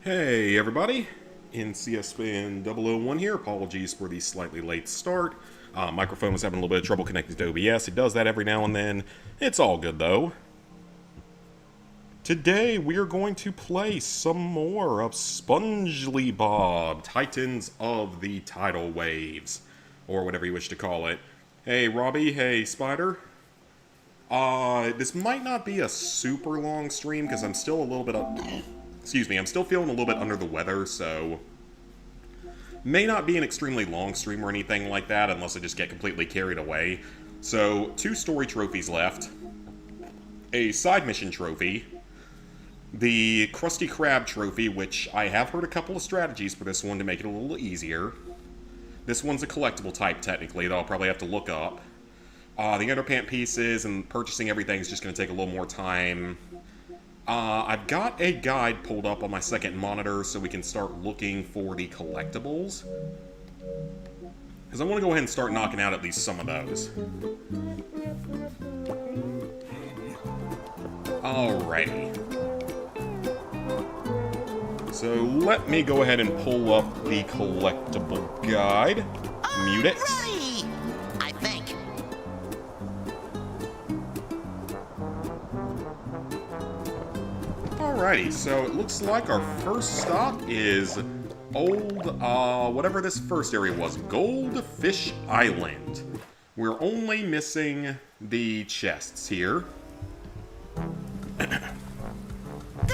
Hey everybody, NCSFan001 here. Apologies for the slightly late start. Microphone was having a little bit of trouble connecting to OBS. It does that every now and then. It's all good though. Today we are going to play some more of Spongely Bob, Titans of the Tidal Waves, or whatever you wish to call it. Hey Robbie, hey Spider. This might not be a super long stream because I'm still a little bit I'm still feeling a little bit under the weather, so may not be an extremely long stream or anything like that unless I just get completely carried away. So, 2 story trophies left, a side mission trophy, the Krusty Krab trophy, which I have heard a couple of strategies for this one to make it a little easier. This one's a collectible type technically, though I'll probably have to look up. The underpant pieces and purchasing everything is just going to take a little more time. I've got a guide pulled up on my second monitor so we can start looking for the collectibles. Because I want to go ahead and start knocking out at least some of those. Alrighty. So let me go ahead and pull up the collectible guide. Mute it. I think. Alrighty, so it looks like our first stop is whatever this first area was, Goldfish Island. We're only missing the chests here. Good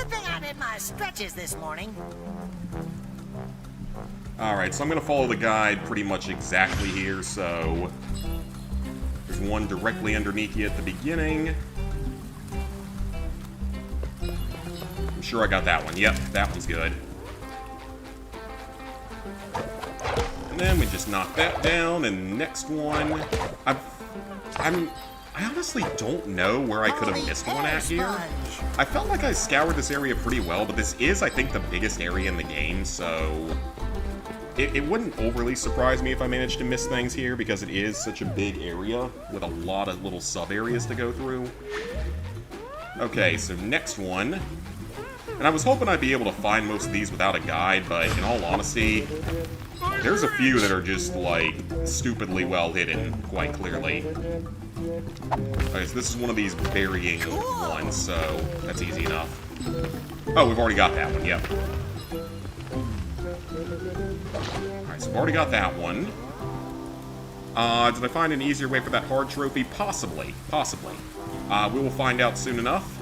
thing I did my stretches this morning. Alright, so I'm going to follow the guide pretty much exactly here, so there's one directly underneath you at the beginning. I'm sure I got that one. Yep, that one's good. And then we just knock that down, and next one... I honestly don't know where I could have missed one at here. I felt like I scoured this area pretty well, but this is, I think, the biggest area in the game, so... It wouldn't overly surprise me if I managed to miss things here, because it is such a big area with a lot of little sub-areas to go through. Okay, so next one... And I was hoping I'd be able to find most of these without a guide, but in all honesty, there's a few that are just, like, stupidly well hidden, quite clearly. Okay, so this is one of these burying ones, so that's easy enough. Oh, we've already got that one, yep. Alright, so we've already got that one. Did I find an easier way for that hard trophy? Possibly. Possibly. We will find out soon enough.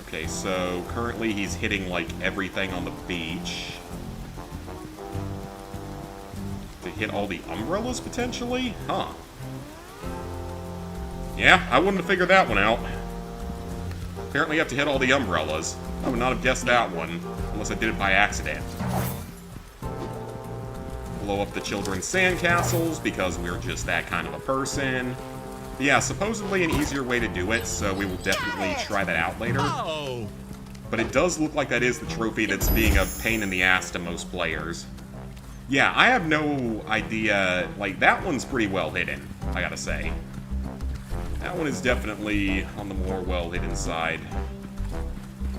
Okay, so currently he's hitting, like, everything on the beach. To hit all the umbrellas, potentially? Huh. Yeah, I wouldn't have figured that one out. Apparently you have to hit all the umbrellas. I would not have guessed that one, unless I did it by accident. Blow up the children's sandcastles, because we're just that kind of a person. Yeah, supposedly an easier way to do it, so we will definitely try that out later. But it does look like that is the trophy that's being a pain in the ass to most players. Yeah, I have no idea, like, that one's pretty well hidden, I gotta say. That one is definitely on the more well hidden side.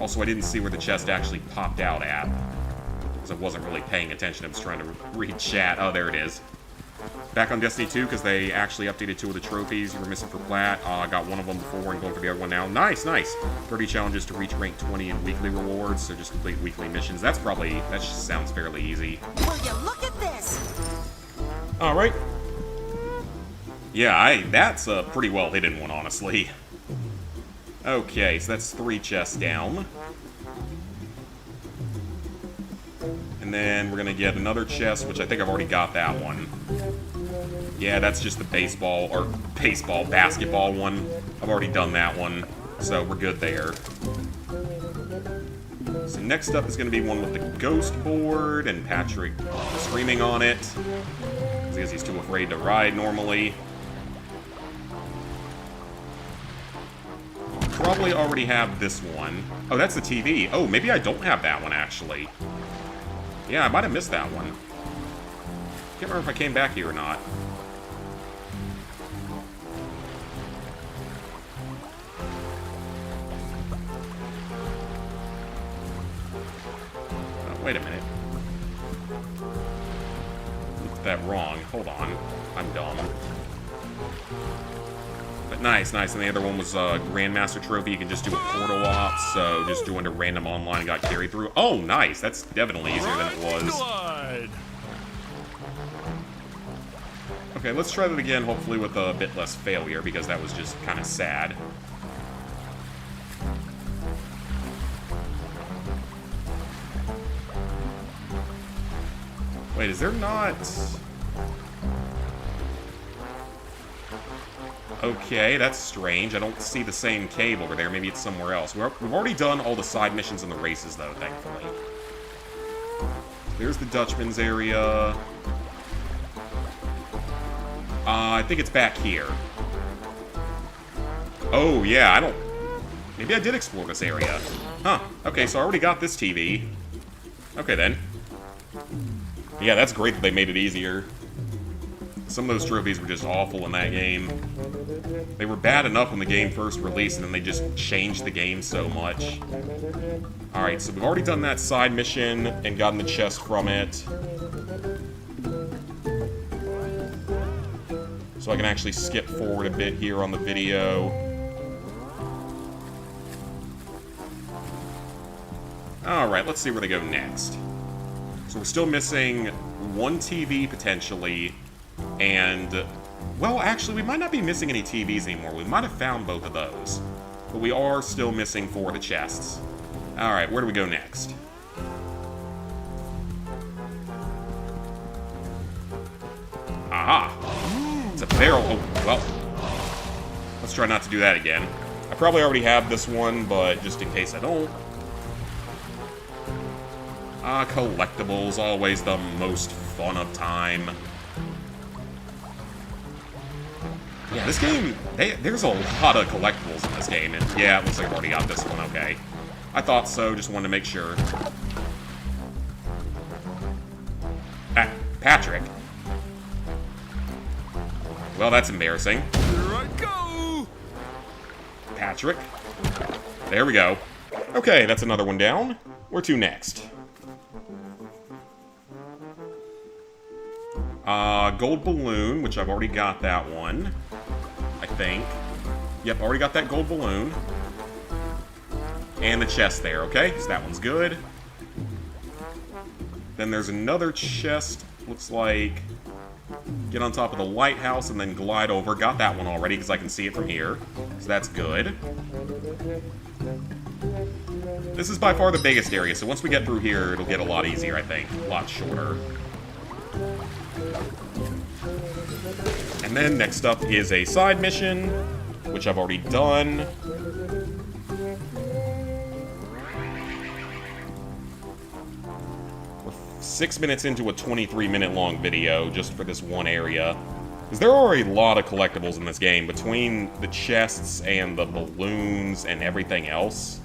Also, I didn't see where the chest actually popped out at, because I wasn't really paying attention, I was trying to read chat. Oh, there it is. Back on Destiny 2, because they actually updated 2 of the trophies you were missing for Plat. I got one of them before and going for the other one now. Nice, nice! 30 challenges to reach rank 20 in weekly rewards, so just complete weekly missions. That just sounds fairly easy. Will you look at this? Alright. Yeah, that's a pretty well hidden one, honestly. Okay, so that's 3 chests down. And then we're gonna get another chest, which I think I've already got that one. Yeah, that's just the basketball one. I've already done that one, so we're good there. So next up is going to be one with the ghost board, and Patrick screaming on it, because he's too afraid to ride normally. Probably already have this one. Oh, that's the TV. Oh, maybe I don't have that one, actually. Yeah, I might have missed that one. Can't remember if I came back here or not. Wait a minute. Looked at that wrong. Hold on. I'm dumb. But nice, nice. And the other one was Grandmaster Trophy. You can just do a portal op, so just doing a random online got carried through. Oh, nice. That's definitely easier than it was. Okay, let's try that again, hopefully with a bit less failure, because that was just kind of sad. Wait, is there not... Okay, that's strange. I don't see the same cave over there. Maybe it's somewhere else. We've already done all the side missions and the races, though, thankfully. There's the Dutchman's area. I think it's back here. Oh, yeah, I don't... Maybe I did explore this area. Huh. Okay, so I already got this TV. Okay, then. Yeah, that's great that they made it easier. Some of those trophies were just awful in that game. They were bad enough when the game first released, and then they just changed the game so much. Alright, so we've already done that side mission and gotten the chest from it. So I can actually skip forward a bit here on the video. Alright, let's see where they go next. So we're still missing one TV, potentially, and... Well, actually, we might not be missing any TVs anymore. We might have found both of those. But we are still missing 4 of the chests. Alright, where do we go next? Aha! It's a barrel. Oh, well. Let's try not to do that again. I probably already have this one, but just in case I don't. Collectibles, always the most fun of time. Yeah, this game, there's a lot of collectibles in this game, and yeah, it looks like I've already got this one, okay. I thought so, just wanted to make sure. Ah, Patrick. Well, that's embarrassing. Here I go! Patrick. There we go. Okay, that's another one down. Where to next? Gold balloon, which I've already got that one. I think. Yep, already got that gold balloon. And the chest there, okay? So that one's good. Then there's another chest. Looks like... Get on top of the lighthouse and then glide over. Got that one already because I can see it from here. So that's good. This is by far the biggest area, so once we get through here, it'll get a lot easier, I think. A lot shorter. And then next up is a side mission, which I've already done. We're 6 minutes into a 23-minute long video just for this one area. Because there are a lot of collectibles in this game, between the chests and the balloons and everything else.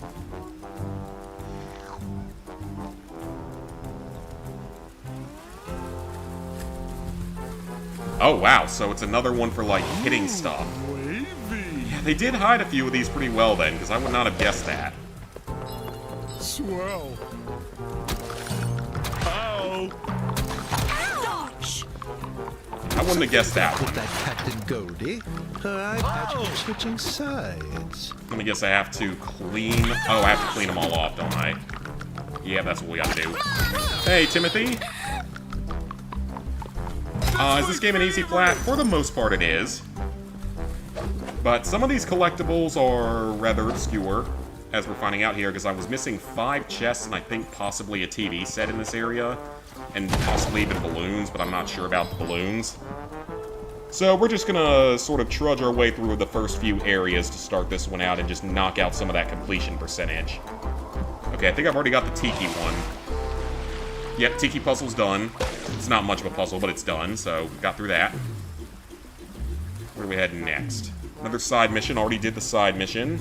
Oh, wow, so it's another one for, like, hitting stuff. Wavy. Yeah, they did hide a few of these pretty well, then, because I would not have guessed that. Swell. Ow. Dodge! I wouldn't have guessed that With one. that Captain Goldie, her eye patch keeps switching sides. Let me guess I have to clean... Oh, I have to clean them all off, don't I? Yeah, that's what we gotta do. Hey, Timothy! Is this game an easy plat? For the most part, it is. But some of these collectibles are rather obscure, as we're finding out here, because I was missing 5 chests and I think possibly a TV set in this area, and possibly even balloons, but I'm not sure about the balloons. So we're just gonna sort of trudge our way through the first few areas to start this one out and just knock out some of that completion percentage. Okay, I think I've already got the Tiki one. Yep, Tiki puzzle's done. It's not much of a puzzle, but it's done, so got through that. Where do we head next? Another side mission. Already did the side mission.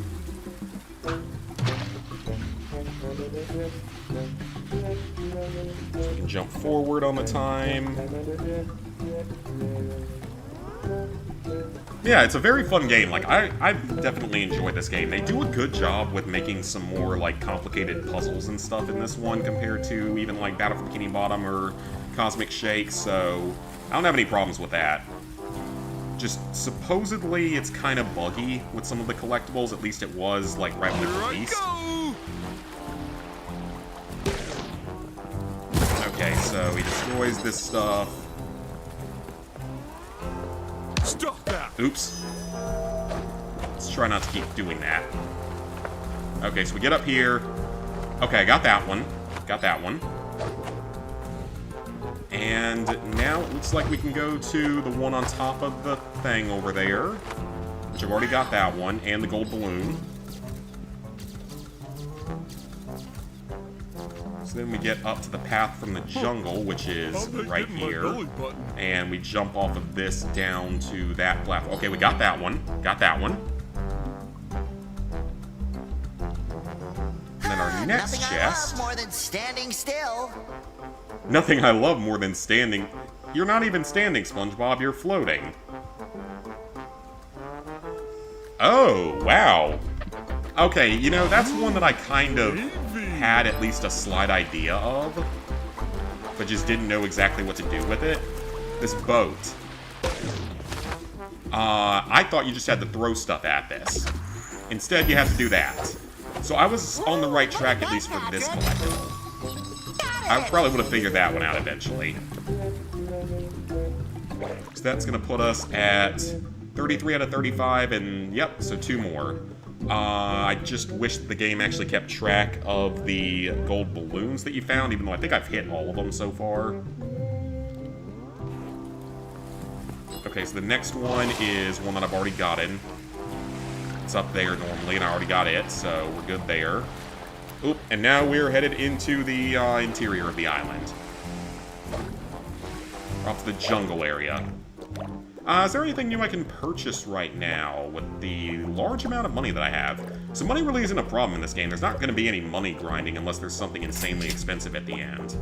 So we can jump forward on the time. Yeah, it's a very fun game. Like, I've definitely enjoyed this game. They do a good job with making some more, like, complicated puzzles and stuff in this one compared to even, like, Battle for Bikini Bottom or Cosmic Shake, so I don't have any problems with that. Just, supposedly, it's kind of buggy with some of the collectibles. At least it was, like, right when it released. Okay, so he destroys this stuff. Stop that! Oops. Let's try not to keep doing that. Okay, so we get up here. Okay, I got that one. Got that one. And now it looks like we can go to the one on top of the thing over there. Which I've already got that one, and the gold balloon. So then we get up to the path from the jungle, which is right here. And we jump off of this down to that platform. Okay, we got that one. Got that one. And then our next Nothing chest. I love more than standing still. Nothing I love more than standing. You're not even standing, SpongeBob. You're floating. Oh, wow. Okay, you know, that's one that I kind of had at least a slight idea of, but just didn't know exactly what to do with it. This boat. I thought you just had to throw stuff at this. Instead, you have to do that. So I was on the right track, at least for this collectible. I probably would have figured that one out eventually. So that's going to put us at 33 out of 35, and yep, so 2 more. I just wish the game actually kept track of the gold balloons that you found, even though I think I've hit all of them so far. Okay, so the next one is one that I've already gotten. It's up there normally, and I already got it, so we're good there. Oop, and now we're headed into the interior of the island. We're off to the jungle area. Is there anything new I can purchase right now with the large amount of money that I have? So money really isn't a problem in this game. There's not going to be any money grinding unless there's something insanely expensive at the end.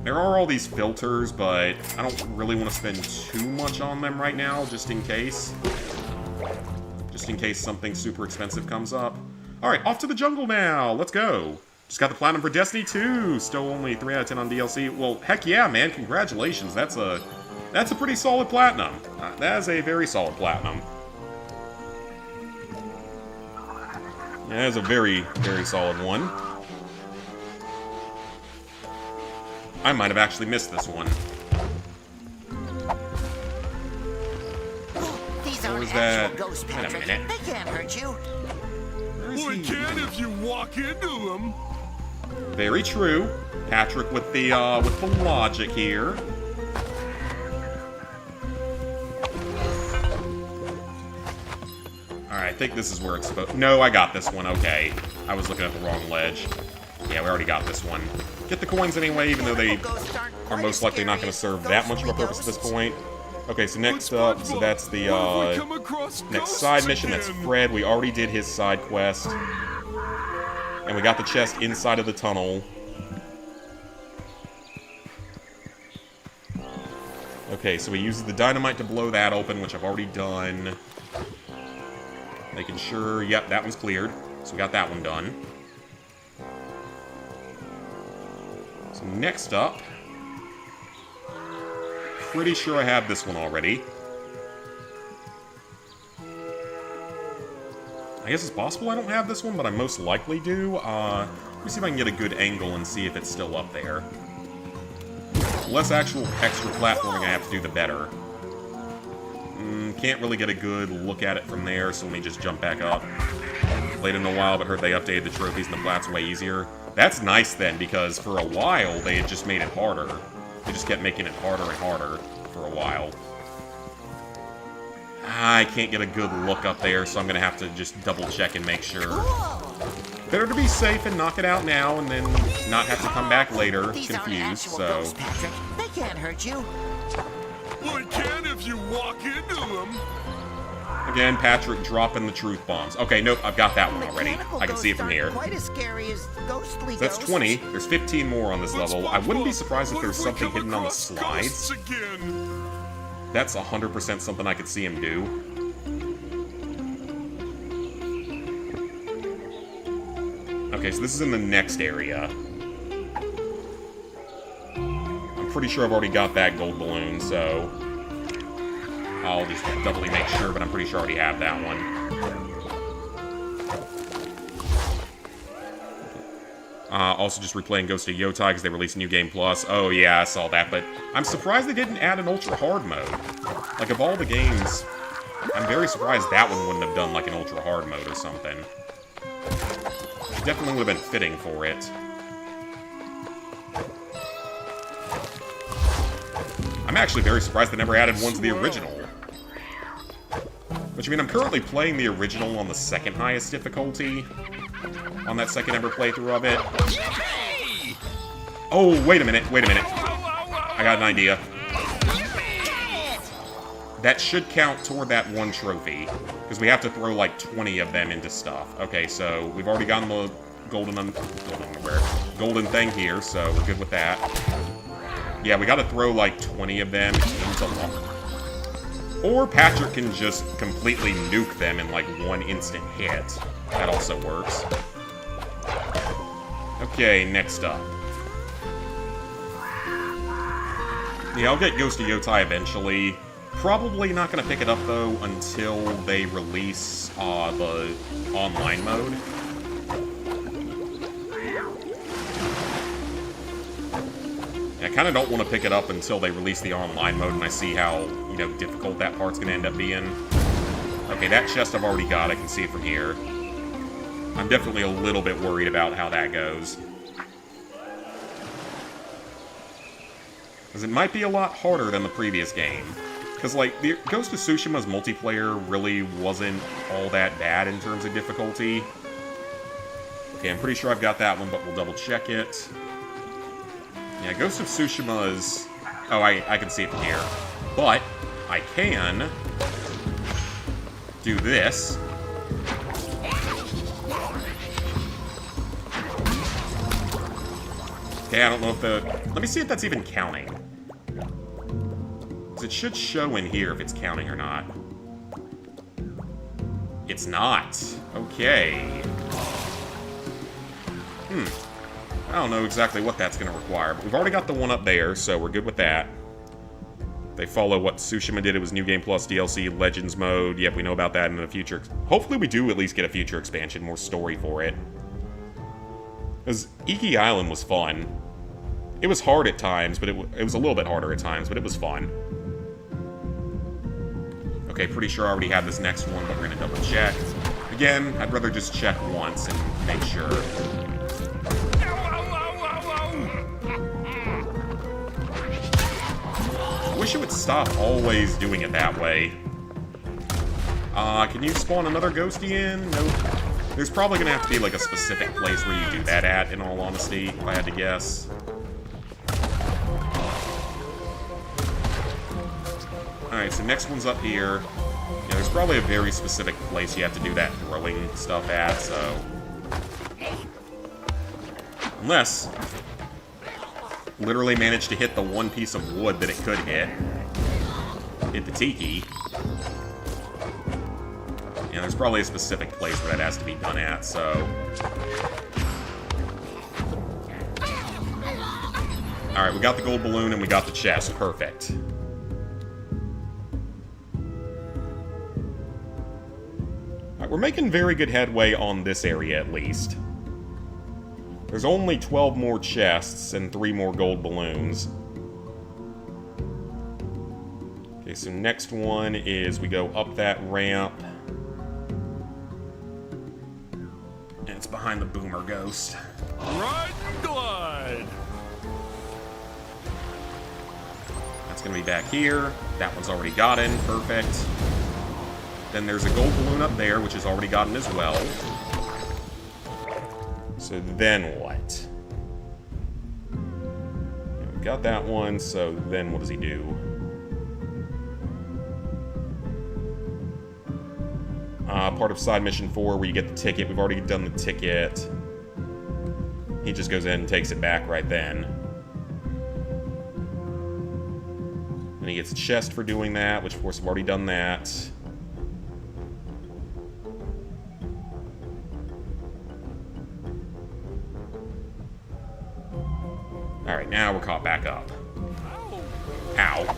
There are all these filters, but I don't really want to spend too much on them right now, just in case. Just in case something super expensive comes up. Alright, off to the jungle now! Let's go! Just got the platinum for Destiny 2! Still only 3 out of 10 on DLC. Well, heck yeah, man. Congratulations. That's a pretty solid platinum. That is a very solid platinum. Yeah, that is a very, very solid one. I might have actually missed this one. These Or aren't is that... actual ghosts, Wait a Patrick. minute. They can't hurt you. Where is Well, he? it can if you walk into them. Very true. Patrick with the logic here. Alright, I think this is where it's supposed... No, I got this one, okay. I was looking at the wrong ledge. Yeah, we already got this one. Get the coins anyway, even though they are most likely not going to serve that much of a purpose at this point. Okay, so next up, so that's the next side mission. That's Fred. We already did his side quest. And we got the chest inside of the tunnel. Okay, so he uses the dynamite to blow that open, which I've already done. Making sure, yep, that one's cleared. So we got that one done. So next up, pretty sure I have this one already. I guess it's possible I don't have this one, but I most likely do. Let me see if I can get a good angle and see if it's still up there. The less actual extra platforming I have to do, the better. Can't really get a good look at it from there, so let me just jump back up. Played in a while, but heard they updated the trophies and the plats way easier. That's nice then, because for a while they had just made it harder. They just kept making it harder and harder for a while. I can't get a good look up there, so I'm going to have to just double check and make sure. Better to be safe and knock it out now, and then not have to come back later These aren't confused, actual so... ghosts, Patrick. They can't hurt you. Well, it can if you walk into them. Again, Patrick dropping the truth bombs. Okay, nope, I've got that one already. Mechanical I can see it from ghosts here. aren't quite as scary as ghostly So that's ghosts. 20. There's 15 more on this level. I wouldn't be surprised if What there's we something come hidden on the across slides. ghosts again? That's 100% something I could see him do. Okay, so this is in the next area. I'm pretty sure I've already got that gold balloon, so I'll just doubly make sure, but I'm pretty sure I already have that one. Also just replaying Ghost of Yotai because they released New Game Plus. Oh yeah, I saw that, but I'm surprised they didn't add an ultra hard mode. Like, of all the games, I'm very surprised that one wouldn't have done like an ultra hard mode or something. It definitely would have been fitting for it. I'm actually very surprised they never added one to the original. Which, I mean, I'm currently playing the original on the second highest difficulty. On that second ever playthrough of it. Oh, wait a minute. I got an idea. That should count toward that one trophy. Because we have to throw like 20 of them into stuff. Okay, so we've already gotten the golden thing here, so we're good with that. Yeah, we gotta throw like 20 of them into or Patrick can just completely nuke them in like one instant hit. That also works. Okay, next up. Yeah, I'll get Ghost of Yotai eventually. Probably not going to pick it up, though, until they release the online mode. I kind of don't want to pick it up until they release the online mode and I see how, you know, difficult that part's going to end up being. Okay, that chest I've already got. I can see it from here. I'm definitely a little bit worried about how that goes. Because it might be a lot harder than the previous game. Because, like, the Ghost of Tsushima's multiplayer really wasn't all that bad in terms of difficulty. Okay, I'm pretty sure I've got that one, but we'll double check it. Yeah, Ghost of Tsushima's... Oh, I can see it from here. But I can do this. Okay, I don't know if the... Let me see if that's even counting. Because it should show in here if it's counting or not. It's not. Okay. I don't know exactly what that's going to require, but we've already got the one up there, so we're good with that. They follow what Tsushima did. It was New Game Plus DLC, Legends Mode. Yep, we know about that in the future. Hopefully we do at least get a future expansion, more story for it. Because Iki Island was fun. It was hard at times, but it was a little bit harder at times, but it was fun. Okay, pretty sure I already have this next one, but we're going to double check. Again, I'd rather just check once and make sure. I wish it would stop always doing it that way. Can you spawn another ghosty in? Nope. There's probably gonna have to be like a specific place where you do that at, in all honesty, if I had to guess. Alright, so next one's up here. Yeah, there's probably a very specific place you have to do that throwing stuff at, so... Unless... literally managed to hit the one piece of wood that it could hit. Hit the tiki. Yeah, there's probably a specific place where that has to be done at, so... Alright, we got the gold balloon and we got the chest. Perfect. Alright, we're making very good headway on this area, at least. There's only 12 more chests and 3 more gold balloons. Okay, so next one is we go up that ramp. And it's behind the boomer ghost. Right glide. That's gonna be back here. That one's already gotten. Perfect. Then there's a gold balloon up there, which is already gotten as well. So then what? We got that one, so then what does he do? part of side mission 4 where you get the ticket. We've already done the ticket. He just goes in and takes it back right then. And he gets a chest for doing that, which of course I've already done that. Alright, now we're caught back up. Ow.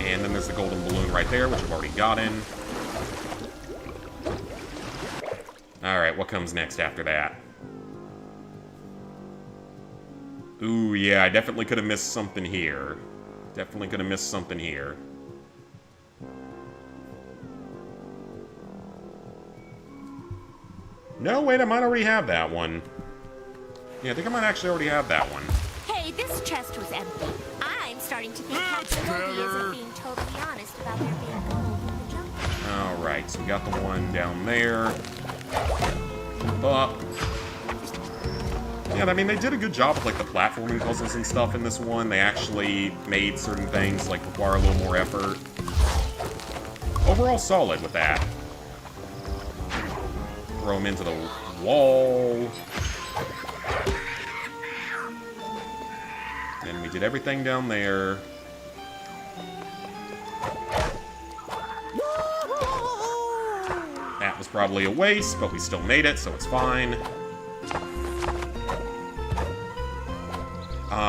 And then there's the golden balloon right there, which I've already gotten. Alright, what comes next after that? Ooh, yeah, I definitely could have missed something here. Definitely could have missed something here. No, wait, I might already have that one. Yeah, I think I might actually already have that one. Hey, this chest was empty. I'm starting to think Captain isn't being totally honest about there being gold in the jungle. Alright, so we got the one down there. Up. Yeah, I mean, they did a good job with, like, the platforming puzzles and stuff in this one. They actually made certain things, like, require a little more effort. Overall, solid with that. Throw him into the wall. And we did everything down there. That was probably a waste, but we still made it, so it's fine.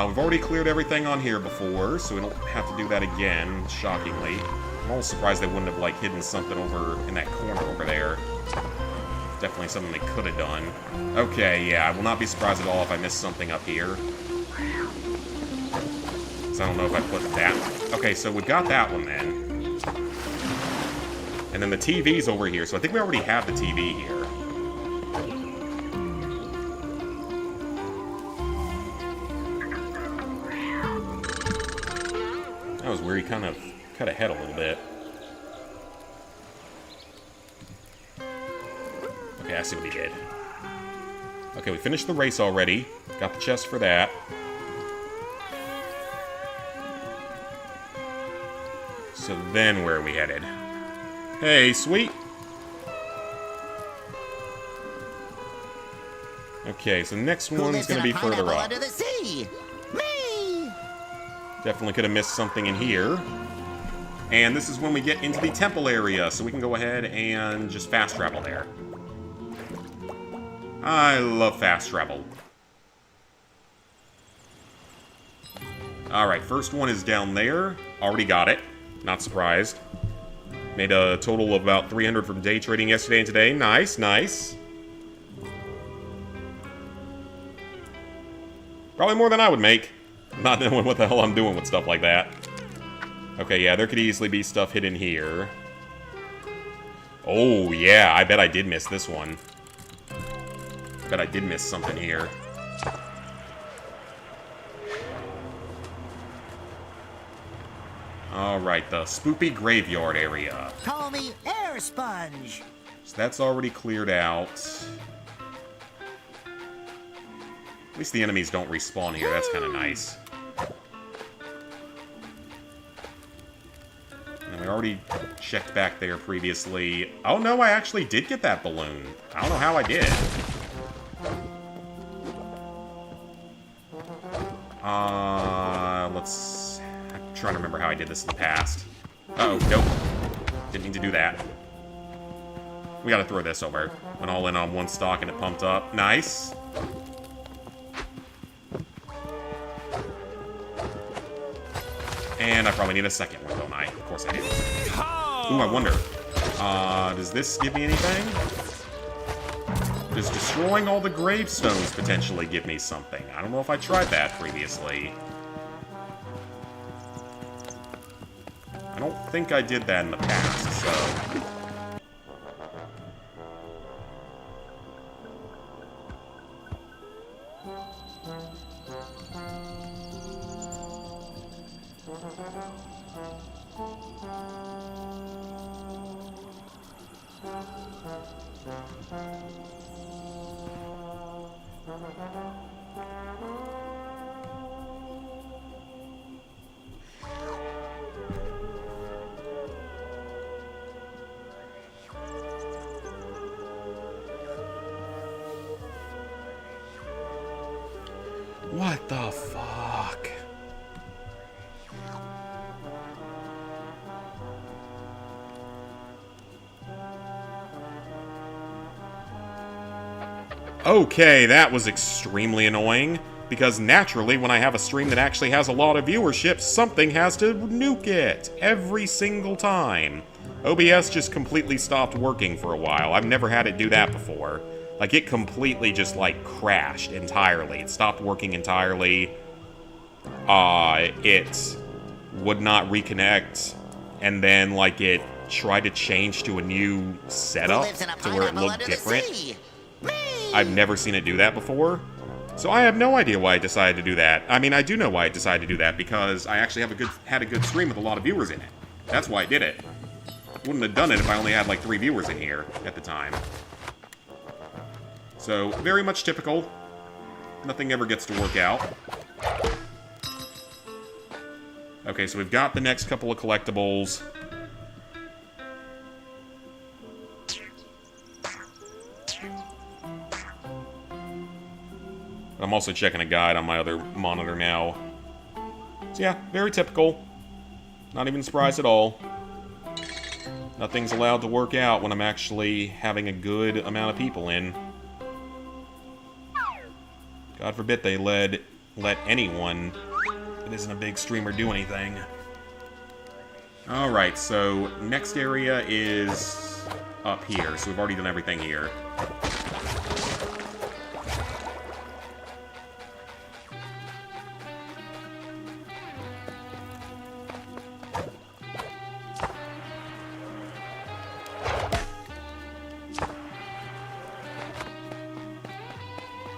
We've already cleared everything on here before, so we don't have to do that again, shockingly. I'm almost surprised they wouldn't have, like, hidden something over in that corner over there. Definitely something they could have done. Okay, yeah, I will not be surprised at all if I miss something up here. So I don't know if I put that. Okay, so we've got that one then. And then the TV's over here, so I think we already have the TV here. That was where he kind of cut ahead a little bit. Okay, I see what he did. Okay, we finished the race already. Got the chest for that. So then where are we headed? Hey, sweet! Okay, so the next one's gonna be further up. Under the sea? Me! Definitely could have missed something in here. And this is when we get into the temple area, so we can go ahead and just fast travel there. I love fast travel. Alright, first one is down there. Already got it. Not surprised. Made a total of about 300 from day trading yesterday and today. Nice, nice. Probably more than I would make. Not knowing what the hell I'm doing with stuff like that. Okay, yeah, there could easily be stuff hidden here. Oh, yeah, I bet I did miss this one. Bet I did miss something here. Alright, the Spoopy Graveyard area. Call me Air Sponge. So that's already cleared out. At least the enemies don't respawn here, that's kind of nice. And we already checked back there previously. Oh no, I actually did get that balloon. I don't know how I did. Let's... I'm trying to remember how I did this in the past. Uh-oh, nope. Didn't need to do that. We gotta throw this over. Went all in on one stock and it pumped up. Nice. And I probably need a second one, don't I? Of course I do. Ooh, I wonder. Does this give me anything? Does destroying all the gravestones potentially give me something? I don't know if I tried that previously. I don't think I did that in the past, so... What the fuck? Okay, that was extremely annoying, because naturally, when I have a stream that actually has a lot of viewership, something has to nuke it every single time. OBS just completely stopped working for a while. I've never had it do that before. Like, it completely just, like, crashed entirely. It stopped working entirely. It would not reconnect, and then, like, it tried to change to a new setup to where it looked different. I've never seen it do that before, so I have no idea why it decided to do that. I mean, I do know why it decided to do that, because I actually had a good stream with a lot of viewers in it. That's why I did it. Wouldn't have done it if I only had like 3 viewers in here at the time. So, very much typical. Nothing ever gets to work out. Okay, so we've got the next couple of collectibles. I'm also checking a guide on my other monitor now. So yeah, very typical. Not even surprised at all. Nothing's allowed to work out when I'm actually having a good amount of people in. God forbid they let anyone that isn't a big streamer do anything. Alright, so next area is up here, so we've already done everything here.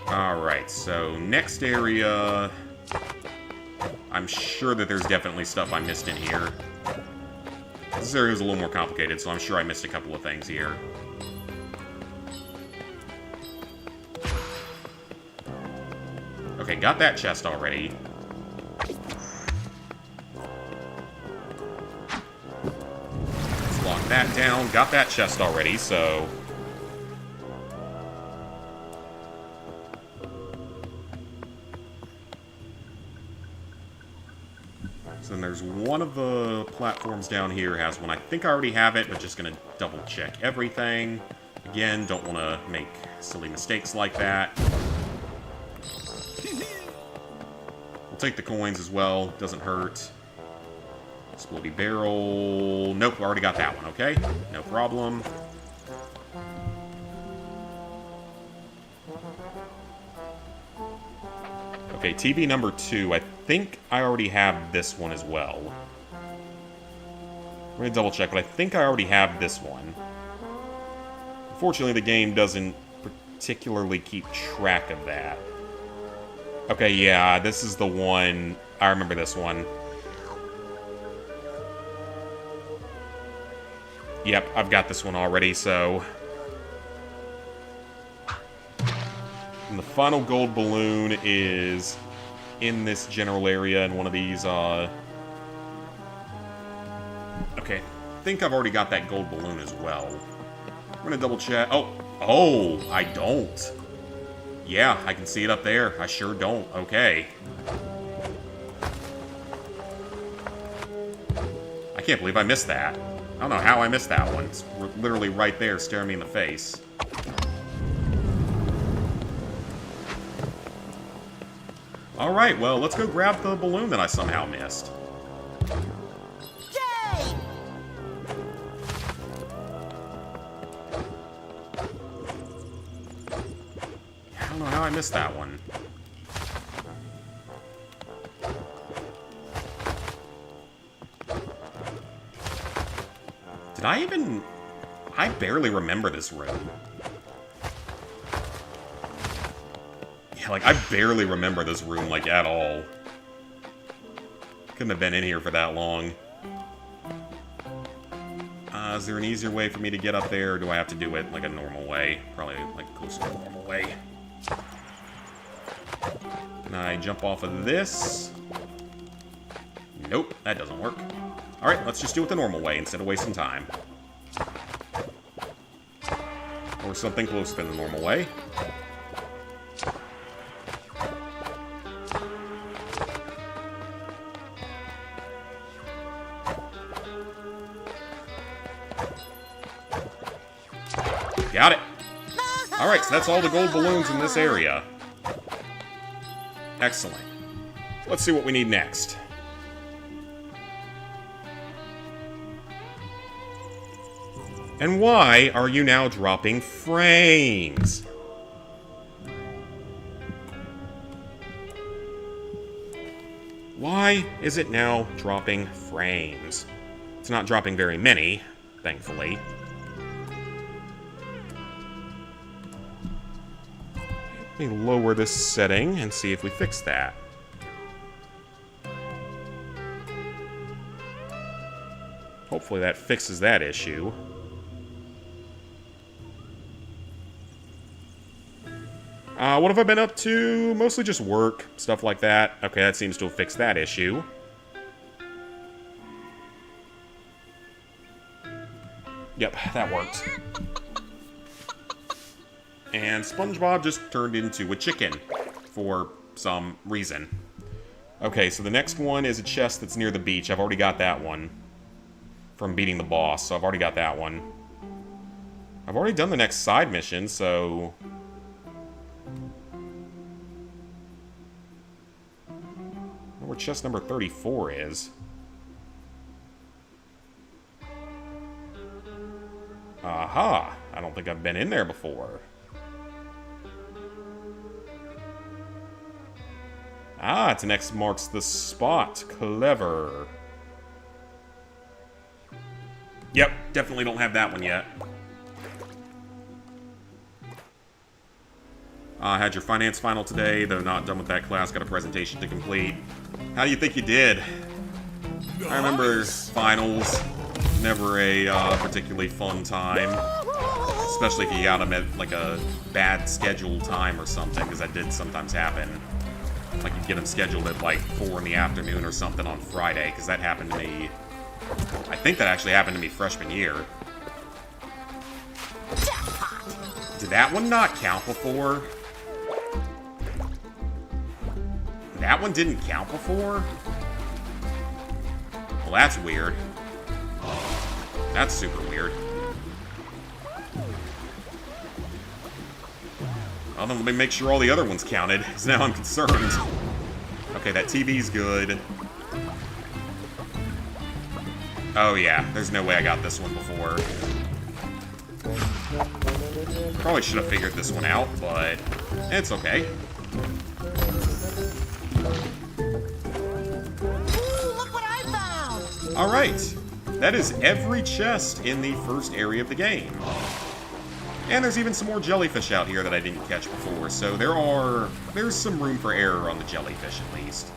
Alright, so next area... I'm sure that there's definitely stuff I missed in here. This area is a little more complicated, so I'm sure I missed a couple of things here. Okay, got that chest already. Let's lock that down. Got that chest already, so... So then there's one of the platforms down here has one. I think I already have it, but just gonna double check everything. Again, don't want to make silly mistakes like that. We'll take the coins as well, doesn't hurt. Explodey barrel. Nope, already got that one, okay? No problem. Okay, TV number 2. I think I already have this one as well. I'm gonna double check, but I think I already have this one. Unfortunately, the game doesn't particularly keep track of that. Okay, yeah, this is the one. I remember this one. Yep, I've got this one already, so... And the final gold balloon is in this general area in one of these, Okay, I think I've already got that gold balloon as well. I'm gonna double check. Oh, I don't. Yeah, I can see it up there. I sure don't. Okay. I can't believe I missed that. I don't know how I missed that one. It's literally right there staring me in the face. Alright, well, let's go grab the balloon that I somehow missed. Yay! I don't know how I missed that one. Did I even... I barely remember this room. Yeah, like, I barely remember this room, like, at all. Couldn't have been in here for that long. Is there an easier way for me to get up there, or do I have to do it, like, a normal way? Probably, like, closer to a normal way. Can I jump off of this? Nope, that doesn't work. Alright, let's just do it the normal way instead of wasting time. Or something closer to the normal way. Got it. Alright, so that's all the gold balloons in this area. Excellent. Let's see what we need next. And why are you now dropping frames? Why is it now dropping frames? It's not dropping very many, thankfully. Let me lower this setting and see if we fix that. Hopefully that fixes that issue. What have I been up to? Mostly just work, stuff like that. Okay, that seems to have fixed that issue. Yep, that worked. And SpongeBob just turned into a chicken for some reason. Okay, so the next one is a chest that's near the beach. I've already got that one from beating the boss, so I've already got that one. I've already done the next side mission, so... I wonder where chest number 34 is. Aha! I don't think I've been in there before. Ah, it's an X marks the spot. Clever. Yep, definitely don't have that one yet. I had your finance final today, though not done with that class. Got a presentation to complete. How do you think you did? I remember finals. Never a particularly fun time. Especially if you got them at like a bad scheduled time or something, because that did sometimes happen. Like you'd get them scheduled at like 4 in the afternoon or something on Friday, because that happened to me. I think that actually happened to me freshman year. Did that one not count before? That one didn't count before? Well, that's weird. That's super weird. Well, then let me make sure all the other ones counted, because now I'm concerned. Okay, that TV's good. Oh yeah, there's no way I got this one before. Probably should have figured this one out, but it's okay. Look what I found! Alright, that is every chest in the first area of the game. And there's even some more jellyfish out here that I didn't catch before, so there's some room for error on the jellyfish at least.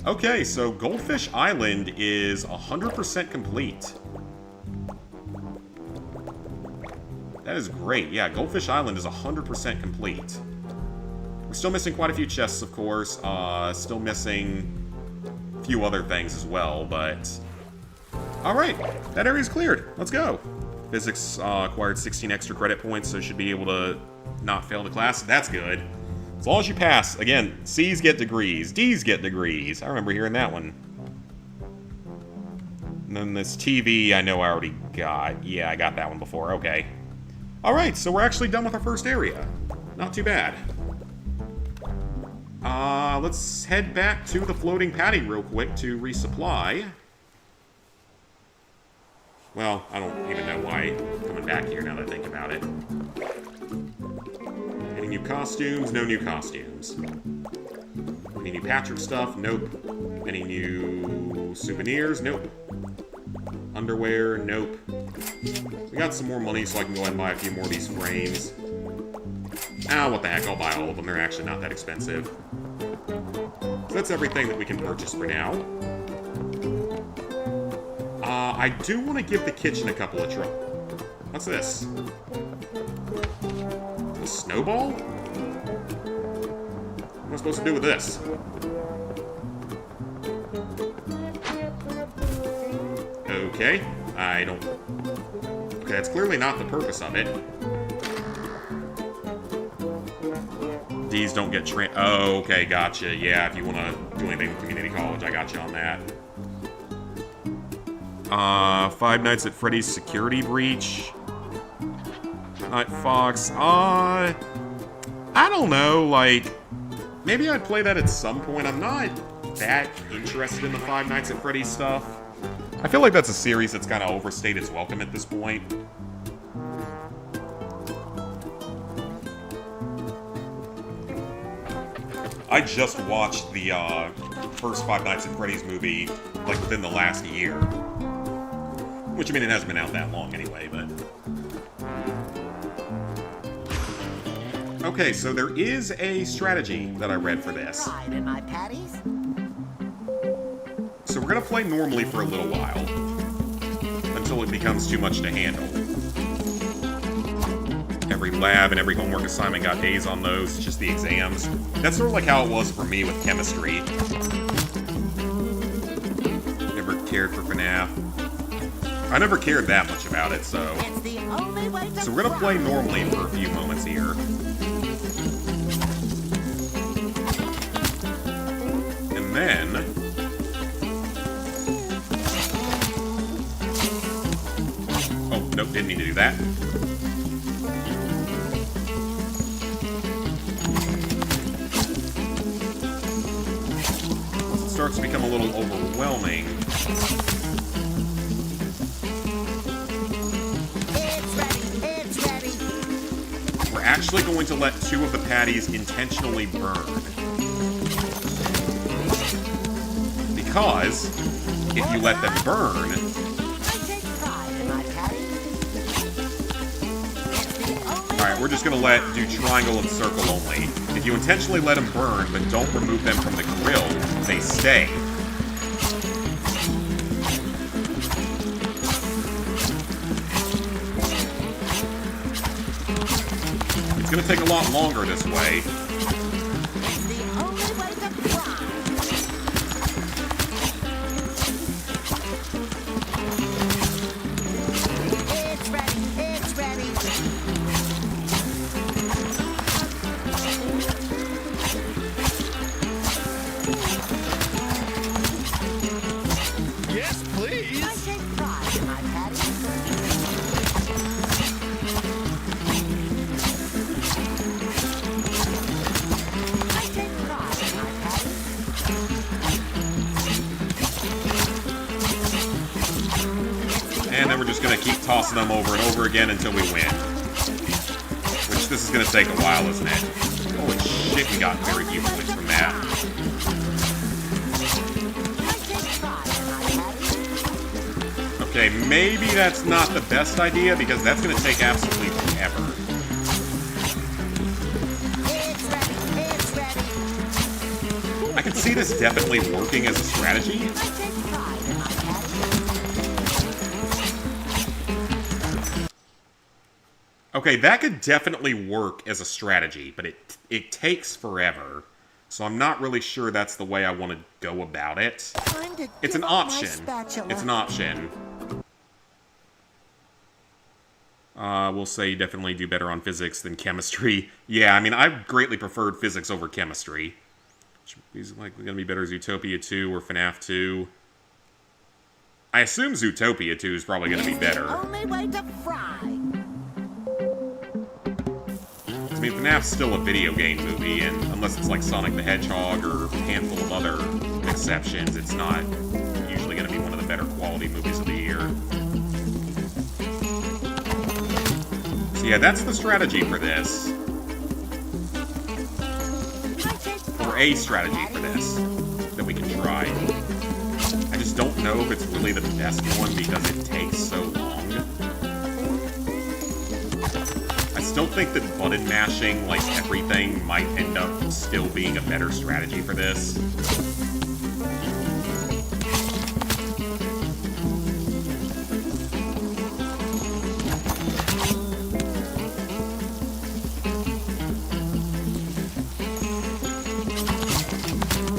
Okay, so Goldfish Island is 100% complete. That is great. Yeah, Goldfish Island is 100% complete. We're still missing quite a few chests, of course. Still missing a few other things as well, but... Alright, that area's cleared. Let's go. Physics acquired 16 extra credit points, so should be able to not fail the class. That's good. As long as you pass. Again, C's get degrees, D's get degrees. I remember hearing that one. And then this TV, I know I already got. Yeah, I got that one before. Okay. Alright, so we're actually done with our first area. Not too bad. Let's head back to the floating patty real quick to resupply. Well, I don't even know why I'm coming back here now that I think about it. Any new costumes? No new costumes. Any new Patrick stuff? Nope. Any new souvenirs? Nope. Underwear? Nope. We got some more money so I can go ahead and buy a few more of these frames. Ah, what the heck, I'll buy all of them. They're actually not that expensive. So that's everything that we can purchase for now. I do want to give the kitchen a couple of tries. What's this? A snowball? What am I supposed to do with this? Okay, I don't... Okay, that's clearly not the purpose of it. These don't get Oh, okay, gotcha. Yeah, if you want to do anything with community college, I got you on that. Five Nights at Freddy's Security Breach. Night Fox. I don't know, like, maybe I'd play that at some point. I'm not that interested in the Five Nights at Freddy's stuff. I feel like that's a series that's kind of overstayed its welcome at this point. I just watched the first Five Nights at Freddy's movie, like, within the last year. Which, I mean, it hasn't been out that long anyway, but... Okay, so there is a strategy that I read for this. Pride in my patties. So we're gonna play normally for a little while. Until it becomes too much to handle. Every lab and every homework assignment got A's on those, just the exams. That's sort of like how it was for me with chemistry. Never cared for FNAF. I never cared that much about it, so... It's the only way to So we're gonna play fly. normally for a few moments here. And then... Oh, nope, didn't need to do that. Once it starts to become a little overwhelming... It's ready. It's ready. We're actually going to let two of the patties intentionally burn. Because, if you let them burn, I take pride in my patties. It's the only alright, we're just gonna do triangle and circle only. If you intentionally let them burn, but don't remove them from the grill, they stay. It's gonna take a lot longer this way. It's the only way to fly. It's ready. It's ready. Yes, I please. take pride in my patties. I take pride in my patties. And then we're just gonna keep tossing them over and over again until we win. Which, this is gonna take a while, isn't it? Holy shit, we got very few points from that. I take pride in my patties. Okay, maybe that's not the best idea, because that's gonna take absolutely forever. It's ready. It's ready. I can see this definitely working as a strategy. I take pride in my patties. Okay, that could definitely work as a strategy, but it takes forever. So I'm not really sure that's the way I want to go about it. Time to It's give an up my option. spatula. It's an option. We'll say you definitely do better on physics than chemistry. Yeah, I mean, I've greatly preferred physics over chemistry. These are likely going to be better as Zootopia 2 or FNAF 2. I assume Zootopia 2 is probably going to be It's the better. only way to fry. I mean, FNAF's still a video game movie, and unless it's like Sonic the Hedgehog or a handful of other exceptions, it's not usually going to be one of the better quality movies of the year. So yeah, that's the strategy for this. I take Or pride a in my strategy for patties. this that we can try. I just don't know if it's really the best one because it takes so long. I still think that button mashing, like everything, might end up still being a better strategy for this.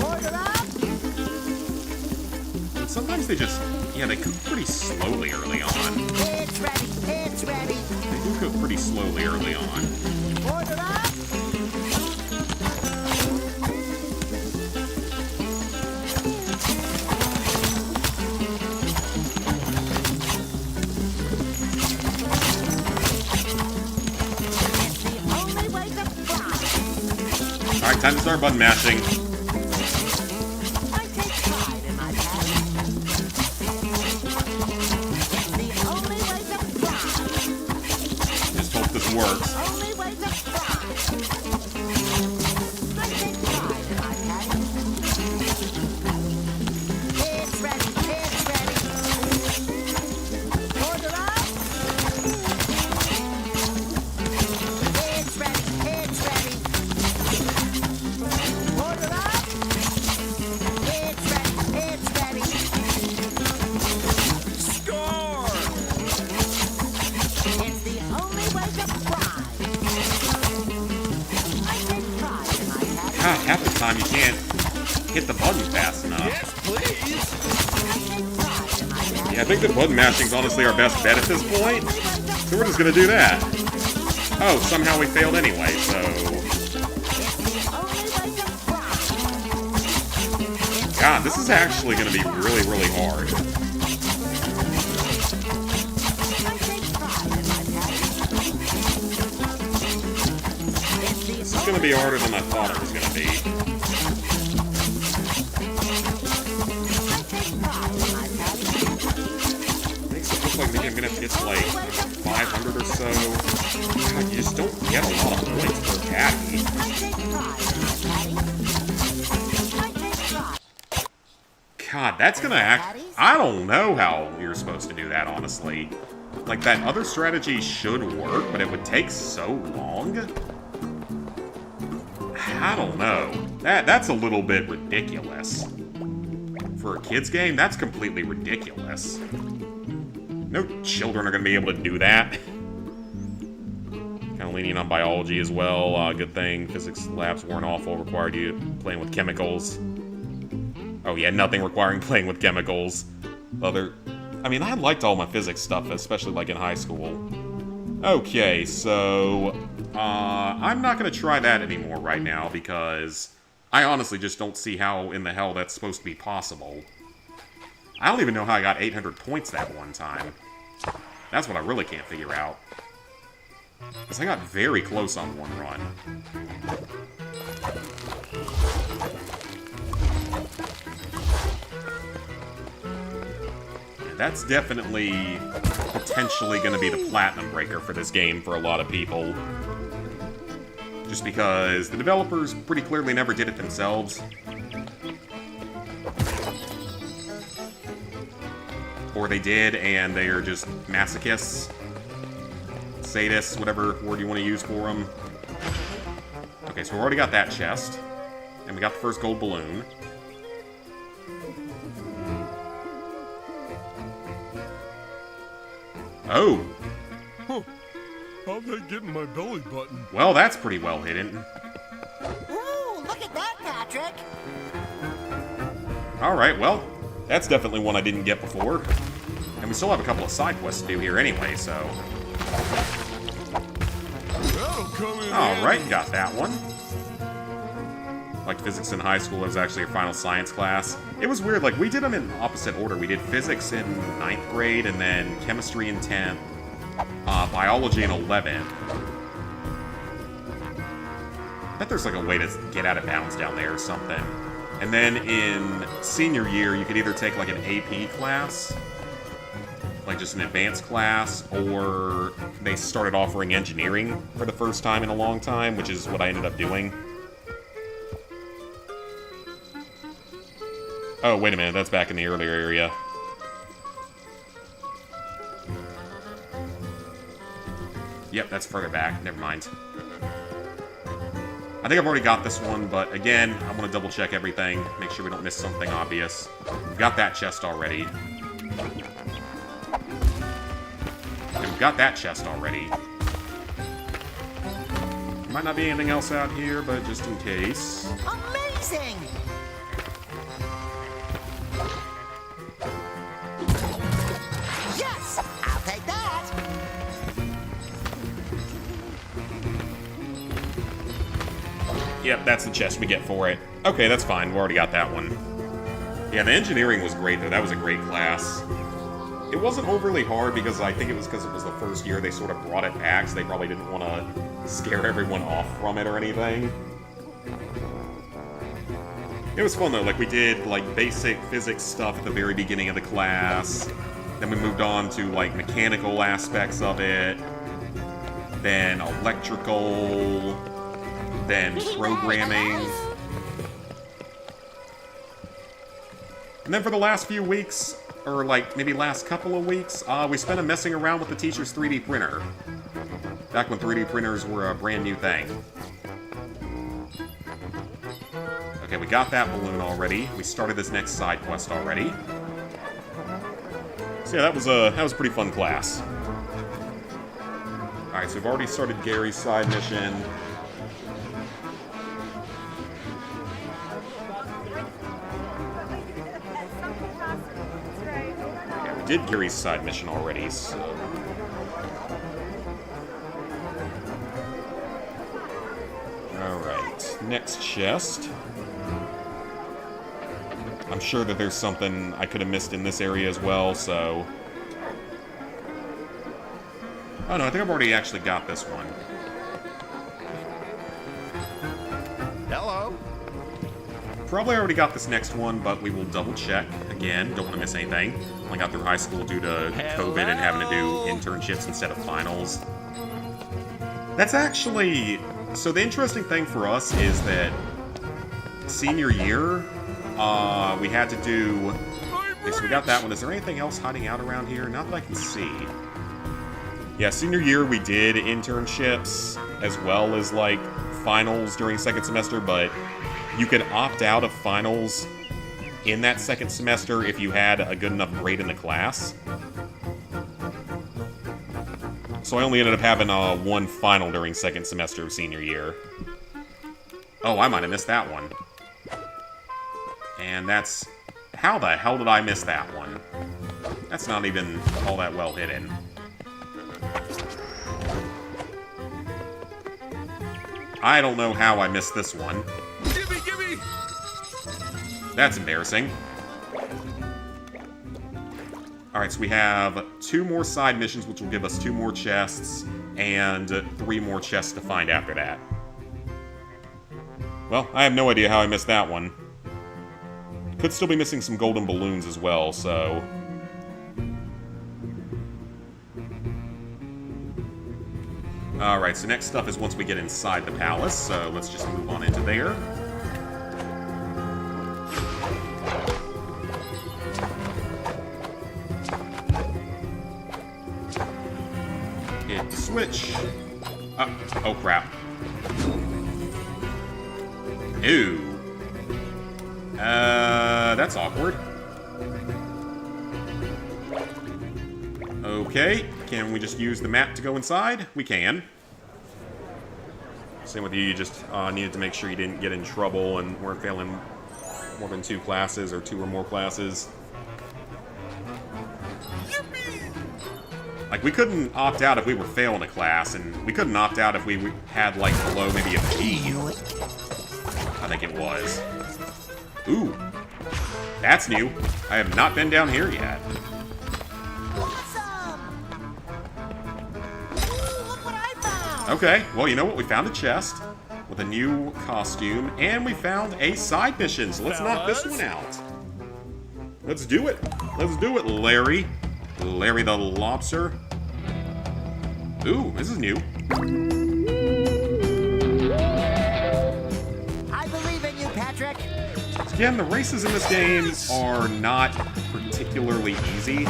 Order up. And sometimes they just, yeah, they cook pretty slowly early on. It's ready. It's ready. They do cook pretty slowly early on. Order up. Alright, time to start button mashing. I take pride in my past. It's the only way to fly. Just hope this works. Only way to fly. I take pride in my past. It's ready. It's ready. Order up. It's ready. It's ready. Order up. It's ready. It's ready. Score! It's the only way to fly. I take pride in my past. God, half the time you can't hit the button fast enough. Yes, please! I take pride in my past. Yeah, I think that button mashing's honestly our best bet at this point. So we're just gonna do that. Oh, somehow we failed anyway, so... It's the only way to fly. God, this is actually gonna be really, really hard. I take pride in my past. This is gonna be harder than I thought it was gonna be. I take pride in my past. Makes it look like maybe I'm gonna have to get to like 500 or so. God, you just don't get a lot of points per patty. I take pride in my patty. I take pride. God, that's gonna act... I don't know how you're supposed to do that, honestly. Like, that other strategy should work, but it would take so long. I don't know. That's a little bit ridiculous. For a kid's game, that's completely ridiculous. No children are gonna be able to do that. Kind of lenient on biology as well. Good thing physics labs weren't awful, required you playing with chemicals. Oh yeah, nothing requiring playing with chemicals. I mean, I liked all my physics stuff, especially like in high school. Okay, so I'm not gonna try that anymore right now because I honestly just don't see how in the hell that's supposed to be possible. I don't even know how I got 800 points that one time. That's what I really can't figure out. Because I got very close on one run. That's definitely potentially going to be the platinum breaker for this game for a lot of people. Just because the developers pretty clearly never did it themselves. Or they did, and they are just masochists. Sadists, whatever word you want to use for them. Okay, so we already got that chest. And we got the first gold balloon. Oh! Huh. How'd they get in my belly button? Well, that's pretty well hidden. Ooh, look at that, Patrick. Alright, well, that's definitely one I didn't get before. And we still have a couple of side quests to do here anyway, so... That'll come in Alright, handy. got that one. Like physics in high school, it was actually your final science class. It was weird, like, we did them in opposite order. We did physics in 9th grade, and then chemistry in 10th, biology in 11th. I bet there's like a way to get out of bounds down there or something. And then in senior year, you could either take like an AP class, like just an advanced class, or they started offering engineering for the first time in a long time, which is what I ended up doing. Oh, wait a minute, that's back in the earlier area. Yep, that's further back. Never mind. I think I've already got this one, but again, I want to double check everything, make sure we don't miss something obvious. We've got that chest already. And we've got that chest already. Might not be anything else out here, but just in case. Amazing! Yes! I'll take that! Yep, that's the chest we get for it. Okay, that's fine. We already got that one. Yeah, the engineering was great, though. That was a great class. It wasn't overly hard because I think it was because it was the first year they sort of brought it back, so they probably didn't want to scare everyone off from it or anything. It was fun though, like we did like basic physics stuff at the very beginning of the class. Then we moved on to like mechanical aspects of it. Then electrical. Then programming. And then for the last few weeks, or like maybe last couple of weeks, we spent them messing around with the teacher's 3D printer. Back when 3D printers were a brand new thing. Okay, we got that balloon already. We started this next side quest already. So yeah, that was a pretty fun class. Alright, so we've already started Gary's side mission. Yeah, we did Gary's side mission already, so... Alright, next chest. I'm sure that there's something I could have missed in this area as well, so... Oh no, I think I've already actually got this one. Hello. Probably already got this next one, but we will double check. Again, don't want to miss anything. Only got through high school due to COVID and having to do internships instead of finals. That's actually... So the interesting thing for us is that senior year, we had to do... Okay, so we got that one. Is there anything else hiding out around here? Not that I can see. Yeah, senior year we did internships as well as, like, finals during second semester, but you could opt out of finals in that second semester if you had a good enough grade in the class. So I only ended up having one final during second semester of senior year. Oh, I might have missed that one. And that's... How the hell did I miss that one? That's not even all that well hidden. I don't know how I missed this one. Gimme, gimme! That's embarrassing. Alright, so we have 2 more side missions, which will give us 2 more chests, and 3 more chests to find after that. Well, I have no idea how I missed that one. Could still be missing some golden balloons as well, so... Alright, so next stuff is once we get inside the palace, so let's just move on into there. Hit the switch. Oh crap. Ew. That's awkward. Okay, can we just use the map to go inside? We can. Same with you, you just needed to make sure you didn't get in trouble and weren't failing more than 2 classes or 2 or more classes. Like, we couldn't opt out if we were failing a class, and we couldn't opt out if we had, like, below maybe a B. I think it was. Ooh. That's new. I have not been down here yet. Awesome! Ooh, look what I found! Okay, well, you know what? We found a chest with a new costume, and we found a side mission, so let's knock this one out. Let's do it. Let's do it, Larry. Larry the Lobster. Ooh, this is new. I believe in you, Patrick. Again, the races in this game are not particularly easy.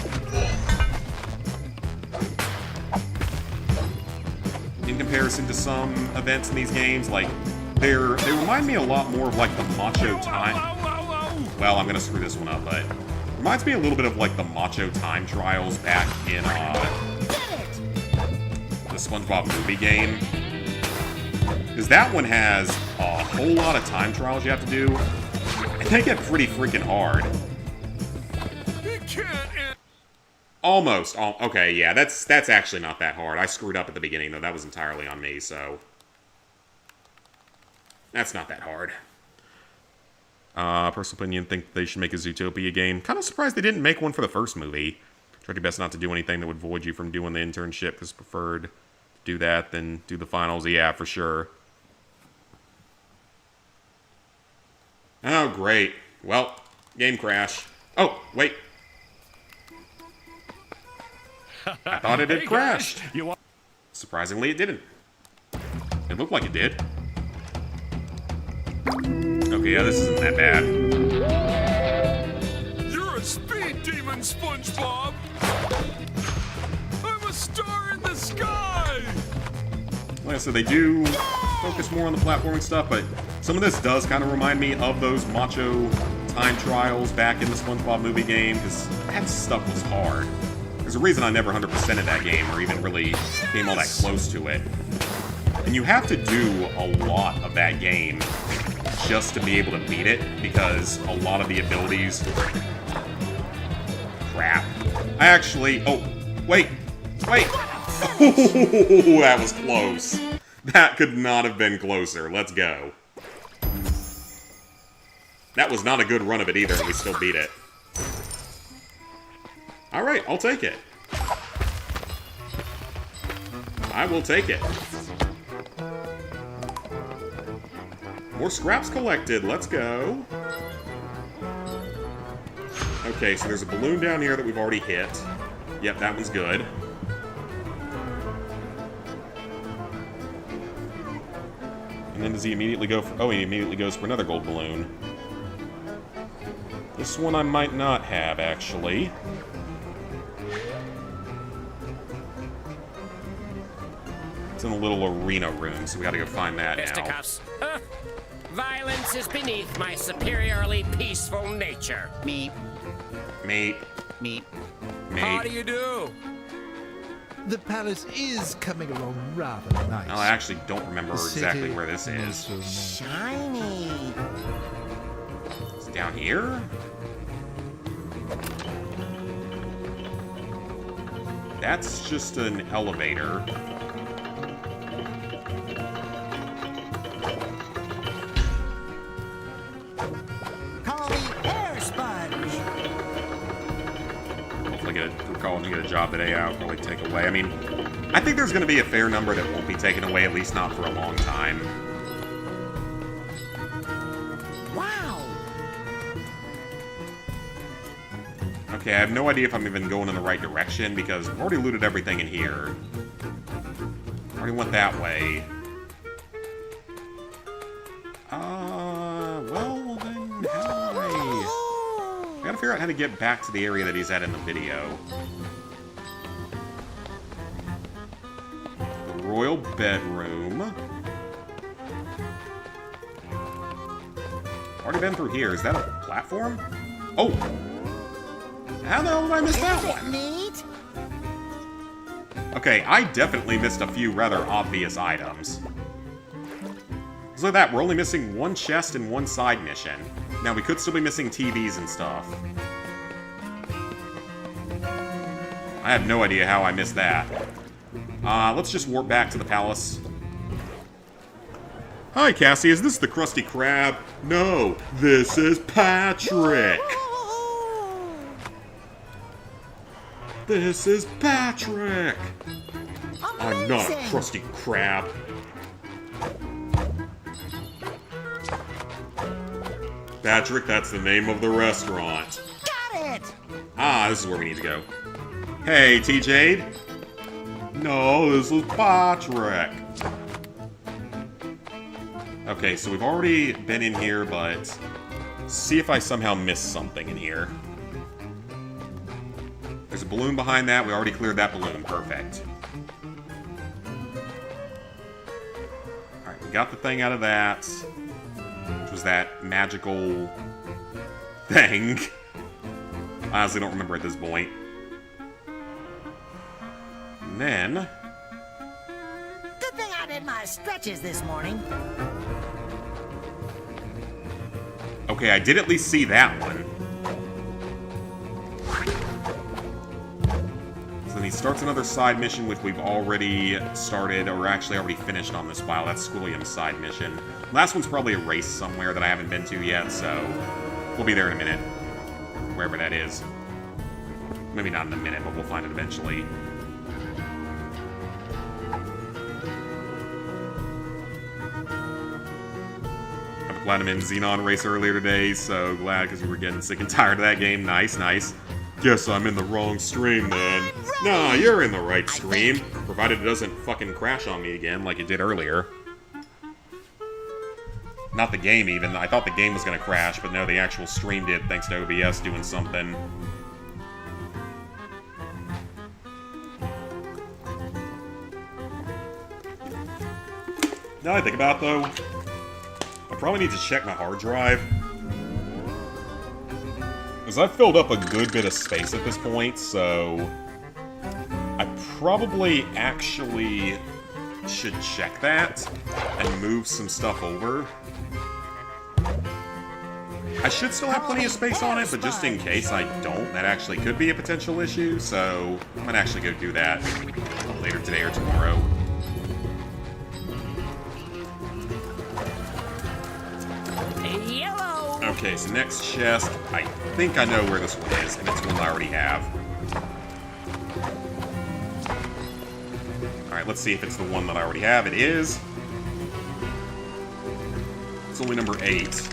In comparison to some events in these games, like, they remind me a lot more of, like, the Macho Time... Well, I'm gonna screw this one up, but... Reminds me a little bit of, like, the Macho Time Trials back in, the SpongeBob movie game. Because that one has a whole lot of time trials you have to do. And they get pretty freaking hard. Almost. Okay, yeah, that's actually not that hard. I screwed up at the beginning, though. That was entirely on me, so... That's not that hard. Personal opinion, think they should make a Zootopia game. Kind of surprised they didn't make one for the first movie. Tried your best not to do anything that would void you from doing the internship, because preferred do that than do the finals. Yeah, for sure. Oh, great. Well, game crash. Oh, wait. I thought it had Hey, crashed. guys, you want... Surprisingly, it didn't. It looked like it did. Okay, yeah, this isn't that bad. You're a speed demon, SpongeBob! I'm a star in the sky! Like I said, they do focus more on the platforming stuff, but some of this does kind of remind me of those macho time trials back in the SpongeBob movie game, because that stuff was hard. There's a reason I never 100%ed that game, or even really came all that close to it. And you have to do a lot of that game just to be able to beat it, because a lot of the abilities... Crap. I actually... Oh, wait! Wait! Oh, that was close. That could not have been closer. Let's go. That was not a good run of it either, and we still beat it. Alright, I'll take it. I will take it. More scraps collected. Let's go. Okay, so there's a balloon down here that we've already hit. Yep, that one's good. And then does he immediately go for... Oh, he immediately goes for another gold balloon. This one I might not have, actually. It's in a little arena room, so we gotta go find that now. Fisticuffs. Violence is beneath my superiorly peaceful nature. Meep, Meep. meep. How do Meep. you do? The palace is coming along rather nice. Oh, I actually don't remember The exactly city where this is. so nice. Shiny. It's down here? That's just an elevator. Call me Air Sponge. Hopefully through college and get a job today I'll probably take away. I mean, I think there's going to be a fair number that won't be taken away, at least not for a long time. Wow. Okay, I have no idea if I'm even going in the right direction, because I've already looted everything in here. Already went that way. Well, then how do I gotta figure out how to get back to the area that he's at in the video. The royal bedroom. Already been through here. Is that a platform? Oh! How the hell did I miss that Isn't it one? neat? Okay, I definitely missed a few rather obvious items. So that, we're only missing one chest and one side mission. Now, we could still be missing TVs and stuff. I have no idea how I missed that. Let's just warp back to the palace. Hi, Cassie, is this the Krusty Krab? No, this is Patrick! This is Patrick! I'm not a Amazing. Krusty Krab. Patrick, that's the name of the restaurant. Got it. Ah, this is where we need to go. Hey, TJ. No, this is Patrick. Okay, so we've already been in here, but see if I somehow missed something in here. There's a balloon behind that. We already cleared that balloon. Perfect. Alright, we got the thing out of that. Which was that magical thing. I honestly don't remember at this point. And then... Good thing I did my stretches this morning. Okay, I did at least see that one. So then he starts another side mission, which we've already started, or actually already finished on this file. That's Schoolyum's side mission. Last one's probably a race somewhere that I haven't been to yet, so we'll be there in a minute. Wherever that is. Maybe not in a minute, but we'll find it eventually. I have a Platinum Xenon race earlier today, so glad because we were getting sick and tired of that game. Nice, nice. Guess I'm in the wrong stream then. Nah, you're in the right stream. Provided it doesn't fucking crash on me again like it did earlier. Not the game even. I thought the game was gonna crash, but no, the actual stream did thanks to OBS doing something. Now that I think about it, though, I probably need to check my hard drive. Because I've filled up a good bit of space at this point, so I probably actually should check that and move some stuff over. I should still have plenty of space on it, but just in case I don't, that actually could be a potential issue, so I'm gonna actually go do that later today or tomorrow. Yellow! Okay, so next chest, I think I know where this one is, and it's one I already have. Alright, let's see if it's the one that I already have. It is. It's only number 8.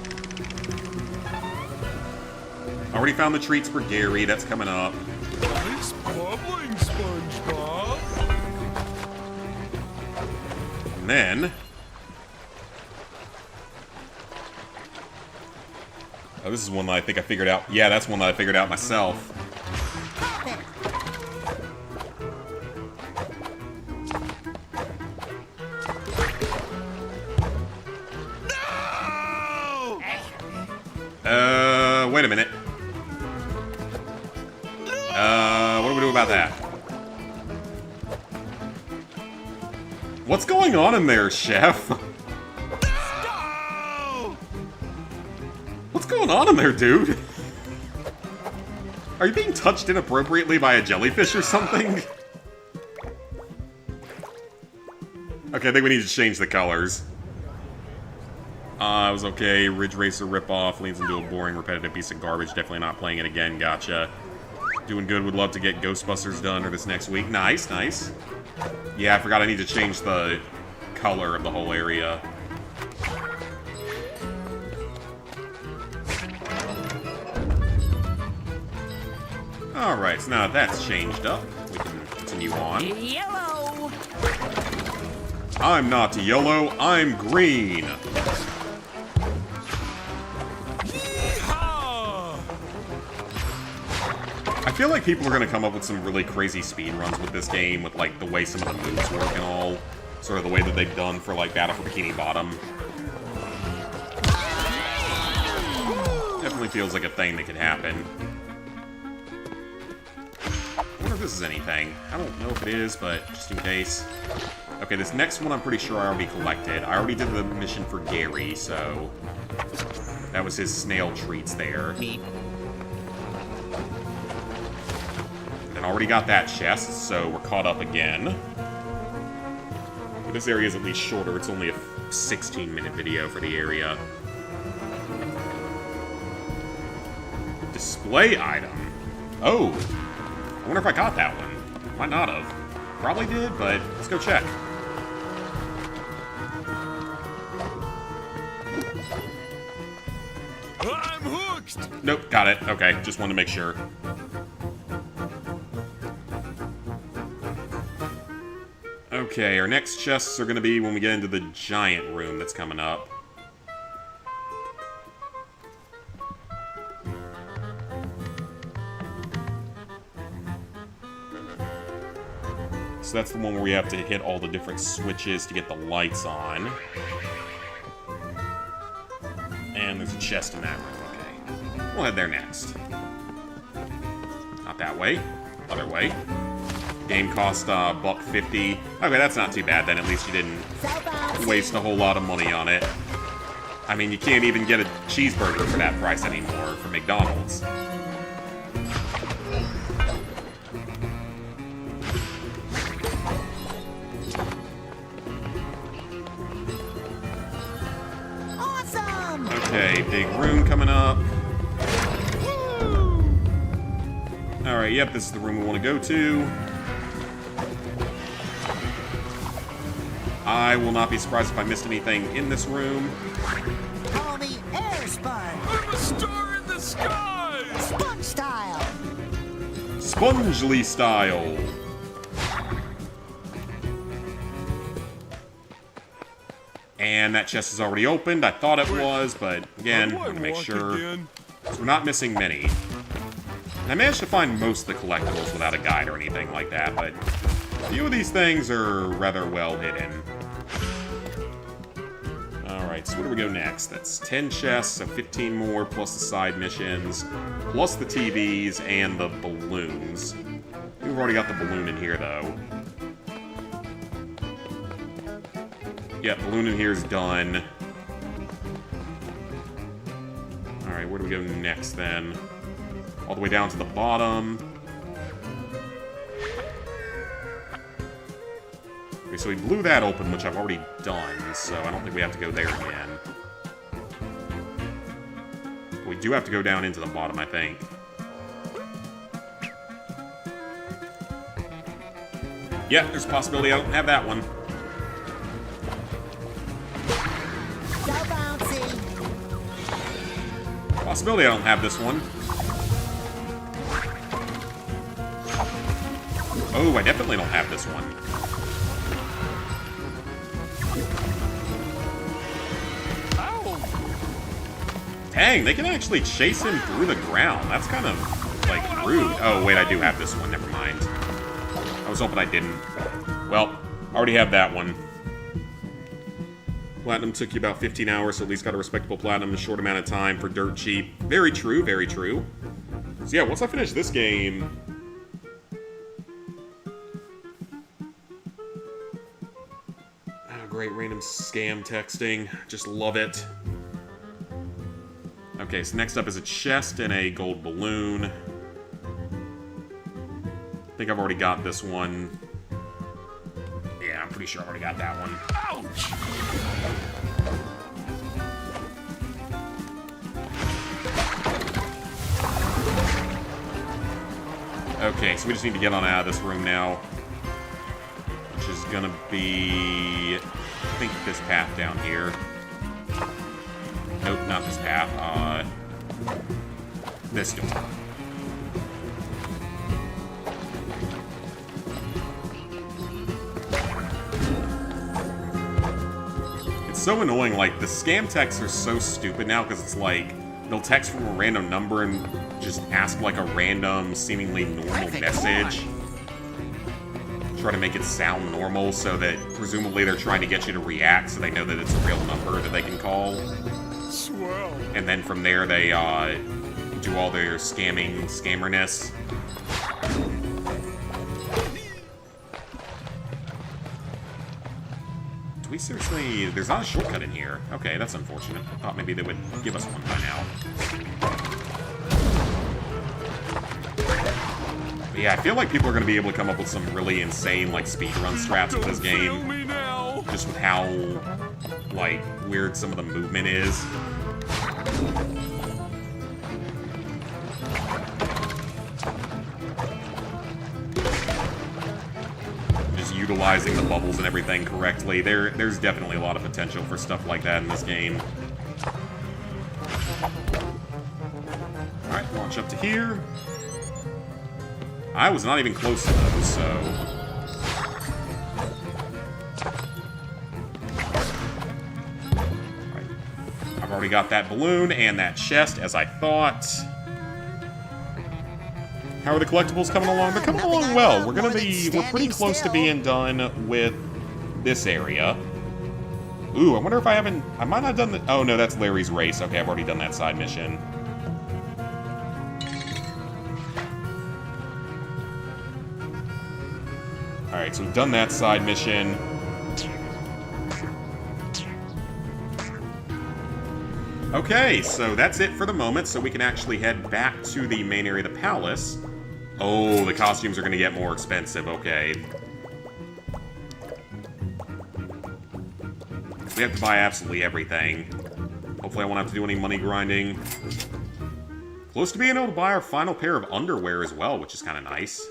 I already found the treats for Gary, that's coming up. Nice bubbling, SpongeBob. And then... oh, this is one that I think I figured out. Yeah, that's one that I figured out myself. Wait a minute. What do we do about that? What's going on in there, Chef? What's going on in there, dude? Are you being touched inappropriately by a jellyfish or something? Okay, I think we need to change the colors. It was okay. Ridge Racer ripoff leads into a boring, repetitive piece of garbage. Definitely not playing it again. Gotcha. Doing good. Would love to get Ghostbusters done or this next week. Nice, nice. Yeah, I forgot I need to change the color of the whole area. Alright, so now that's changed up, we can continue on. Yellow! I'm not yellow, I'm green. I feel like people are going to come up with some really crazy speedruns with this game, with like the way some of the moves work and all. Sort of the way that they've done for like Battle for Bikini Bottom. Definitely feels like a thing that could happen. I wonder if this is anything. I don't know if it is, but just in case. Okay, this next one I'm pretty sure I already collected. I already did the mission for Gary, so... that was his snail treats there. And already got that chest, so we're caught up again. But this area is at least shorter. It's only a 16-minute video for the area. Display item. Oh! I wonder if I got that one. Might not have. Probably did, but let's go check. I'm hooked. Nope, got it. Okay, just wanted to make sure. Okay, our next chests are going to be when we get into the giant room that's coming up. So that's the one where we have to hit all the different switches to get the lights on. And there's a chest in that room, okay. We'll head there next. Not that way. Other way. Game cost $1.50. Okay, that's not too bad then. At least you didn't waste a whole lot of money on it. I mean, you can't even get a cheeseburger for that price anymore from McDonald's. Awesome! Okay, big room coming up. Alright, yep, this is the room we want to go to. I will not be surprised if I missed anything in this room. Call me Air Spun. I'm a star in the sky! Spun style. Spongely style. And that chest is already opened. I thought it was, but again, How do I'm I going to make walk sure. again? So we're not missing many. And I managed to find most of the collectibles without a guide or anything like that, but a few of these things are rather well hidden. Alright, so where do we go next? That's 10 chests, so 15 more, plus the side missions, plus the TVs and the balloons. We've already got the balloon in here, though. Yeah, balloon in here is done. Alright, where do we go next, then? All the way down to the bottom. Okay, so we blew that open, which I've already done, so I don't think we have to go there again. We do have to go down into the bottom, I think. Yeah, there's a possibility I don't have that one. So bouncy. Possibility I don't have this one. Oh, I definitely don't have this one. Dang, they can actually chase him through the ground. That's kind of, like, rude. Oh, wait, I do have this one. Never mind. I was hoping I didn't. Well, I already have that one. Platinum took you about 15 hours, so at least got a respectable platinum in a short amount of time for dirt cheap. Very true, very true. So yeah, once I finish this game... Oh, great random scam texting. Just love it. Okay, so next up is a chest and a gold balloon. I think I've already got this one. Yeah, I'm pretty sure I already got that one. Ouch! Okay, so we just need to get on out of this room now. Which is gonna be... I think this path down here. Nope, not this path. This door. It's so annoying, like, the scam texts are so stupid now, because it's like, they'll text from a random number and just ask, like, a random, seemingly normal message. Try to make it sound normal, so that presumably they're trying to get you to react, so they know that it's a real number that they can call. Swell. And then from there, they, do all their scammerness. Do we seriously... There's not a shortcut in here. Okay, that's unfortunate. I thought maybe they would give us one by now. But yeah, I feel like people are going to be able to come up with some really insane, like, speedrun strats with this Don't fail game. me now. Just with how, like, weird some of the movement is. Just utilizing the bubbles and everything correctly. There's definitely a lot of potential for stuff like that in this game. Alright, launch up to here. I was not even close to those, so... I've already got that balloon and that chest, as I thought. How are the collectibles coming along? They're coming along well. We're pretty close to being done with this area. Ooh, I wonder if I might not have done the... Oh, no, that's Larry's race. Okay, I've already done that side mission. Alright, so we've done that side mission. Okay, so that's it for the moment, so we can actually head back to the main area of the palace. Oh, the costumes are going to get more expensive, okay. We have to buy absolutely everything. Hopefully I won't have to do any money grinding. Close to being able to buy our final pair of underwear as well, which is kind of nice.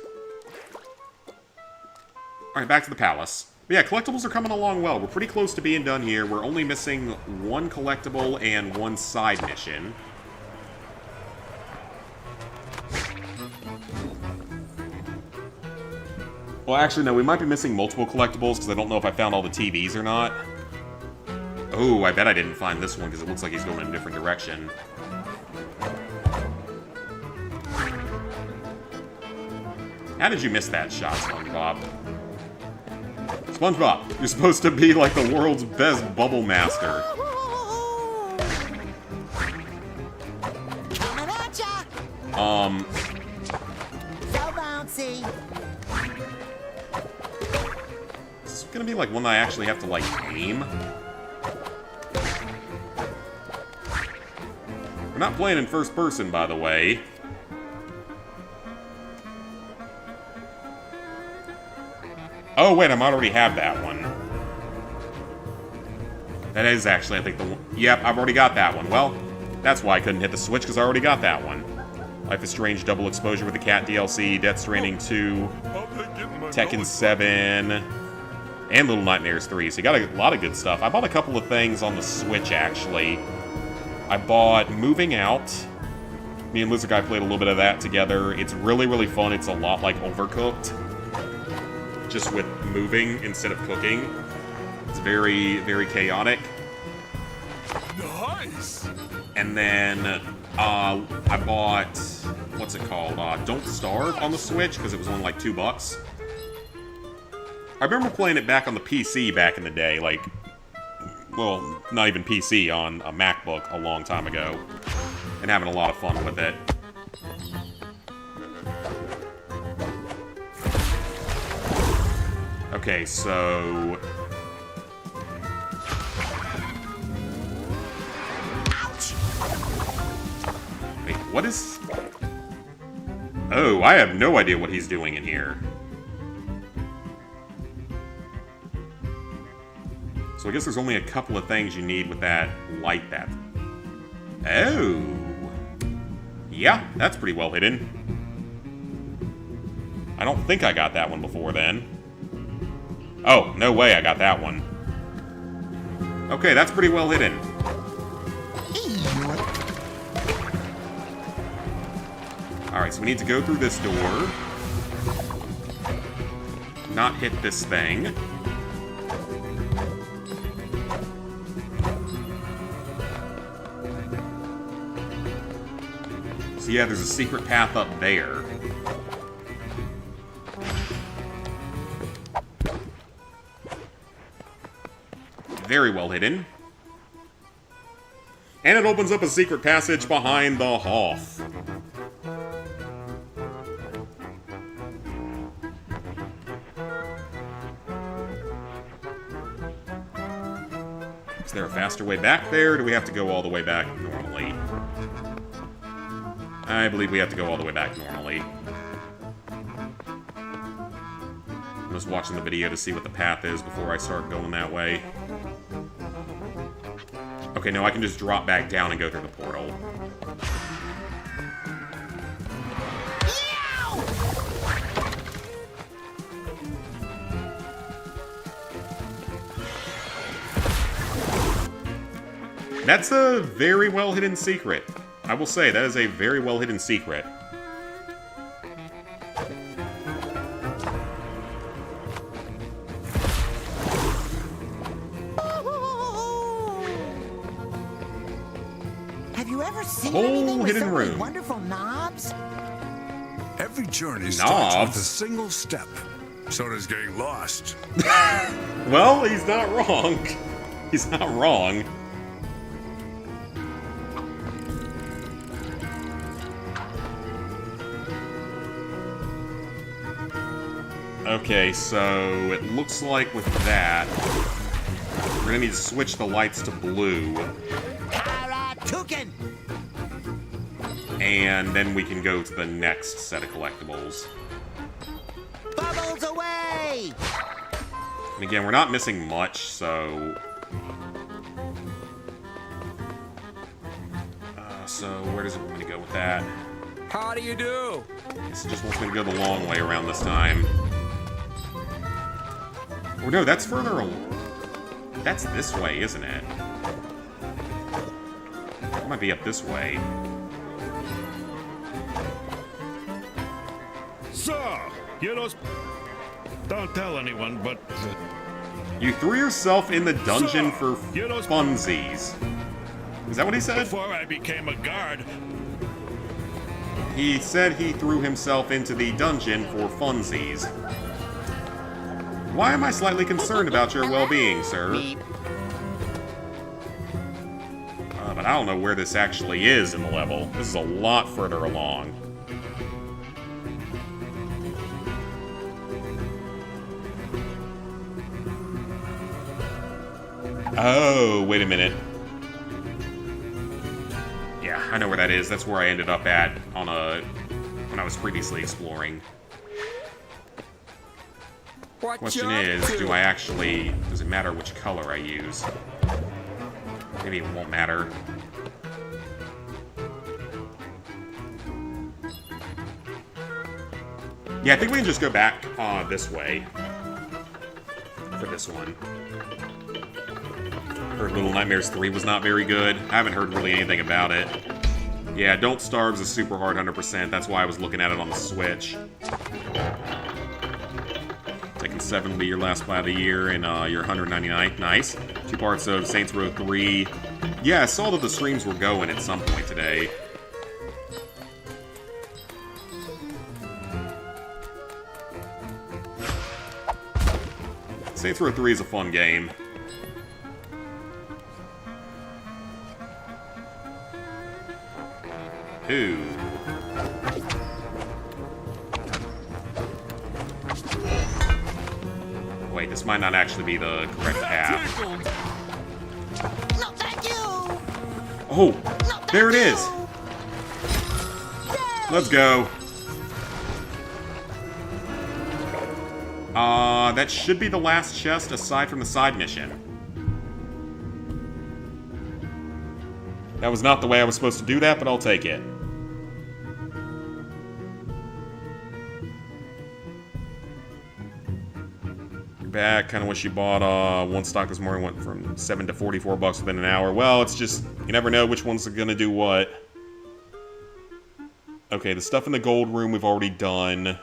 Alright, back to the palace. But yeah, collectibles are coming along well. We're pretty close to being done here. We're only missing one collectible and one side mission. Well, actually, no, we might be missing multiple collectibles because I don't know if I found all the TVs or not. Oh, I bet I didn't find this one because it looks like he's going in a different direction. How did you miss that shot, SpongeBob? SpongeBob, you're supposed to be like the world's best bubble master. Coming at ya! So bouncy. It's gonna be like one that I actually have to, like, aim. We're not playing in first person, by the way. Oh, wait, I might already have that one. That is actually, I think, the one. Yep, I've already got that one. Well, that's why I couldn't hit the switch, because I already got that one. Life is Strange Double Exposure with the Cat DLC, Death Stranding 2, Tekken 7, and Little Nightmares 3. So you got a lot of good stuff. I bought a couple of things on the Switch, actually. I bought Moving Out. Me and Lizard Guy played a little bit of that together. It's really, really fun. It's a lot like Overcooked, just with moving instead of cooking. It's very, very chaotic. Nice! And then I bought, what's it called? Don't Starve on the Switch, because it was only like $2. I remember playing it back on the PC back in the day, like, well, not even PC, on a MacBook a long time ago, and having a lot of fun with it. Okay, so... Ouch! Wait, what is... Oh, I have no idea what he's doing in here. So I guess there's only a couple of things you need with that light that... Oh! Yeah, that's pretty well hidden. I don't think I got that one before then. Oh, no way I got that one. Okay, that's pretty well hidden. Alright, so we need to go through this door. Not hit this thing. So yeah, there's a secret path up there. Very well hidden. And it opens up a secret passage behind the Hoth. Is there a faster way back there, or do we have to go all the way back normally? I believe we have to go all the way back normally. I'm just watching the video to see what the path is before I start going that way. Okay, no, I can just drop back down and go through the portal. That's a very well-hidden secret. I will say, that is a very well-hidden secret. Have you ever seen whole anything with hidden so many room. wonderful knobs? Every journey starts Knobs? with a single step. So does getting lost. Well, he's not wrong. He's not wrong. Okay, so it looks like with that, we're gonna need to switch the lights to blue, Karatuken! and then we can go to the next set of collectibles. Bubbles away! And again, we're not missing much, so... so where does it want me to go with that? How do you do? I guess it just wants me to go the long way around this time. Or no, that's further... That's this way, isn't it? It might be up this way. So, you know, don't tell anyone, but You threw yourself in the dungeon for you know, funsies. Is that what he said? before I became a guard, He said he threw himself into the dungeon for funsies. Why am I slightly concerned about your well-being, sir? But I don't know where this actually is in the level. This is a lot further along. Oh, wait a minute. Yeah, I know where that is. That's where I ended up at on when I was previously exploring. Question is, does it matter which color I use? Maybe it won't matter. Yeah, I think we can just go back this way for this one. Heard Little Nightmares 3 was not very good. I haven't heard really anything about it. Yeah, Don't Starve's a super hard 100%. That's why I was looking at it on the Switch. Taking 7 will be your last play of the year, and your 199th. Nice. 2 parts of Saints Row 3. Yeah, I saw that the streams were going at some point today. Saints Row 3 is a fun game. Ooh. Wait, this might not actually be the correct path. No, thank you. Oh, No, thank there it you. is. Let's go. That should be the last chest aside from the side mission. That was not the way I was supposed to do that, but I'll take it. Back, kind of wish you bought one stock this morning, went from 7 to 44 bucks within an hour. Well, it's just, you never know which one's gonna do what. Okay, the stuff in the gold room we've already done.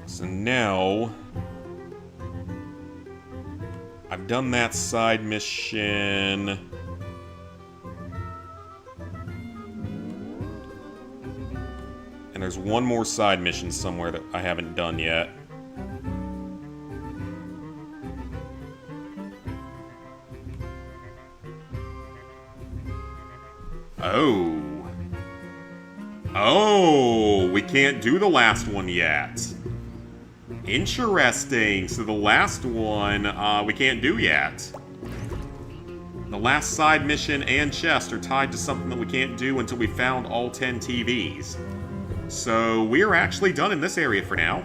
So now, I've done that side mission. And there's one more side mission somewhere that I haven't done yet. Oh. Oh, we can't do the last one yet. Interesting. So the last one, we can't do yet. The last side mission and chest are tied to something that we can't do until we found all 10 TVs. So we're actually done in this area for now.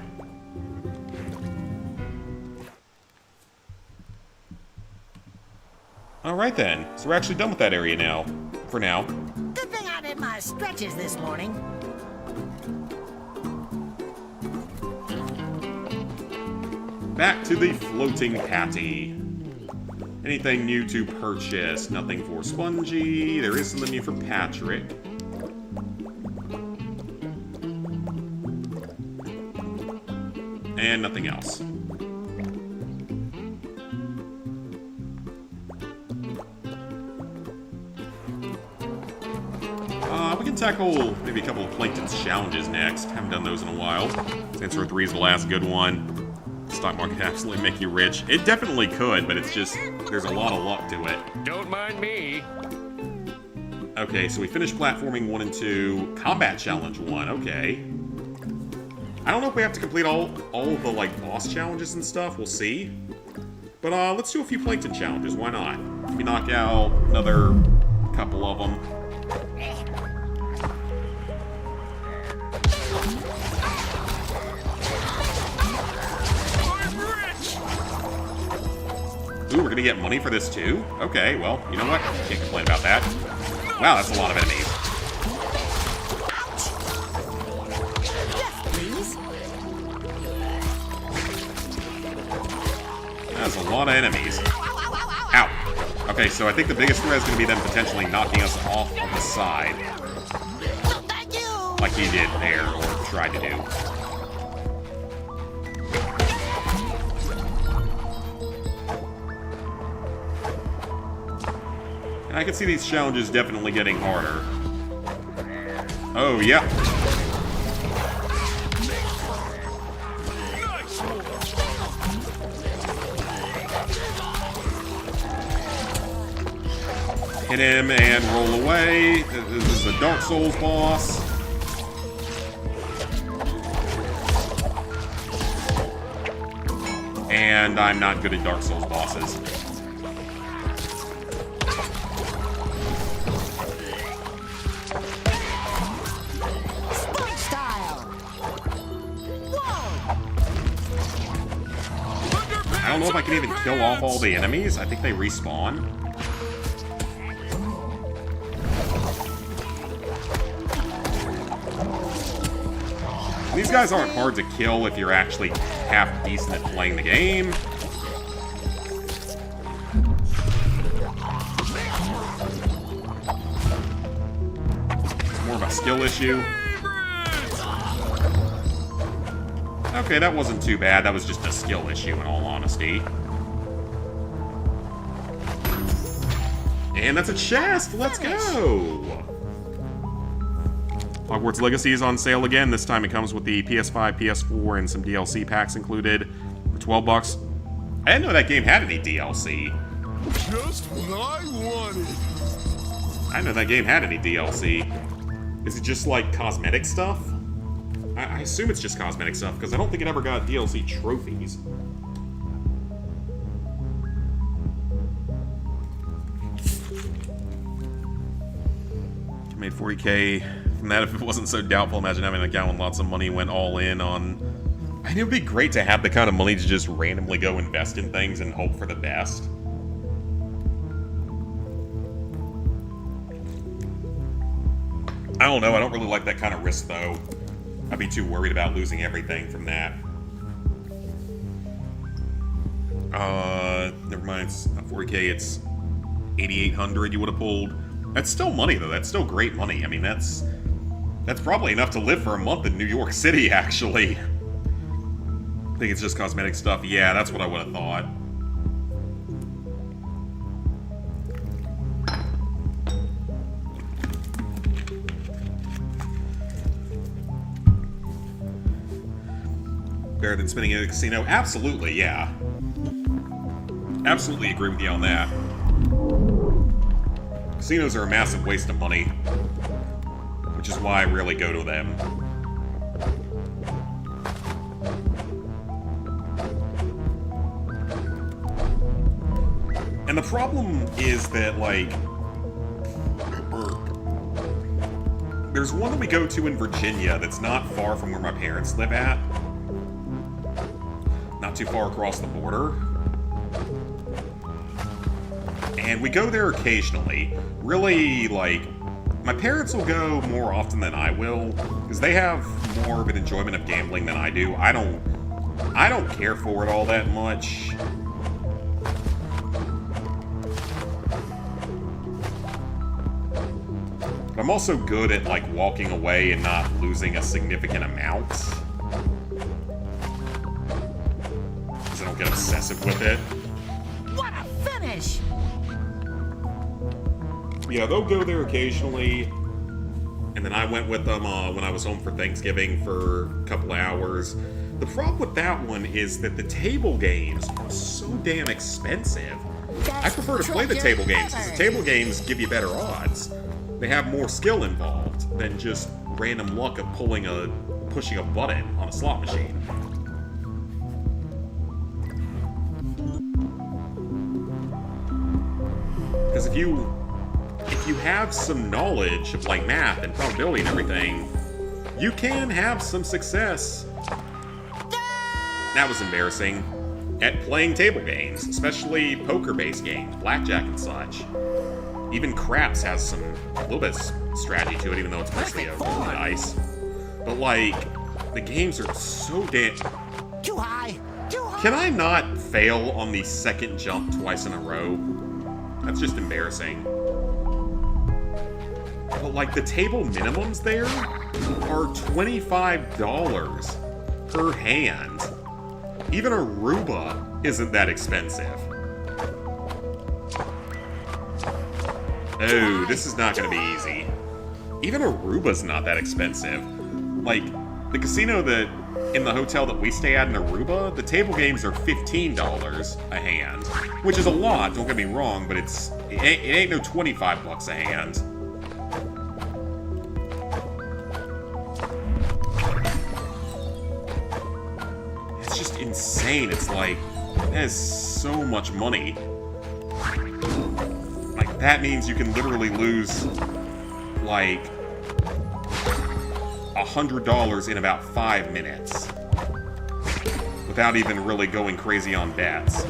Alright then, so we're actually done with that area now. For now. Good thing I did my stretches this morning. Back to the floating patty. Anything new to purchase? Nothing for Spongy. There is something new for Patrick. And nothing else. We can tackle maybe a couple of Plankton's challenges next. Haven't done those in a while. Saints Row 3 is the last good one. Stock market absolutely make you rich. It definitely could, but it's just, there's a lot of luck to it. Don't mind me. Okay, so we finished platforming 1 and 2. Combat challenge 1, okay. I don't know if we have to complete all of the, like, boss challenges and stuff. We'll see. But, let's do a few Plankton challenges. Why not? Maybe knock out another couple of them. Ooh, we're gonna get money for this too? Okay, well, you know what? Can't complain about that. Wow, that's a lot of enemies. That's a lot of enemies. Ow. Okay, so I think the biggest threat is going to be them potentially knocking us off on the side. No, thank you. Like he did there, or tried to do. And I can see these challenges definitely getting harder. Oh, yeah. Hit him and roll away. This is a Dark Souls boss. And I'm not good at Dark Souls bosses. Sponge style. Whoa. I don't know if I can even kill off all the enemies. I think they respawn. These guys aren't hard to kill if you're actually half decent at playing the game. It's more of a skill issue. Okay, that wasn't too bad. That was just a skill issue, in all honesty. And that's a chest! Let's go! Hogwarts Legacy is on sale again. This time it comes with the PS5, PS4, and some DLC packs included for 12 bucks. I didn't know that game had any DLC. Just what I wanted. I didn't know that game had any DLC. Is it just like cosmetic stuff? I assume it's just cosmetic stuff, because I don't think it ever got DLC trophies. Made 40K from that. If it wasn't so doubtful, imagine having an account with lots of money went all in on... I mean, it would be great to have the kind of money to just randomly go invest in things and hope for the best. I don't know, I don't really like that kind of risk, though. I'd be too worried about losing everything from that. Never mind, it's not 40K, it's 8,800 you would have pulled. That's still money, though. That's still great money. I mean, that's probably enough to live for a month in New York City, actually. I think it's just cosmetic stuff. Yeah, that's what I would have thought. Better than spending it at a casino? Absolutely, yeah. Absolutely agree with you on that. Casinos are a massive waste of money, which is why I rarely go to them. And the problem is that, like, there's one that we go to in Virginia that's not far from where my parents live at. Not too far across the border. And we go there occasionally. Really, like, my parents will go more often than I will, because they have more of an enjoyment of gambling than I do. I don't care for it all that much. But I'm also good at, like, walking away and not losing a significant amount. Because I don't get obsessive with it. What a finish. Yeah, they'll go there occasionally, and then I went with them when I was home for Thanksgiving for a couple of hours. The problem with that one is that the table games are so damn expensive. I prefer to play the table games, because the table games give you better odds. They have more skill involved than just random luck of pushing a button on a slot machine. Because if you have some knowledge of, like, math and probability and everything, you can have some success. That was embarrassing. At playing table games, especially poker-based games, blackjack and such. Even craps has a little bit of strategy to it, even though it's mostly a roll of dice. But, like, the games are so damn... Too high. Too high. Can I not fail on the second jump twice in a row. That's just embarrassing. But, like, the table minimums there are $25 per hand. Even Aruba isn't that expensive. Oh, this is not going to be easy. Even Aruba's not that expensive. Like, the casino that in the hotel that we stay at in Aruba, the table games are $15 a hand, which is a lot, don't get me wrong, but it ain't no 25 bucks a hand. It's just insane. It's like, that is so much money. Like, that means you can literally lose, like, $100 in about 5 minutes. Without even really going crazy on bets.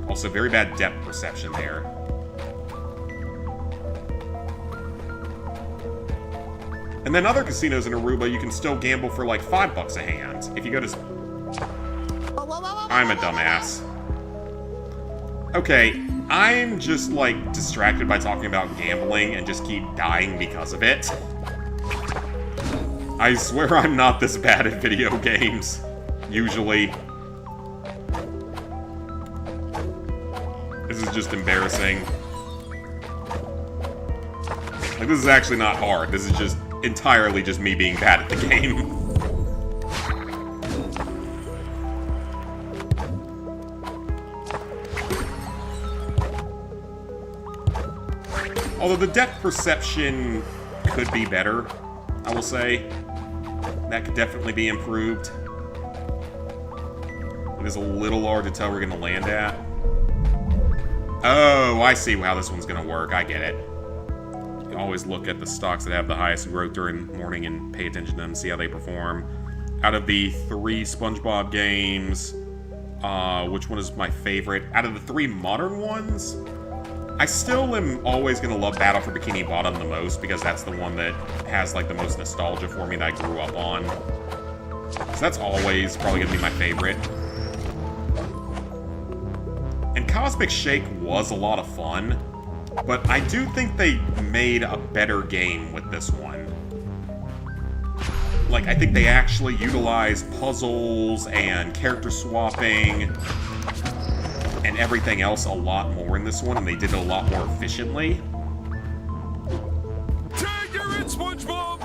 Also, very bad depth perception there. And then other casinos in Aruba, you can still gamble for like $5 a hand. If you go to... I'm a dumbass. Okay, I'm just like distracted by talking about gambling and just keep dying because of it. I swear I'm not this bad at video games. Usually. This is just embarrassing. Like, this is actually not hard. This is just entirely just me being bad at the game. Although the depth perception could be better, I will say. That could definitely be improved. It is a little hard to tell where we're going to land at. Oh, I see how this one's going to work. I get it. You always look at the stocks that have the highest growth during the morning and pay attention to them, see how they perform. Out of the 3 SpongeBob games, which one is my favorite? Out of the 3 modern ones, I still am always going to love Battle for Bikini Bottom the most, because that's the one that has, like, the most nostalgia for me that I grew up on. So that's always probably going to be my favorite. And Cosmic Shake was a lot of fun, but I do think they made a better game with this one. Like, I think they actually utilized puzzles and character swapping and everything else a lot more in this one, and they did it a lot more efficiently. Tag, you're in, SpongeBob!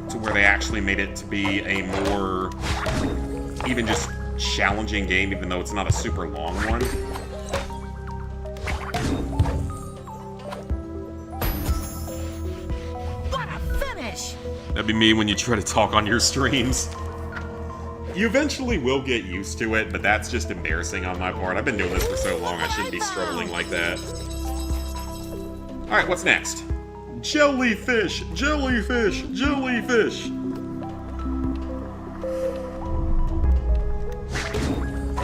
To where they actually made it to be a more, even just challenging game, even though it's not a super long one. What a finish! That'd be me when you try to talk on your streams. You eventually will get used to it, but that's just embarrassing on my part. I've been doing this for so long, I shouldn't be struggling like that. Alright, what's next? Jellyfish! Jellyfish! Jellyfish!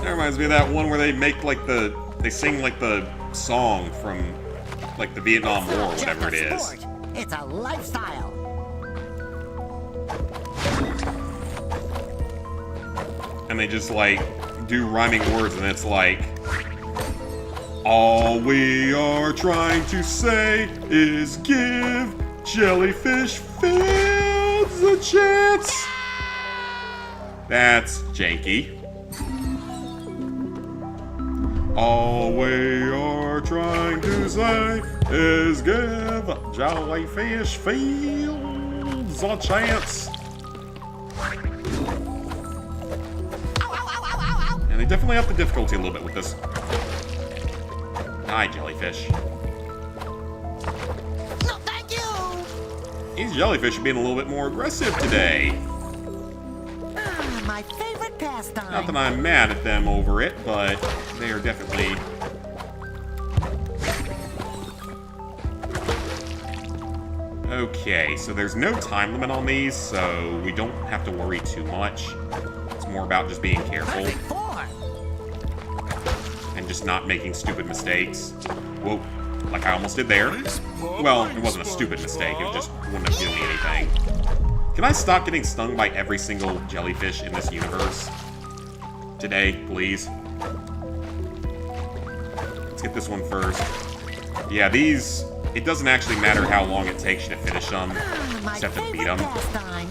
That reminds me of that one where they make, like, they sing, like, the song from, like, the Vietnam War or whatever it is. Sport. It's a lifestyle. And they just, like, do rhyming words, and it's like, all we are trying to say is give jellyfish fans a chance. That's janky. All we are trying to say is give jellyfish fields a chance. And they definitely up the difficulty a little bit with this. Hi, jellyfish. No, thank you! These jellyfish are being a little bit more aggressive today. My favorite pastime. Not that I'm mad at them over it, but they are definitely... Okay, so there's no time limit on these, so we don't have to worry too much. It's more about just being careful. Perfect 4. And just not making stupid mistakes. Whoa, like I almost did there. Well, it wasn't a stupid mistake, it just wouldn't have doing anything. Can I stop getting stung by every single jellyfish in this universe? today, please. Let's get this one first. Yeah, these... It doesn't actually matter how long it takes you to finish them. My Just have to beat favorite them. pastime.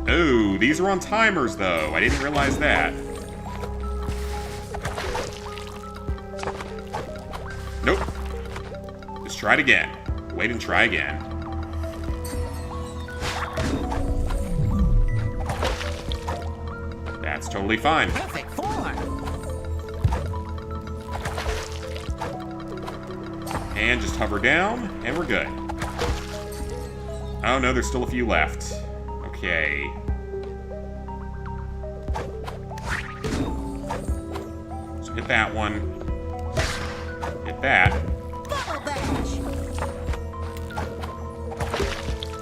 Oh, these are on timers, though. I didn't realize that. Nope. Just try it again. Wait and try again. That's totally fine. Perfect form. And just hover down, and we're good. Oh no, there's still a few left. Okay. So hit that one. Hit that. Bubble bash.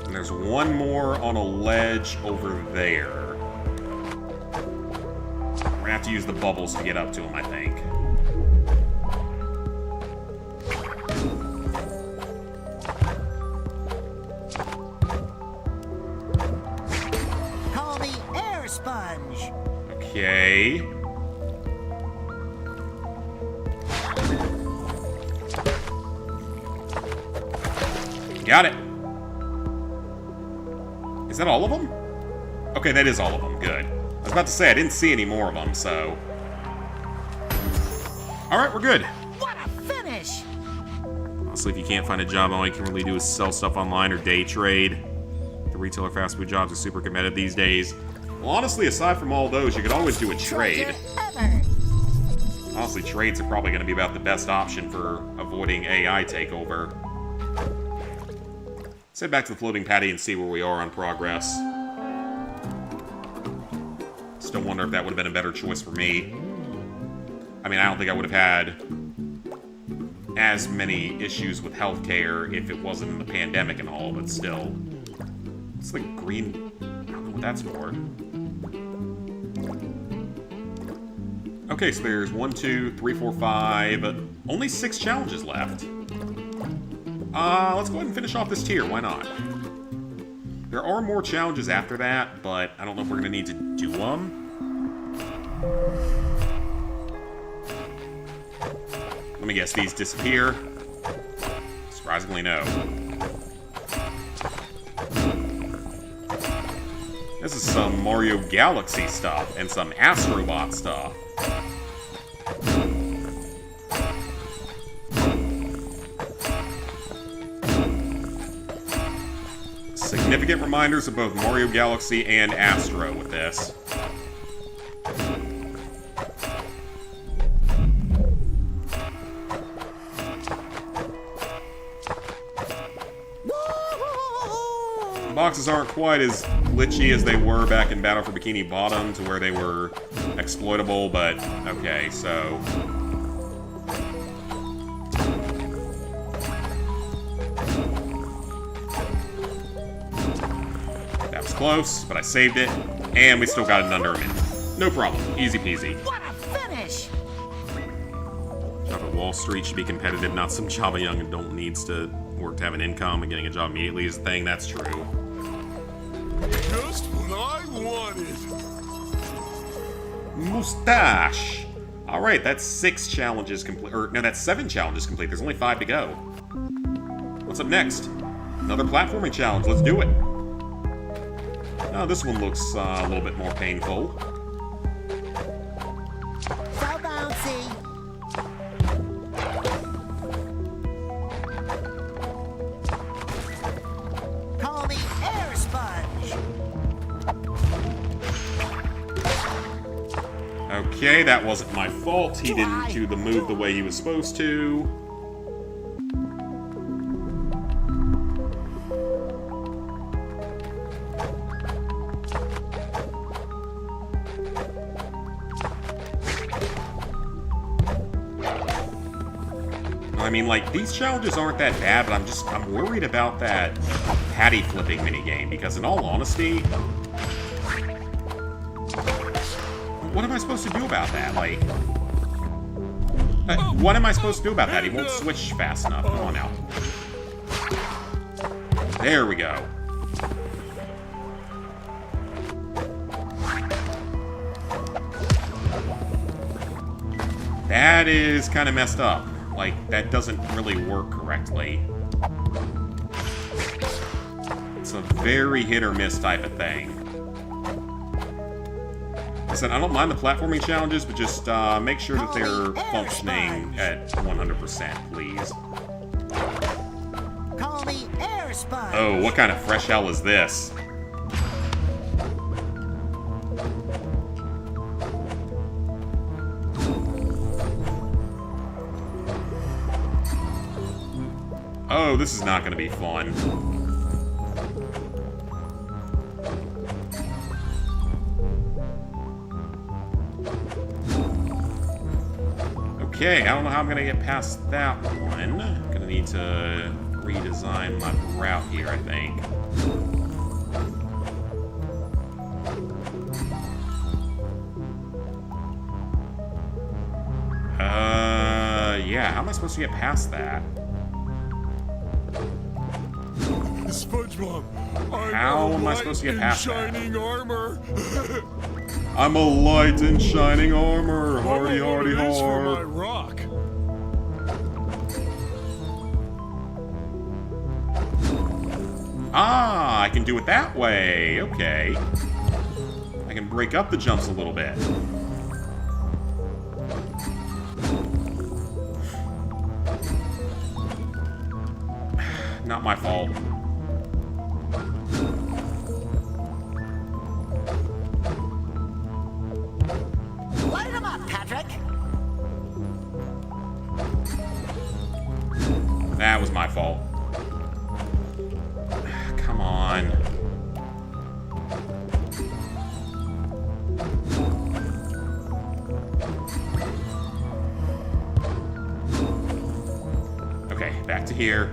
And there's one more on a ledge over there. We're gonna have to use the bubbles to get up to him, I think. Call me air sponge. Okay. Got it. Is that all of them? Okay, that is all of them. Good. I was about to say, I didn't see any more of them, so... Alright, we're good. What a finish! Honestly, if you can't find a job, all you can really do is sell stuff online or day trade. The retail or fast food jobs are super competitive these days. Well, honestly, aside from all those, you could always do a trade. Treasure ever. Honestly, trades are probably going to be about the best option for avoiding AI takeover. Let's head back to the floating patty and see where we are on progress. Still wonder if that would have been a better choice for me. I mean, I don't think I would have had as many issues with healthcare if it wasn't in the pandemic and all, but still. It's like green... I don't know what that's for. Okay, so there's 1, 2, 3, 4, 5... Only 6 challenges left. Let's go ahead and finish off this tier. Why not? There are more challenges after that, but I don't know if we're going to need to do them. Let me guess, these disappear? Surprisingly, no. This is some Mario Galaxy stuff and some Astrobot stuff. Significant reminders of both Mario Galaxy and Astro with this. The boxes aren't quite as glitchy as they were back in Battle for Bikini Bottom, to where they were exploitable, but okay, so... Close, but I saved it, and we still got it in under a minute. No problem. Easy peasy. What a finish! Job at Wall Street should be competitive, not some job a young adult needs to work to have an income, and getting a job immediately is a thing. That's true. Just what I wanted. Mustache! Alright, that's 6 challenges complete. Or, no, that's 7 challenges complete. There's only 5 to go. What's up next? Another platforming challenge. Let's do it. Oh, this one looks a little bit more painful. So bouncy. Call me air sponge. Okay, that wasn't my fault. He didn't do the move the way he was supposed to. I mean, like, these challenges aren't that bad, but I'm worried about that patty flipping minigame, because in all honesty, what am I supposed to do about that? Like, what am I supposed to do about that? He won't switch fast enough. Come on now. There we go. That is kind of messed up. Like, that doesn't really work correctly. It's a very hit or miss type of thing. I said, I don't mind the platforming challenges, but just make sure that they're functioning at 100%, please. Call me Air Sponge. Oh, what kind of fresh hell is this? Oh, this is not going to be fun. Okay, I don't know how I'm going to get past that one. I'm going to need to redesign my route here, I think. Yeah, how am I supposed to get past that? SpongeBob, How am I supposed to get past that? shining armor. I'm a light in shining armor. I Hardy, know what hardy, it is for my hard. rock. Ah, I can do it that way. Okay. I can break up the jumps a little bit. Not my fault. Light 'em up, Patrick. That was my fault. Come on. Okay, back to here.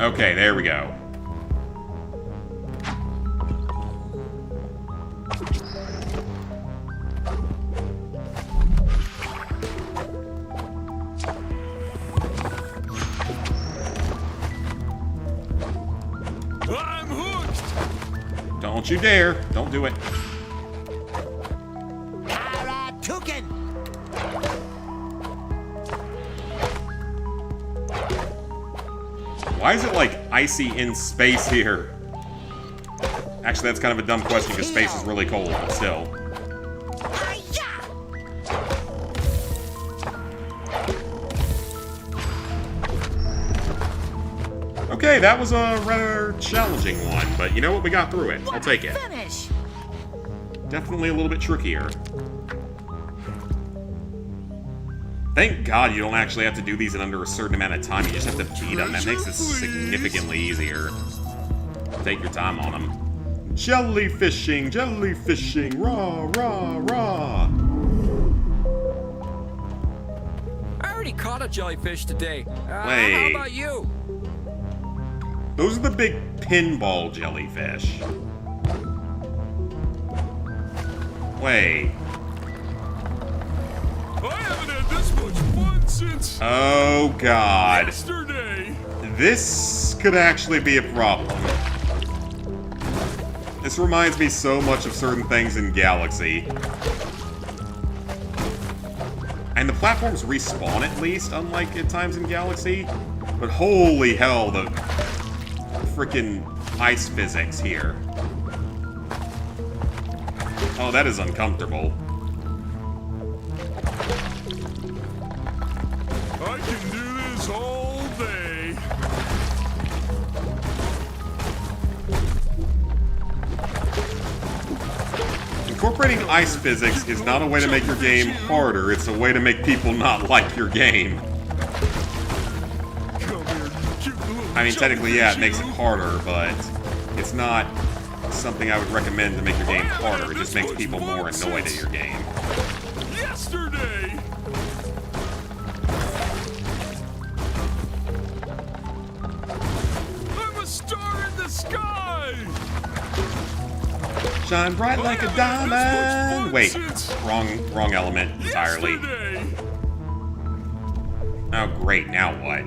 Okay, there we go. I'm hooked. Don't you dare. Don't do it. Karatuken. Why is it like icy in space here? Actually, that's kind of a dumb question because space is really cold, but still. Hi-ya! Okay, that was a rather challenging one, but you know what? We got through it. I'll take it. Finish. Definitely a little bit trickier. Thank God you don't actually have to do these in under a certain amount of time. You just have to beat them. That makes it significantly easier. Take your time on them. Jellyfishing, jellyfishing, rah, rah, rah. I already caught a jellyfish today. How Wait. about you? Those are the big pinball jellyfish. Wait. I haven't had this much fun since Oh, God. yesterday. This could actually be a problem. This reminds me so much of certain things in Galaxy. And the platforms respawn at least, unlike at times in Galaxy. But holy hell, the freaking ice physics here. Oh, that is uncomfortable. I can do this all day. Incorporating ice physics is not a way to make your game harder, it's a way to make people not like your game. Come here, you cute little I mean, technically, yeah, it makes it jellyfish, harder, but it's not something I would recommend to make your game harder. It just makes people more annoyed at your game. you. Yesterday. I'm a star in the sky. Shine bright like a diamond! Wait, wrong element entirely. Yesterday. Oh, great, now what?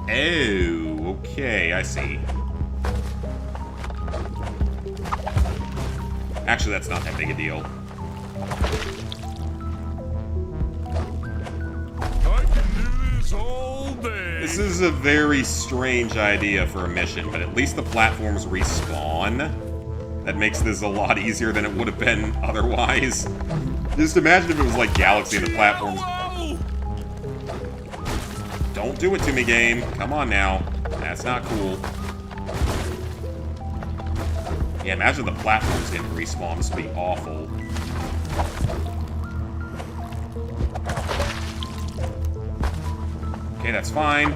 Oh, okay, I see. Actually, that's not that big a deal. I can do this all day. This is a very strange idea for a mission, but at least the platforms respawn. That makes this a lot easier than it would have been otherwise. Just imagine if it was like Galaxy and the platforms... Don't do it to me, game. Come on now. That's not cool. Yeah, imagine the platforms getting respawned. This would be awful. Okay, that's fine.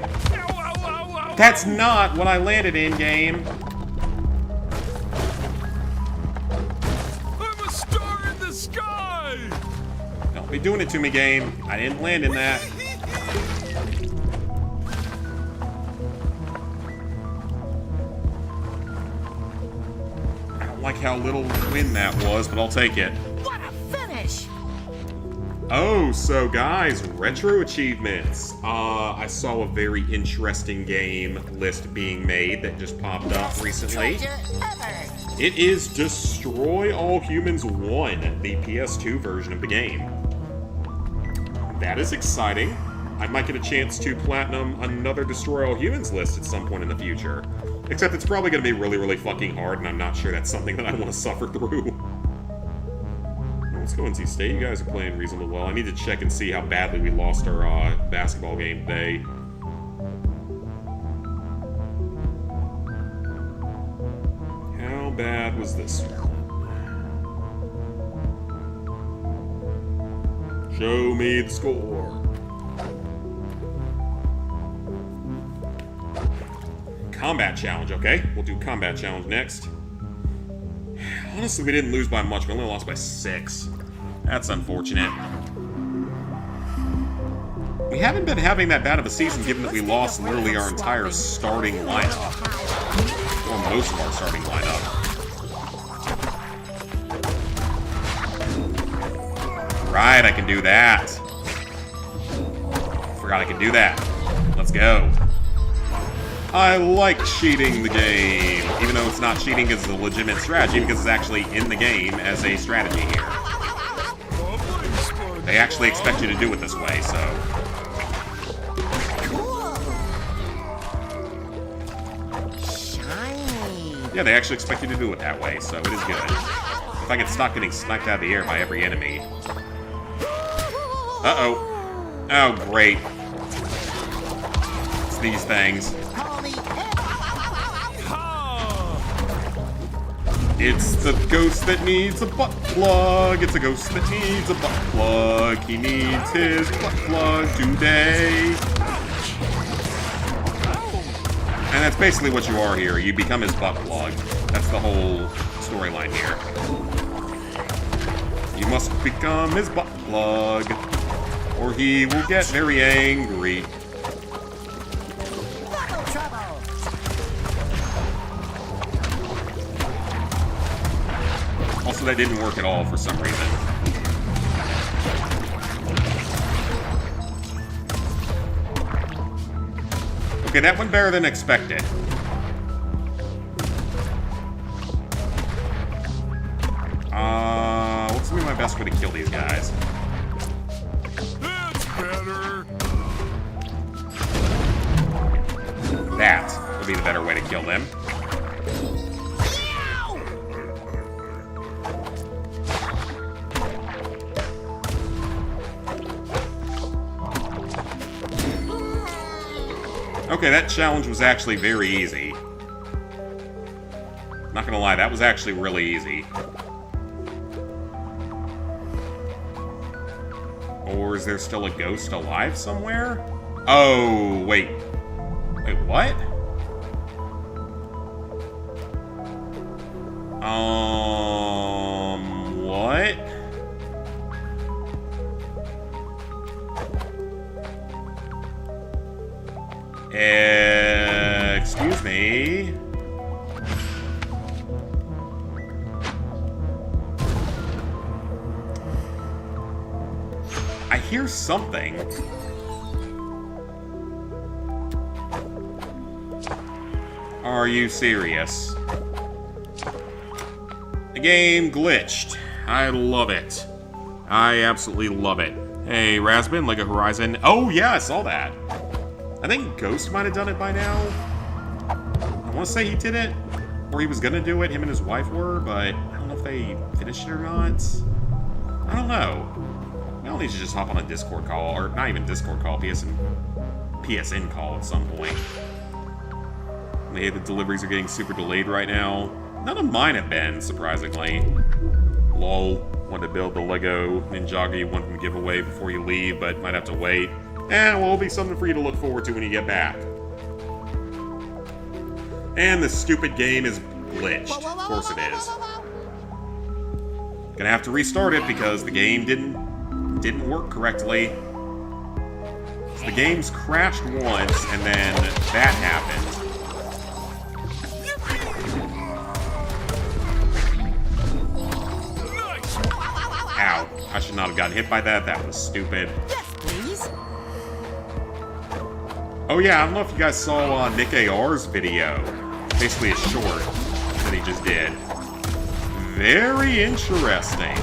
That's not what I landed in, game. I'm a star in the sky. Don't be doing it to me, game. I didn't land in that. I don't like how little wind that was, but I'll take it. What a finish! Oh, so guys, retro achievements. I saw a very interesting game list being made that just popped up recently. Treasure ever! It is Destroy All Humans 1, the PS2 version of the game. That is exciting. I might get a chance to platinum another Destroy All Humans list at some point in the future. Except it's probably going to be really, really fucking hard, and I'm not sure that's something that I want to suffer through. Let's go and see state. You guys are playing reasonably well. I need to check and see how badly we lost our basketball game today. How bad was this one? Show me the score. Combat challenge, okay? We'll do combat challenge next. Honestly, we didn't lose by much. We only lost by 6. That's unfortunate. We haven't been having that bad of a season, given that we lost literally our entire starting lineup. Or most of our starting lineup. Right, I can do that. Forgot I could do that. Let's go. I like cheating the game, even though it's not cheating because it's a legitimate strategy, because it's actually in the game as a strategy here. They actually expect you to do it this way, so... Shiny. Yeah, they actually expect you to do it that way, so it is good. If I get stuck getting sniped out of the air by every enemy... Uh-oh. Oh, great. It's these things. It's the ghost that needs a butt plug. It's a ghost that needs a butt plug. He needs his butt plug today. And that's basically what you are here. You become his butt plug. That's the whole storyline here. You must become his butt plug, or he will get very angry. Also, that didn't work at all for some reason. Okay, that went better than expected. What's gonna be my best way to kill these guys? That's better. That would be the better way to kill them. Okay, that challenge was actually very easy. Not gonna lie, that was actually really easy. Or is there still a ghost alive somewhere? Oh, wait. Wait, what? What? Excuse me. I hear something. Are you serious? The game glitched. I love it. I absolutely love it. Hey, Rasbin, Lego Horizon. Oh, yeah, I saw that. I think Ghost might have done it by now. I want to say he did it, or he was going to do it. Him and his wife were, but I don't know if they finished it or not. I don't know. We all need to just hop on a Discord call, or not even Discord call, PSN call at some point. Hey, the deliveries are getting super delayed right now. None of mine have been, surprisingly. Lol. Wanted to build the Lego Ninjago you want to give away before you leave, but might have to wait. Well, it'll be something for you to look forward to when you get back. And the stupid game is glitched. Of course it is. Gonna have to restart it because the game didn't work correctly. So the game's crashed once, and then that happened. Ow. I should not have gotten hit by that. That was stupid. Yes, please. Oh yeah, I don't know if you guys saw Nick AR's video. Basically a short that he just did. Very interesting.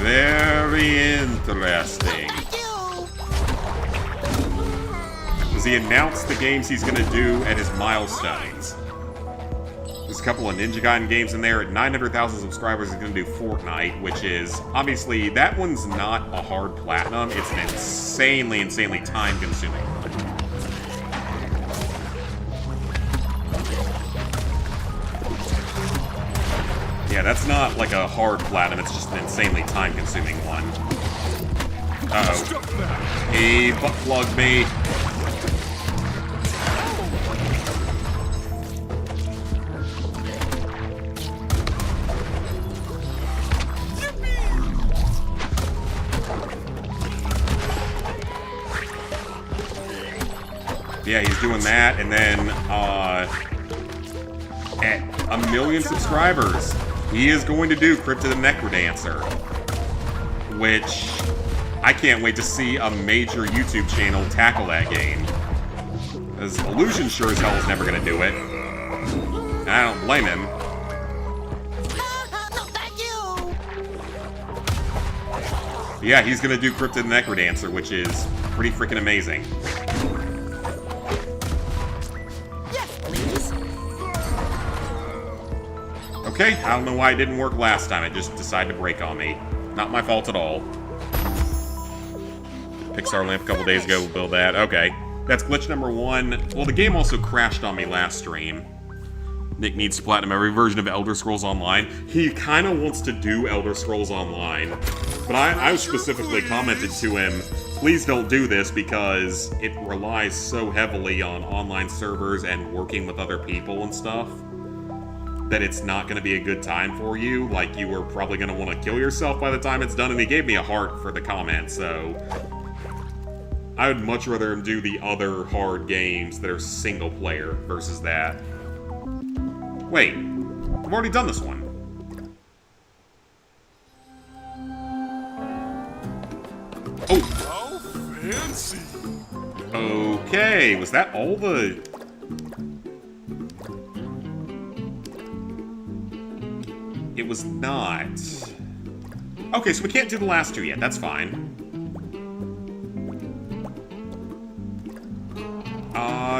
Very interesting. Thank you. Because he announced the games he's going to do at his milestones. There's a couple of Ninja Gaiden games in there. At 900,000 subscribers, he's going to do Fortnite, which is, obviously, that one's not a hard platinum. It's an insanely time-consuming one. Yeah, that's not like a hard platinum. It's just an insanely time-consuming one. Uh-oh. He butt-plugged me. Yeah, he's doing that, and then, at 1 million subscribers, he is going to do Crypt of the Necrodancer, which I can't wait to see a major YouTube channel tackle that game. Because Illusion sure as hell is never going to do it. And I don't blame him. No, thank you. Yeah, he's going to do Crypt of the Necrodancer, which is pretty freaking amazing. Okay, I don't know why it didn't work last time. It just decided to break on me. Not my fault at all. Pixar Lamp a couple days ago, we'll build that. Okay, that's glitch number 1. Well, the game also crashed on me last stream. Nick needs to platinum every version of Elder Scrolls Online. He kind of wants to do Elder Scrolls Online. But I specifically commented to him, please don't do this because it relies so heavily on online servers and working with other people and stuff that it's not going to be a good time for you. Like, you were probably going to want to kill yourself by the time it's done, and he gave me a heart for the comment, so I would much rather him do the other hard games that are single player versus that. Wait, I've already done this one. Oh! How fancy! Okay, was that all the... It was not. Okay, so we can't do the last 2 yet. That's fine.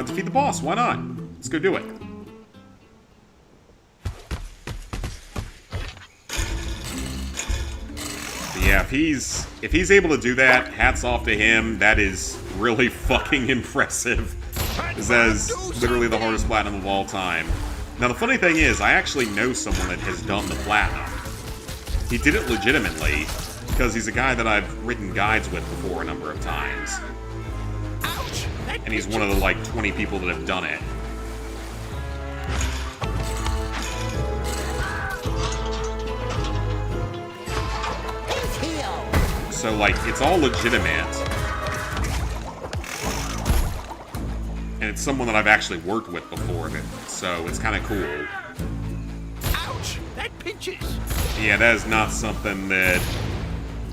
Defeat the boss. Why not? Let's go do it. But yeah, if he's able to do that, hats off to him. That is really fucking impressive. Because that is literally the hardest platinum of all time. Now, the funny thing is, I actually know someone that has done the platinum. He did it legitimately, because he's a guy that I've written guides with before a number of times. Ouch! And he's one of the, like, 20 people that have done it. He's healed. So, like, it's all legitimate. And it's someone that I've actually worked with before, so it's kind of cool. Ouch! That pinches. Yeah, that is not something that...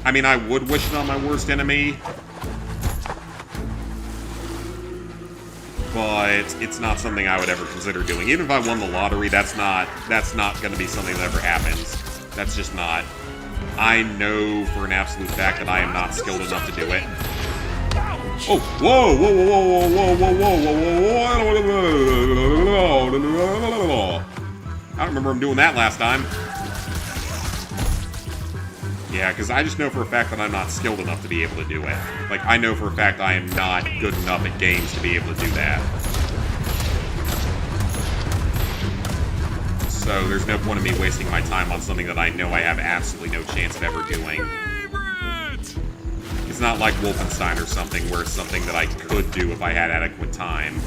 I mean, I would wish it on my worst enemy, but it's not something I would ever consider doing. Even if I won the lottery, that's not going to be something that ever happens. That's just not. I know for an absolute fact that I am not skilled enough to do it. Oh, whoa, whoa, whoa, whoa, whoa, whoa, whoa, whoa, whoa. I don't remember him doing that last time. Yeah, because I just know for a fact that I'm not skilled enough to be able to do it. Like, I know for a fact I am not good enough at games to be able to do that. So there's no point in me wasting my time on something that I know I have absolutely no chance of ever doing. It's not like Wolfenstein or something, where it's something that I could do if I had adequate time.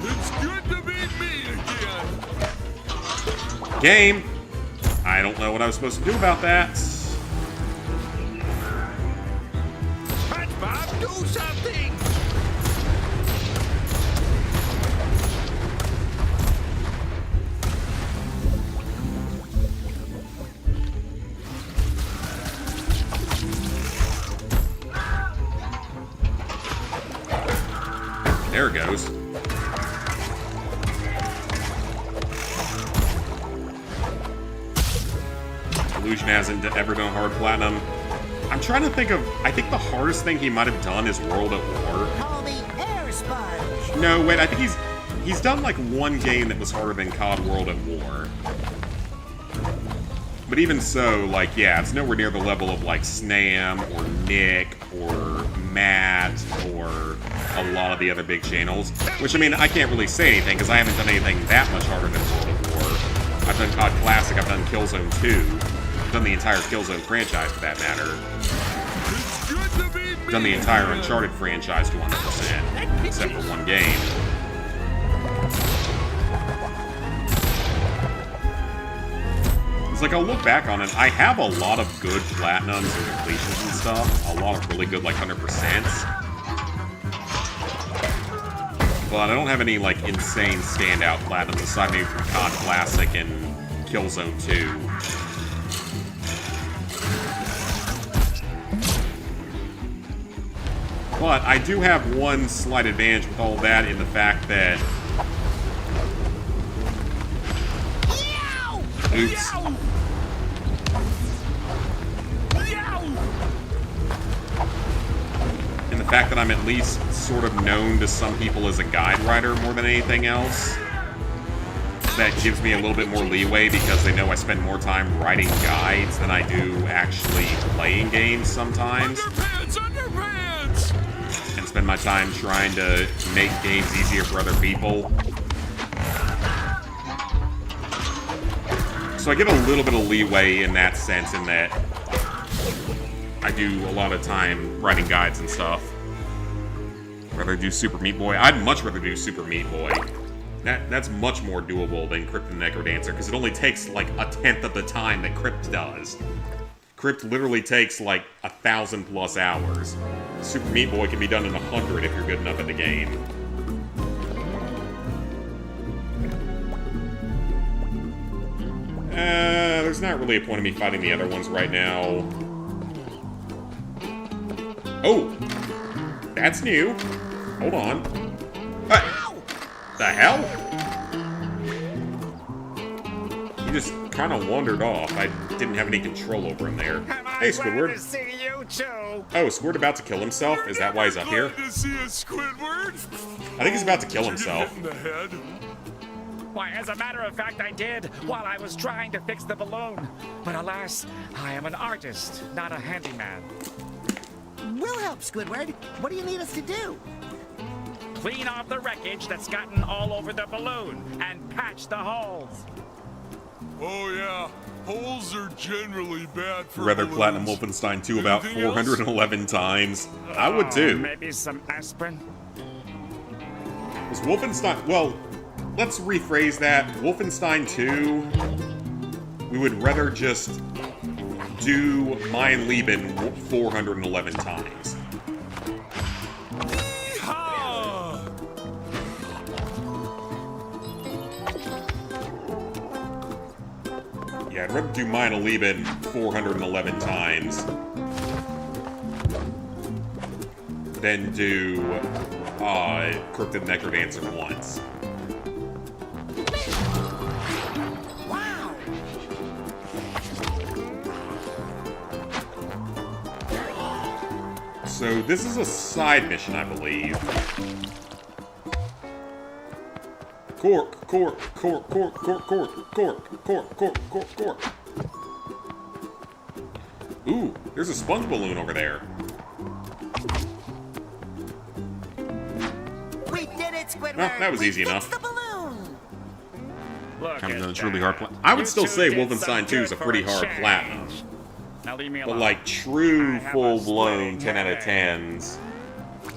It's good to meet me again. Game! I don't know what I was supposed to do about that. Bob, do something! There it goes. Illusion hasn't ever done hard platinum. I'm trying to think of... I think the hardest thing he might have done is World at War. Call me Air Sponge. No, wait, I think he's done like one game that was harder than COD World at War. But even so, like, yeah, it's nowhere near the level of like Snam or Nick or Matt or a lot of the other big channels. Which, I mean, I can't really say anything because I haven't done anything that much harder than World at War. I've done COD Classic, I've done Killzone 2. I've done the entire Killzone franchise for that matter. Done the entire Uncharted franchise to 100%, except for one game. It's like, I'll look back on it, I have a lot of good platinums and completions and stuff, a lot of really good, like, 100%s. But I don't have any, like, insane standout platinums aside maybe from COD Classic and Killzone 2. But I do have one slight advantage with all that in the fact that... Oops. In the fact that I'm at least sort of known to some people as a guide writer more than anything else. That gives me a little bit more leeway because they know I spend more time writing guides than I do actually playing games sometimes. Underpants, underpants! And spend my time trying to make games easier for other people. So I get a little bit of leeway in that sense, in that I do a lot of time writing guides and stuff. Rather do Super Meat Boy. I'd much rather do Super Meat Boy. That's much more doable than Crypt and Necrodancer, because it only takes like 1/10 of the time that Crypt does. Crypt literally takes like 1,000+ hours. Super Meat Boy can be done in 100 if you're good enough at the game. There's not really a point in me fighting the other ones right now. Oh! That's new. Hold on. The hell? He just kind of wandered off. I didn't have any control over him there. Hey, Squidward. See you too. Oh, Squidward about to kill himself? Is that why he's up here? Glad to see a Squidward. I think he's about to kill Did you get himself. hit in the head? Why, as a matter of fact, I did while I was trying to fix the balloon. But alas, I am an artist, not a handyman. We'll help, Squidward. What do you need us to do? Clean off the wreckage that's gotten all over the balloon and patch the holes. Oh yeah, holes are generally bad for Rather platinum balloons. Wolfenstein 2 about Anything else? 411 times. I would too. Maybe some aspirin? Was Wolfenstein... Well, let's rephrase that. Wolfenstein 2... We would rather just do Mein Leben 411 times. Yeah, I'd rather do Mein Leben 411 times than do Crooked Necrodancer once. Wow! So this is a side mission, I believe. Cork, cork, cork, cork, cork, cork, cork, cork, cork, cork, cork. Ooh, there's a sponge balloon over there. We did it, Squidward! Well, that was We easy fixed enough. the balloon! Look Kind of at done a truly that. hard I would You still two say did Wolfenstein some 2 is a good pretty for hard change. platinum. Now leave me But alone. like true I have a full-blown splitting 10 out of headache. 10s.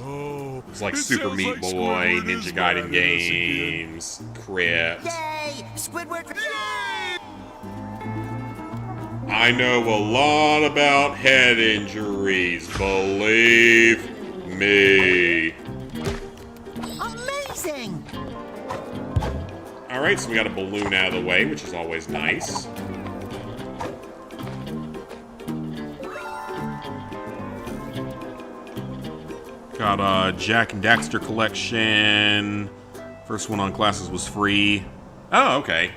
Oh, It's like it Super sounds Meat like Boy, Squidward is Ninja Gaiden mad at us again. games, Crypt. Yay! Squidward! Yay! I know a lot about head injuries, believe me. Amazing! Alright, so we got a balloon out of the way, which is always nice. Got a Jack and Daxter collection. First one on classes was free. Oh, okay.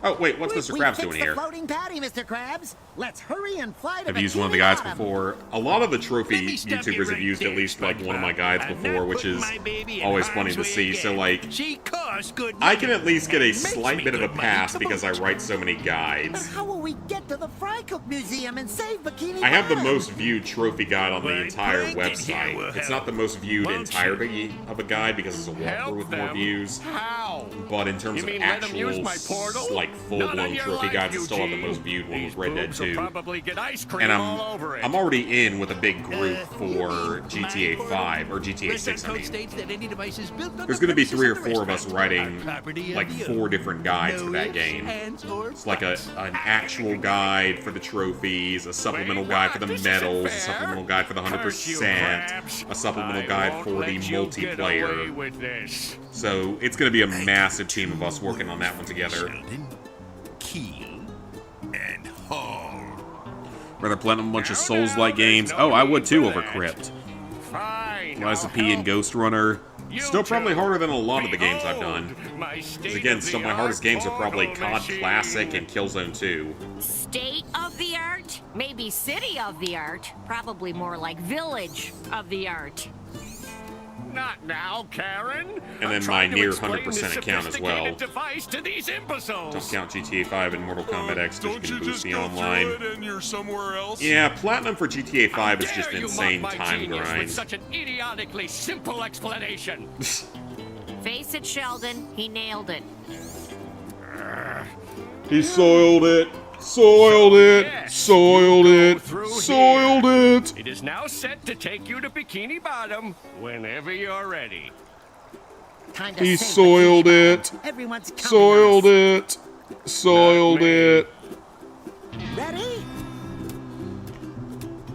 Oh, wait, what's Mr. Krabs doing here? We fixed the floating patty, Mr. Krabs. Let's hurry and fly to I've used one of the Bikini guides Bottom. before. A lot of the trophy Let me stop you YouTubers have right used at there, least like one of my SpongeBob. guides I'm before, not which putting is my baby in always harm's funny to way see. So again. like, She costs good I money. can at least get a Makes slight me bit of a good money. pass Come because I on. write so many But guides. how will we get to the Fry Cook Museum and save Bikini I have the Bottom? most viewed trophy guide on the Well, entire Plankton here website. will It's help. not the most viewed Won't entirety of a guide because it's a walkthrough Help with more them? views. How? But in terms You of mean let 'em actual, use my portal? like Not full-blown on your trophy life, guides, it's still have the Eugene. most viewed one These with Red Dead boobs will 2. probably get ice cream And all over it. I'm already in with a big group for GTA My 5 or GTA Restaurant 6. I code mean, states that any devices built on there's the going to be premises 3 or of the 4 of us restaurant writing are property of like the 4 owner. different guides No for that ifs, game. ands, or It's like buts. an actual guide for the trophies, a supplemental Wait, guide for what? the This isn't medals, a fair. supplemental guide for the Curse you, 100%, Krabs. a supplemental I guide won't for the let you get away multiplayer. with this. So it's going to be a massive team of us working on that one together. Sheldon, Keel, and Hall. Rather platinum a bunch of Now, Souls-like there's games. no Oh, I need would too for over that. Crypt. Fine. Lies I'll of P and help. Ghost Runner. You Still probably two. harder than a lot of the games I've Behold, done. my Because again, some of my hardest games are probably COD Classic and Killzone 2. State of the art? Maybe city of the art. Probably more like village of the art. Not now, Karen. And then I'm my trying to near explain 100% this account as well. sophisticated device to these imbeciles. Don't count GTA 5 and Mortal Kombat X, which Don't can you boost just me go online. through it and you're somewhere else? Yeah, platinum for GTA 5 is How just dare you insane mock my time genius grind. With such an idiotically simple explanation. Face it, Sheldon. He nailed it. He soiled it. Soiled it. Yes, Soiled you go it. through Soiled it. It is now set to take you to Bikini Bottom whenever you're ready. Time to He save soiled Bikini it. Bottom. Everyone's counting Soiled us. it. Soiled Not me. it. Ready?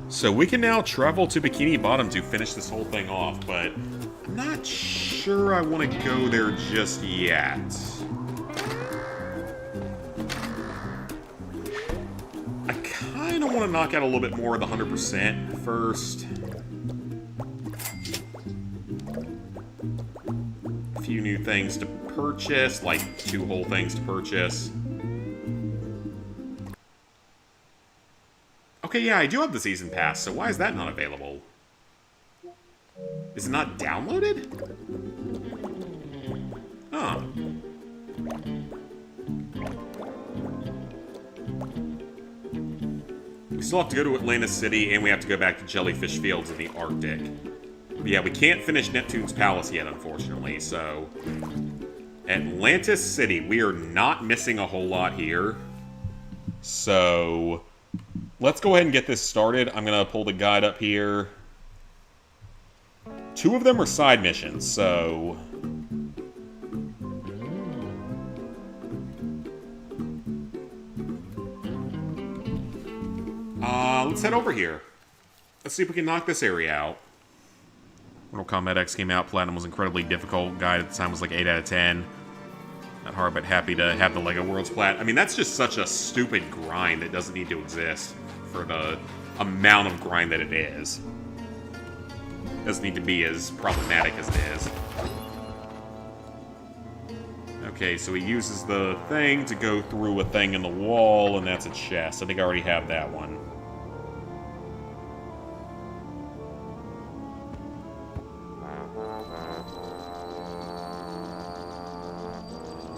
So we can now travel to Bikini Bottom to finish this whole thing off, but I'm not sure I want to go there just yet. I kind of want to knock out a little bit more of the 100% first. A few new things to purchase, like 2 whole things to purchase. Okay, yeah, I do have the season pass, so why is that not available? Is it not downloaded? Huh. We still have to go to Atlantis City, and we have to go back to Jellyfish Fields in the Arctic. But yeah, we can't finish Neptune's Palace yet, unfortunately, so... Atlantis City. We are not missing a whole lot here. So... let's go ahead and get this started. I'm going to pull the guide up here. 2 of them are side missions, so... let's head over here. Let's see if we can knock this area out. Mortal Kombat X came out. Platinum was incredibly difficult. Guide at the time was like 8 out of 10. Not hard, but happy to have the LEGO Worlds plat. I mean, that's just such a stupid grind that doesn't need to exist for the amount of grind that it is. Doesn't need to be as problematic as it is. Okay, so he uses the thing to go through a thing in the wall, and that's a chest. I think I already have that one.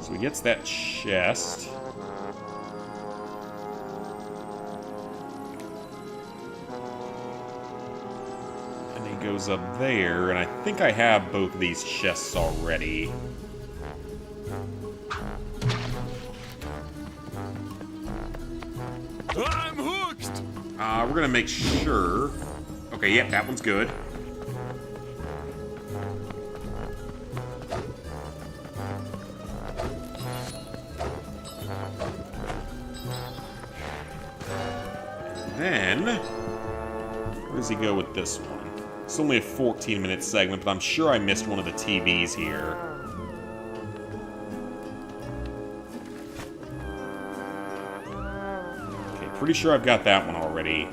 So he gets that chest. And he goes up there, and I think I have both of these chests already. I'm hooked! We're gonna make sure. Okay, yep, that one's good. Then, where does he go with this one? It's only a 14-minute segment, but I'm sure I missed one of the TVs here. Okay, pretty sure I've got that one already.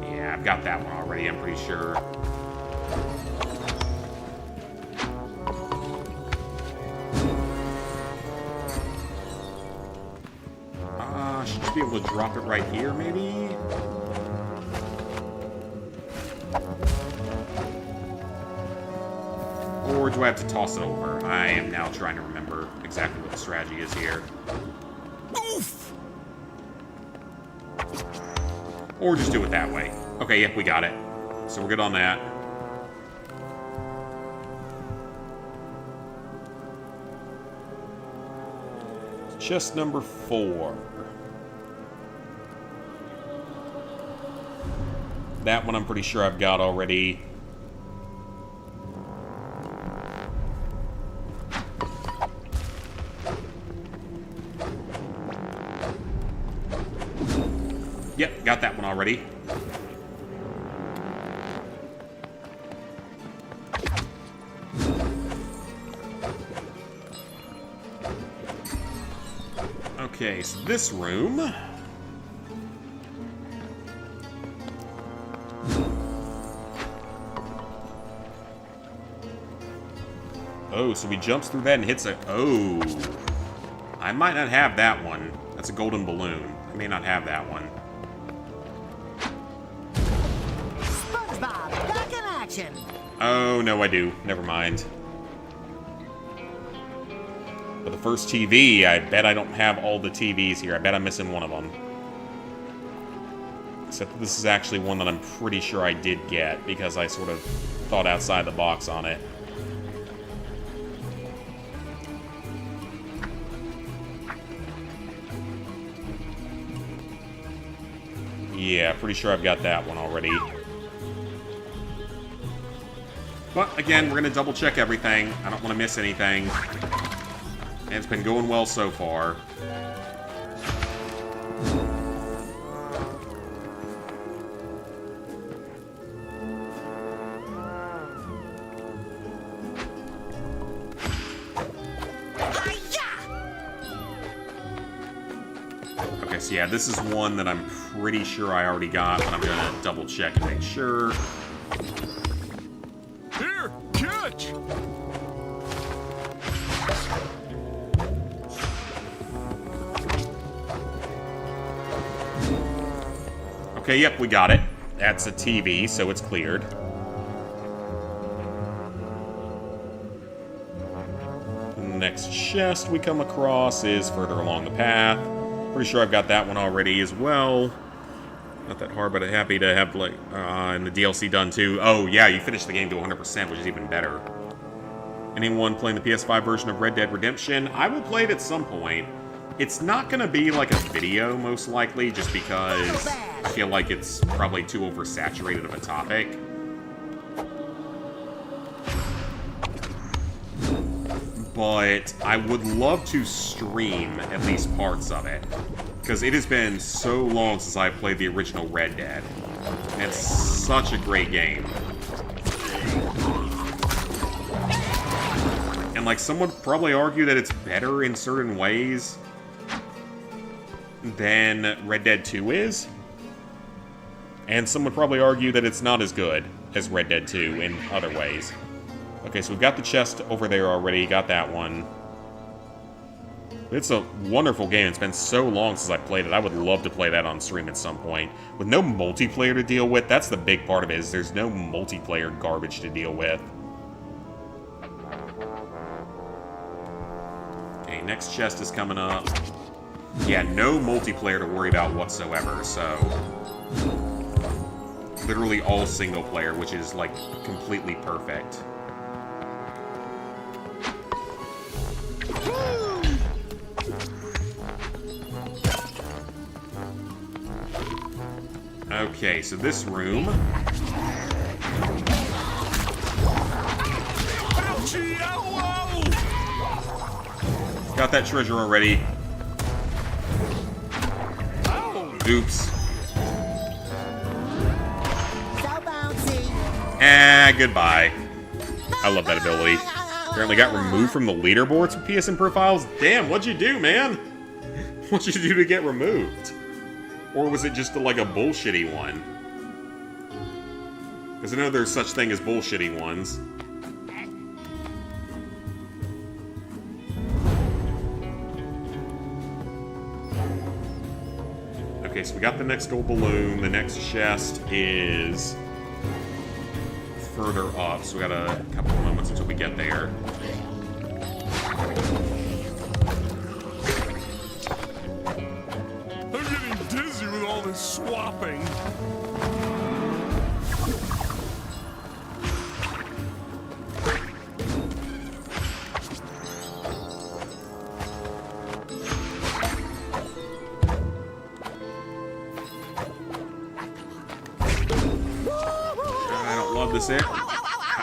Yeah, I've got that one already, I'm pretty sure. Should be able to drop it right here, maybe? Or do I have to toss it over? I am now trying to remember exactly what the strategy is here. Oof! Or just do it that way. Okay, yep, we got it. So we're good on that. Chest number 4. That one I'm pretty sure I've got already. Yep, got that one already. Okay, so this room... Oh, so he jumps through that and hits a... Oh. I might not have that one. That's a golden balloon. I may not have that one. SpongeBob, back in action. Oh, no, I do. Never mind. But the first TV, I bet I don't have all the TVs here. I bet I'm missing one of them. Except that this is actually one that I'm pretty sure I did get, because I sort of thought outside the box on it. Yeah, pretty sure I've got that one already. But, again, we're going to double-check everything. I don't want to miss anything. And it's been going well so far. Okay, so yeah, this is one that I'm pretty sure I already got, but I'm going to double-check and make sure. Here, catch! Okay, yep, we got it. That's a TV, so it's cleared. The next chest we come across is further along the path. Pretty sure I've got that one already as well. Not that hard, but I'm happy to have, like, and the DLC done too. Oh, yeah, you finished the game to 100%, which is even better. Anyone playing the PS5 version of Red Dead Redemption? I will play it at some point. It's not going to be like a video, most likely, just because I feel like it's probably too oversaturated of a topic. But I would love to stream at least parts of it, because it has been so long since I've played the original Red Dead. And it's such a great game. And like, some would probably argue that it's better in certain ways. than Red Dead 2 is. And some would probably argue that it's not as good as Red Dead 2 in other ways. Okay, so we've got the chest over there already. Got that one. It's a wonderful game. It's been so long since I played it. I would love to play that on stream at some point. With no multiplayer to deal with, that's the big part of it, is there's no multiplayer garbage to deal with. Okay, next chest is coming up. Yeah, no multiplayer to worry about whatsoever, so... literally all single player, which is, like, completely perfect. Okay, so this room... got that treasure already. Oops. So bouncy. Goodbye. I love that ability. Apparently got removed from the leaderboards for PSN profiles. Damn, what'd you do, man? What'd you do to get removed? Or was it just like a bullshitty one? Because I know there's such thing as bullshitty ones. Okay, so we got the next gold balloon. The next chest is further up, so we got a couple of moments until we get there. I'm getting dizzy with all this swapping.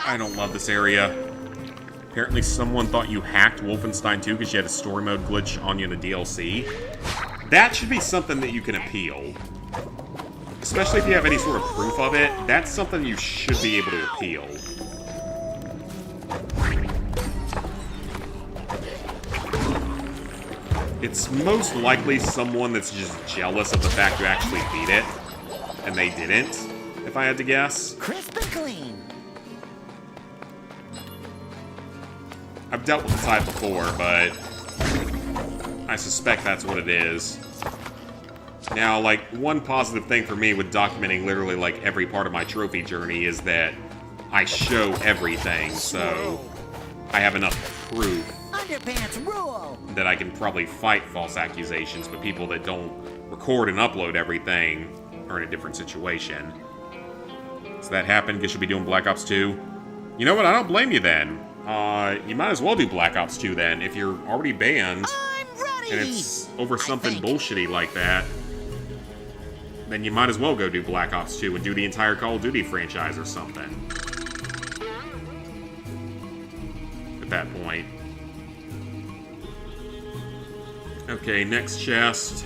I don't love this area. Apparently someone thought you hacked Wolfenstein 2 because you had a story mode glitch on you in the DLC. That should be something that you can appeal. Especially if you have any sort of proof of it. That's something you should be able to appeal. It's most likely someone that's just jealous of the fact you actually beat it. And they didn't, if I had to guess. Crisp and clean. I've dealt with the type before, but I suspect that's what it is. Now, like, one positive thing for me with documenting literally, like, every part of my trophy journey is that I show everything, so I have enough proof Underpants rule. that I can probably fight false accusations, but people that don't record and upload everything are in a different situation. So that happened, guess you'll be doing Black Ops 2. You know what, I don't blame you then. You might as well do Black Ops 2 then, if you're already banned, I'm ready. and it's over something bullshitty like that, then you might as well go do Black Ops 2 and do the entire Call of Duty franchise or something. At that point. Okay, next chest.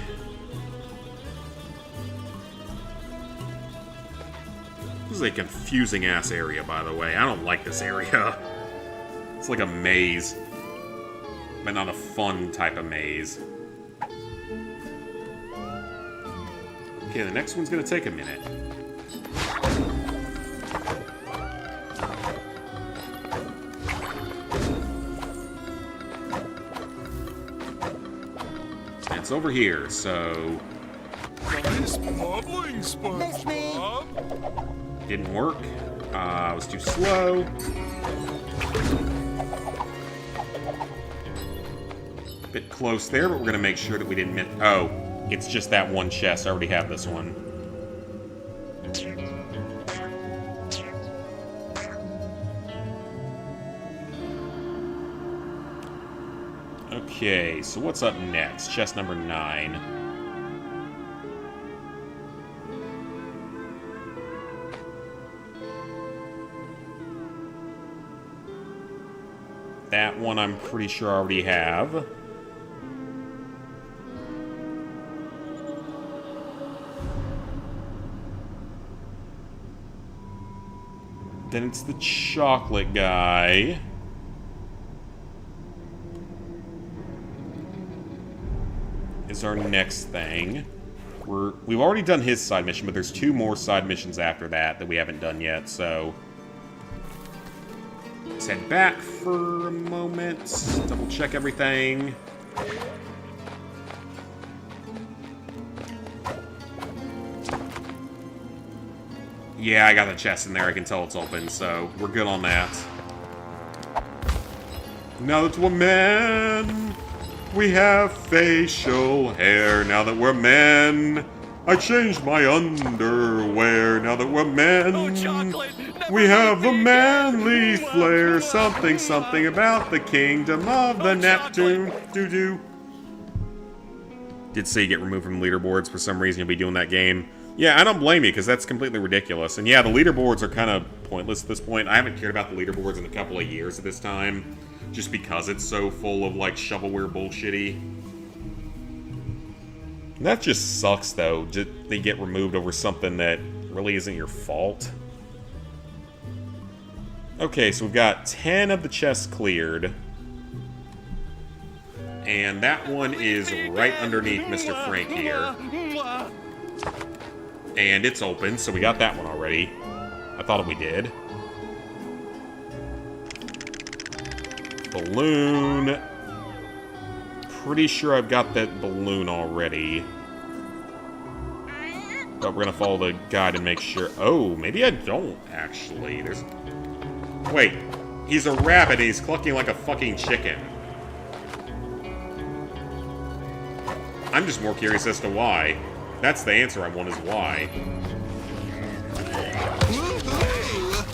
This is a confusing-ass area, by the way. I don't like this area. It's like a maze. But not a fun type of maze. Okay, the next one's gonna take a minute. And it's over here, so... Nice bubbling, SpongeBob. Didn't work. I was too slow. Bit close there, but we're gonna make sure that we didn't miss. Oh, it's just that one chest. I already have this one. Okay, so what's up next? Chest number 9. That one I'm pretty sure I already have. Then it's the chocolate guy. is our next thing. We've already done his side mission, but there's 2 more side missions after that we haven't done yet, so... Let's head back for a moment, double check everything. Yeah, I got the chest in there, I can tell it's open, so we're good on that. Now that we're men, we have facial hair. Now that we're men, I changed my underwear. Now that we're men, we have a manly flair. Something, something about the kingdom of the Neptune. Doo-doo. Did say you get removed from leaderboards for some reason. You'll be doing that game. Yeah, I don't blame you, because that's completely ridiculous. And yeah, the leaderboards are kind of pointless at this point. I haven't cared about the leaderboards in a couple of years at this time. Just because it's so full of, like, shovelware bullshitty. That just sucks, though. They get removed over something that really isn't your fault. Okay, so we've got 10 of the chests cleared. And that one is right underneath Mr. Frank here. And it's open, so we got that one already. I thought we did. Balloon. Pretty sure I've got that balloon already. But we're gonna follow the guide and make sure. Oh, maybe I don't, actually. Wait. He's a rabbit and he's clucking like a fucking chicken. I'm just more curious as to why. That's the answer I want, is why.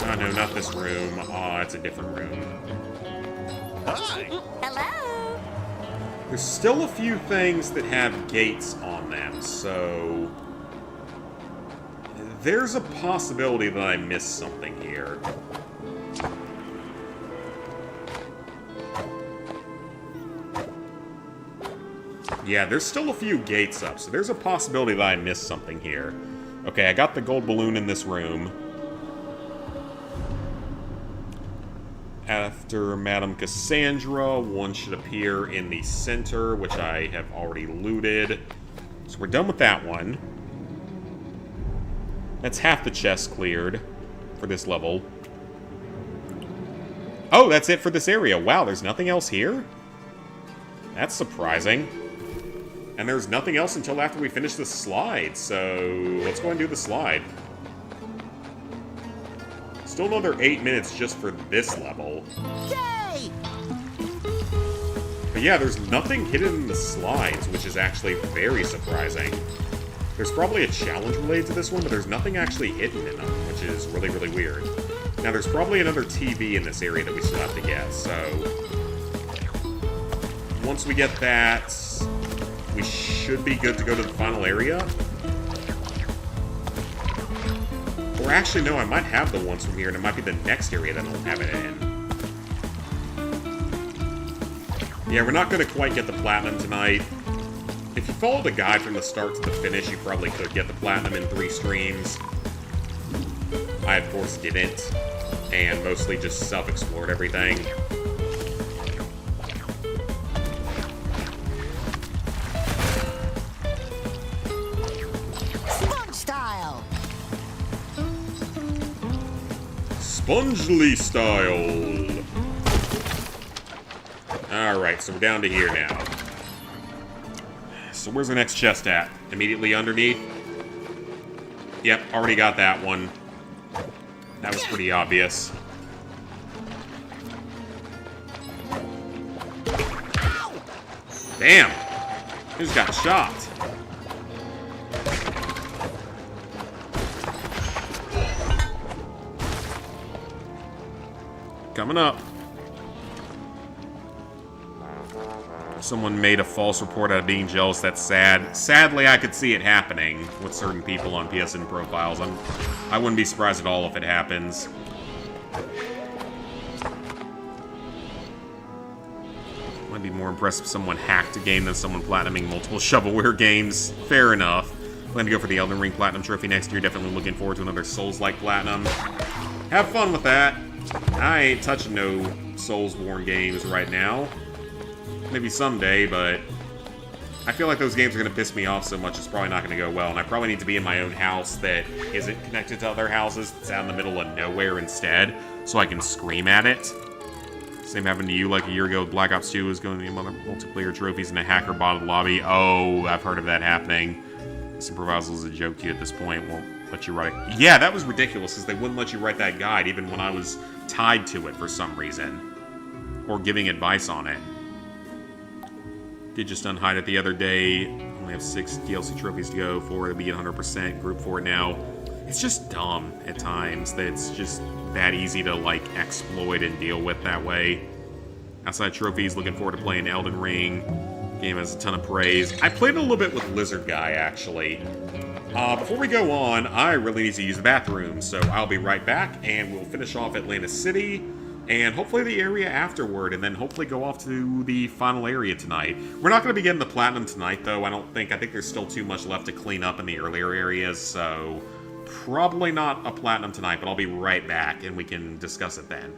Oh, no, not this room. Oh, it's a different room. Hi. Hello? There's still a few things that have gates on them, so... There's a possibility that I missed something here. Yeah, there's still a few gates up, so there's a possibility that I missed something here. Okay, I got the gold balloon in this room. After Madame Cassandra, one should appear in the center, which I have already looted. So we're done with that one. That's half the chest cleared for this level. Oh, that's it for this area. Wow, there's nothing else here? That's surprising. And there's nothing else until after we finish the slide, so let's go and do the slide. Still another 8 minutes just for this level. Yay! But yeah, there's nothing hidden in the slides, which is actually very surprising. There's probably a challenge related to this one, but there's nothing actually hidden in them, which is really, really weird. Now, there's probably another TV in this area that we still have to get, so... Once we get that, we should be good to go to the final area. Or actually, no, I might have the ones from here, and it might be the next area that I'll have it in. Yeah, we're not going to quite get the platinum tonight. If you follow the guide from the start to the finish, you probably could get the platinum in 3 streams. I, of course, didn't, and mostly just self-explored everything. Sponge style! Spongely style! Alright, so we're down to here now. So where's the next chest at? Immediately underneath? Yep, already got that one. That was pretty obvious. Damn! He just got shot. Coming up. Someone made a false report out of being jealous. That's sad. Sadly, I could see it happening with certain people on PSN profiles. I wouldn't be surprised at all if it happens. Might be more impressed if someone hacked a game than someone platinuming multiple shovelware games. Fair enough. Plan to go for the Elden Ring Platinum Trophy next year. Definitely looking forward to another Souls-like Platinum. Have fun with that. I ain't touching no Soulsborne games right now. Maybe someday, but I feel like those games are going to piss me off so much it's probably not going to go well, and I probably need to be in my own house that isn't connected to other houses. It's out in the middle of nowhere instead, so I can scream at it. Same happened to you like a year ago with Black Ops 2 was going to be multiplayer trophies in a hacker botted lobby. Oh, I've heard of that happening. This improvisal is a joke to you at this point. Won't let you write it. Yeah, that was ridiculous, because they wouldn't let you write that guide even when I was tied to it for some reason. Or giving advice on it. Did just unhide it the other day. Only have 6 DLC trophies to go for it to be 100% group for it now. It's just dumb at times that it's just that easy to, like, exploit and deal with that way. Outside trophies, looking forward to playing Elden Ring. Game has a ton of praise. I played a little bit with Lizard Guy, actually. Before we go on, I really need to use the bathroom, so I'll be right back, and we'll finish off Atlantis City, and hopefully the area afterward, and then hopefully go off to the final area tonight. We're not going to be getting the Platinum tonight, though, I don't think. I think there's still too much left to clean up in the earlier areas, so probably not a Platinum tonight, but I'll be right back, and we can discuss it then.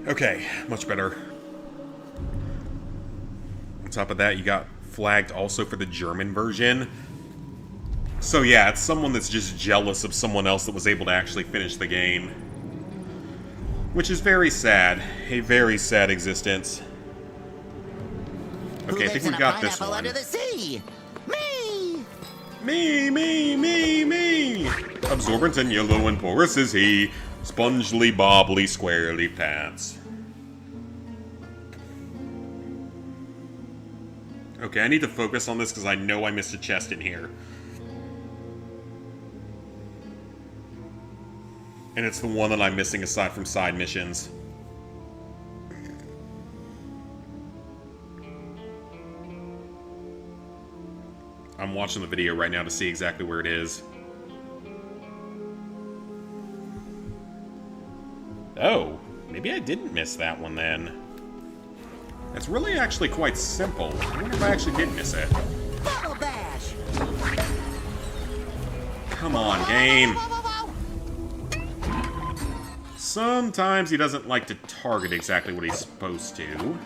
Okay, much better. On top of that, you got flagged also for the German version. So yeah, it's someone that's just jealous of someone else that was able to actually finish the game. Which is very sad. A very sad existence. Okay, I think we've got this one. Under the sea? Me! Me! Absorbent and yellow and porous is he. Spongely, bobbly, squarely pants. Okay, I need to focus on this because I know I missed a chest in here. And it's the one that I'm missing aside from side missions. I'm watching the video right now to see exactly where it is. Oh, maybe I didn't miss that one then. It's really actually quite simple. I wonder if I actually did miss it. Bubble bash! Come on, game. Sometimes he doesn't like to target exactly what he's supposed to.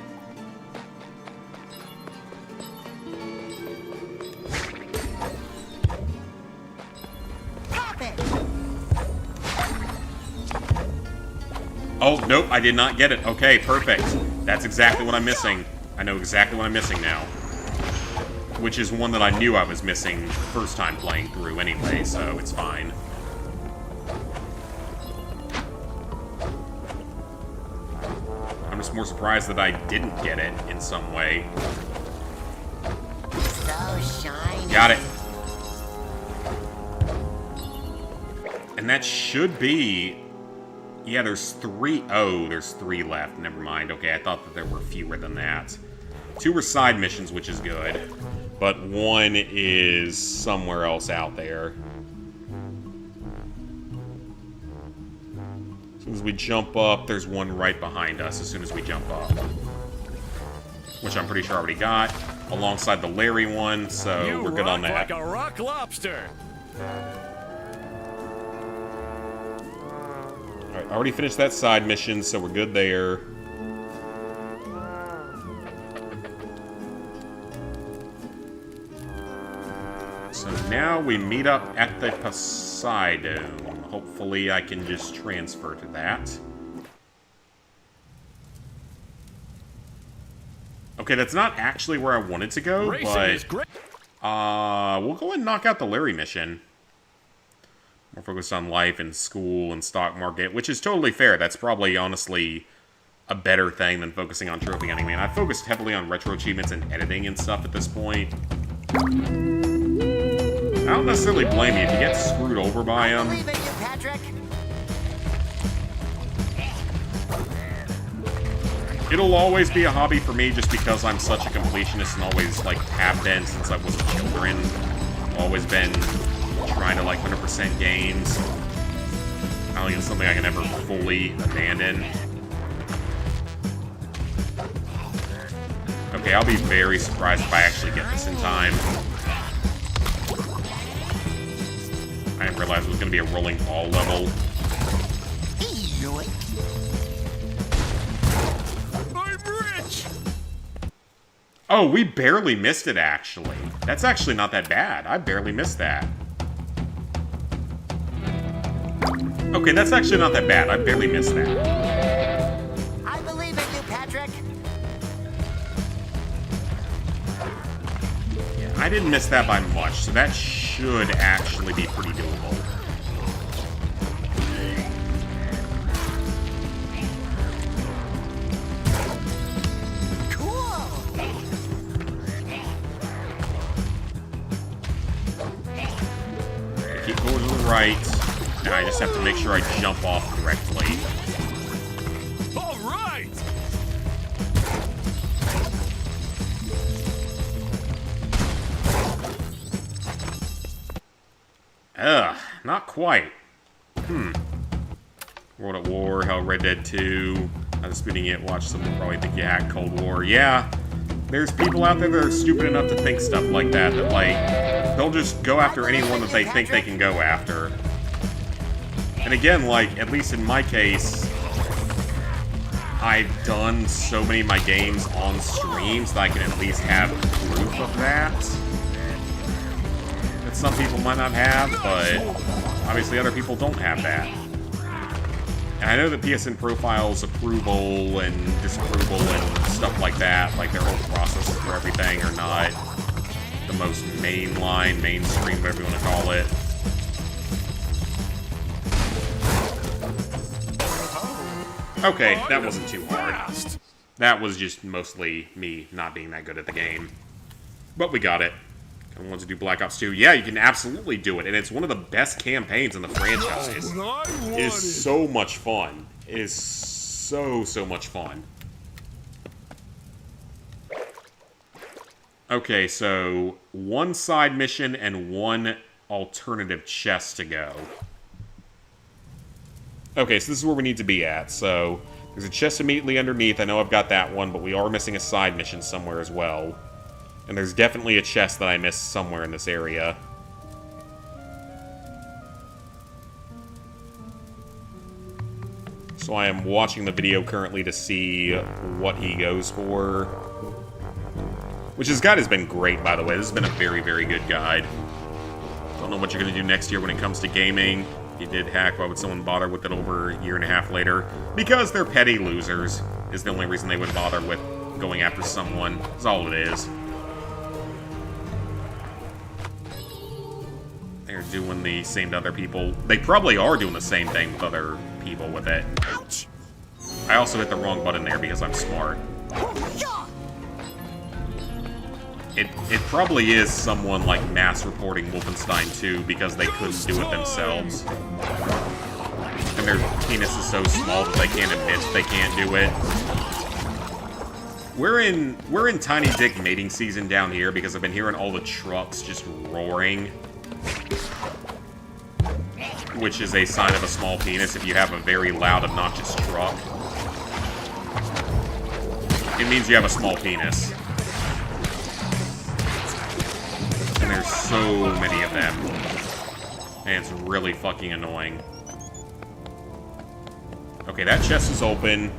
Oh, nope, I did not get it. Okay, perfect. That's exactly what I'm missing. I know exactly what I'm missing now. Which is one that I knew I was missing first time playing through anyway, so it's fine. I'm just more surprised that I didn't get it in some way. So shiny. Got it. And that should be... Yeah, there's 3. Oh, there's 3 left. Never mind. Okay, I thought that there were fewer than that. 2 were side missions, which is good. But 1 is somewhere else out there. As soon as we jump up, there's 1 right behind us as soon as we jump up. Which I'm pretty sure I already got. Alongside the Larry one, so we're good on that. Like a rock lobster. Alright, I already finished that side mission, so we're good there. So now we meet up at the Poseidon. Hopefully I can just transfer to that. Okay, that's not actually where I wanted to go, Racing but... is great. We'll go ahead and knock out the Larry mission. More focused on life and school and stock market, which is totally fair. That's probably, honestly, a better thing than focusing on trophy hunting. Man, I focused heavily on retro achievements and editing and stuff at this point. I don't necessarily blame you if you get screwed over by them. Believe in you, Patrick. It'll always be a hobby for me just because I'm such a completionist and always, like, have been since I was a children. I've always been trying to, like, 100% games. I don't think it's something I can ever fully abandon. Okay, I'll be very surprised if I actually get this in time. I didn't realize it was going to be a rolling ball level. I'm rich! Oh, we barely missed it, actually. That's actually not that bad. I barely missed that. Okay, that's actually not that bad. I barely missed that. I believe in you, Patrick. Yeah, I didn't miss that by much, so that should actually be pretty doable. Keep going to the right. And I just have to make sure I jump off correctly. All right! Ugh, not quite. World at War, hell, Red Dead 2. I'm disputing it. Watch someone probably think you hacked Cold War. Yeah, there's people out there that are stupid enough to think stuff like that. That, like, they'll just go after anyone that they think they can go after. And again, like, at least in my case, I've done so many of my games on streams that I can at least have proof of that. That some people might not have, but obviously other people don't have that. And I know that PSN Profile's approval and disapproval and stuff like that, like their whole process for everything, are not the most mainline, mainstream, whatever you want to call it. Okay, that wasn't too hard. That was just mostly me not being that good at the game. But we got it. Kind of wanted to do Black Ops 2. Yeah, you can absolutely do it, and it's one of the best campaigns in the franchise. It is so much fun. It is so much fun. Okay, so 1 side mission and 1 alternative chest to go. Okay, so this is where we need to be at. So there's a chest immediately underneath. I know I've got that one, but we are missing a side mission somewhere as well. And there's definitely a chest that I missed somewhere in this area. So I am watching the video currently to see what he goes for. Which his guide has been great, by the way. This has been a very, very good guide. Don't know what you're going to do next year when it comes to gaming. If you did hack, why would someone bother with it over a year and a half later? Because they're petty losers, is the only reason they would bother with going after someone. That's all it is. They're doing the same to other people. They probably are doing the same thing with other people with it. Ouch! I also hit the wrong button there because I'm smart. It probably is someone like mass reporting Wolfenstein 2 because they couldn't do it themselves. And their penis is so small that they can't admit they can't do it. We're in tiny dick mating season down here because I've been hearing all the trucks just roaring. Which is a sign of a small penis if you have a very loud, obnoxious truck. It means you have a small penis. And there's so many of them. And it's really fucking annoying. Okay, that chest is open.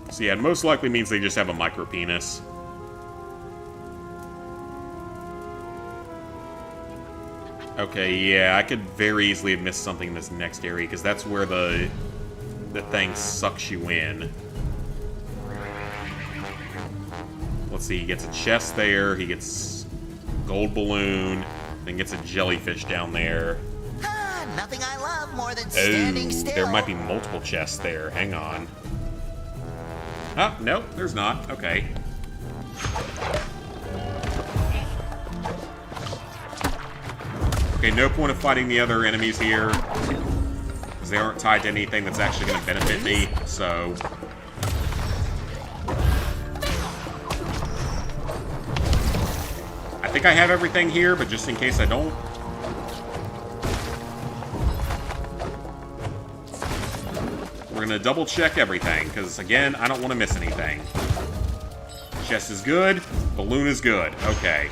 So yeah, it most likely means they just have a micro penis. Okay, yeah, I could very easily have missed something in this next area, because that's where the thing sucks you in. Let's see, he gets a chest there, he gets gold balloon, then gets a jellyfish down there. Ah, nothing I love more than standing still. There might be multiple chests there, hang on. Oh, no, there's not, okay. Okay, no point of fighting the other enemies here, because they aren't tied to anything that's actually going to benefit me, so... I think I have everything here, but just in case I don't... We're going to double check everything, because again, I don't want to miss anything. Chest is good, balloon is good, okay.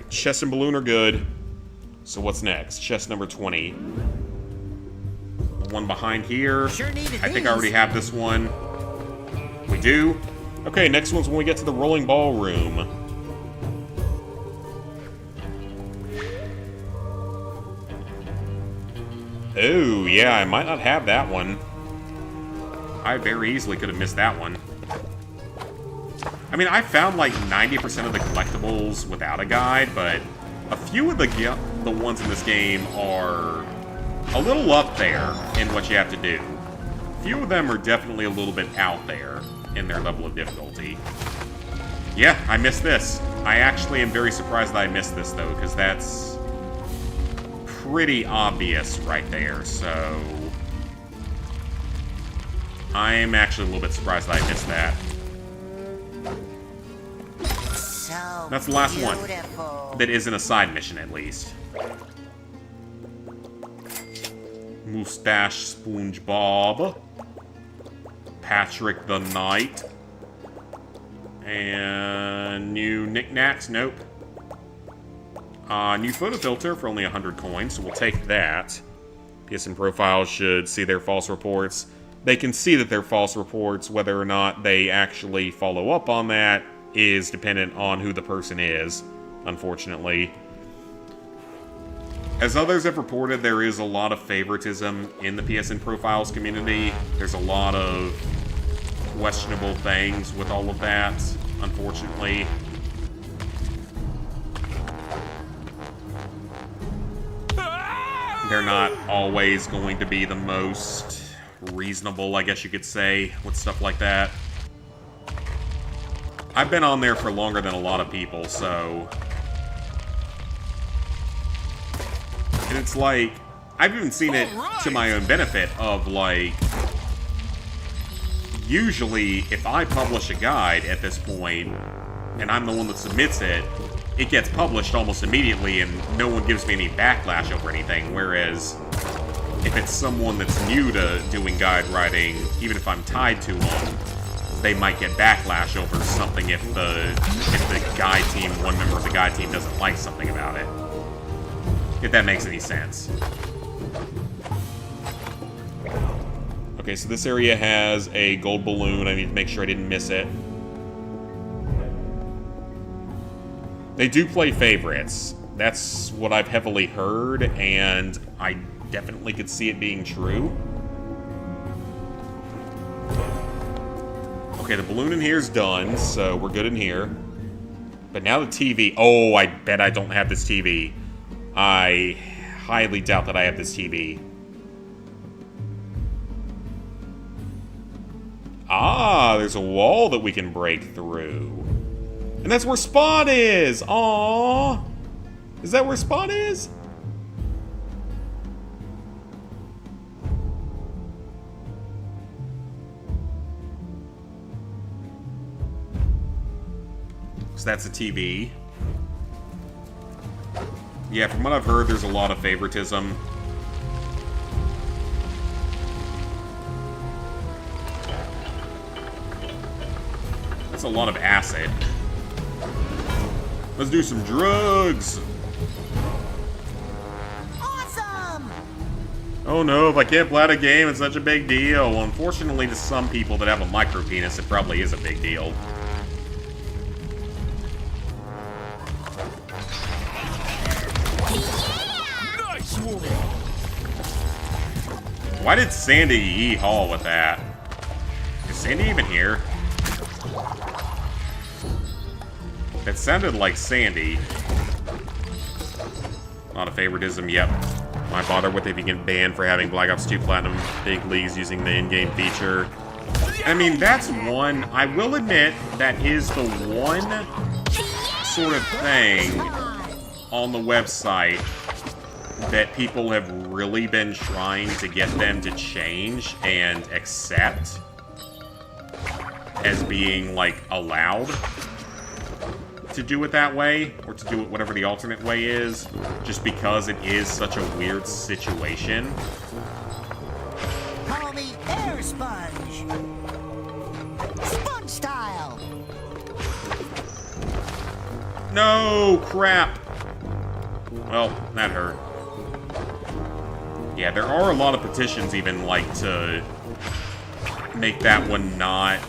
Chest and balloon are good. So what's next? Chest number 20. One behind here. Sure needed I think I already have this one. We do. Okay, next one's when we get to the rolling ballroom. Oh, yeah, I might not have that one. I very easily could have missed that one. I mean, I found like 90% of the collectibles without a guide, but a few of the ones in this game are a little up there in what you have to do. A few of them are definitely a little bit out there in their level of difficulty. Yeah, I missed this. I actually am very surprised that I missed this, though, because that's pretty obvious right there, so... I'm actually a little bit surprised that I missed that. So that's the last beautiful. one. That isn't a side mission, at least. Mustache SpongeBob. Patrick the Knight. And new knickknacks? Nope. New photo filter for only 100 coins, so we'll take that. PSN profiles should see their false reports. They can see that they're false reports. Whether or not they actually follow up on that is dependent on who the person is, unfortunately. As others have reported, there is a lot of favoritism in the PSN profiles community. There's a lot of questionable things with all of that, unfortunately. They're not always going to be the most reasonable, I guess you could say, with stuff like that. I've been on there for longer than a lot of people, so... And it's like, I've even seen it to my own benefit of, like... Usually, if I publish a guide at this point, and I'm the one that submits it, it gets published almost immediately and no one gives me any backlash over anything, whereas if it's someone that's new to doing guide writing, even if I'm tied to them, they might get backlash over something if the guy team, one member of the guy team doesn't like something about it. If that makes any sense. Okay, so this area has a gold balloon. I need to make sure I didn't miss it. They do play favorites. That's what I've heavily heard, and I definitely could see it being true. Okay, the balloon in here is done, so we're good in here. But now the TV. Oh, I bet I don't have this TV. I highly doubt that I have this TV. Ah, there's a wall that we can break through. And that's where Spot is! Aww! Is that where Spot is? So that's a TV. Yeah, from what I've heard, there's a lot of favoritism. That's a lot of acid. Let's do some drugs! Awesome! Oh no, if I can't plat a game, it's such a big deal. Well, unfortunately, to some people that have a micro penis, it probably is a big deal. Nice one! Why did Sandy yee-haw with that? Is Sandy even here? It sounded like Sandy. A lot of favoritism, yep. Why bother with it if you get banned for having Black Ops 2 Platinum big leagues using the in-game feature? I mean, that's one, I will admit, that is the one sort of thing on the website that people have really been trying to get them to change and accept as being, like, allowed to do it that way, or to do it whatever the alternate way is, just because it is such a weird situation. Call me Air Sponge. Sponge style. No, crap. Well, that hurt. Yeah, there are a lot of petitions even, like, to make that one not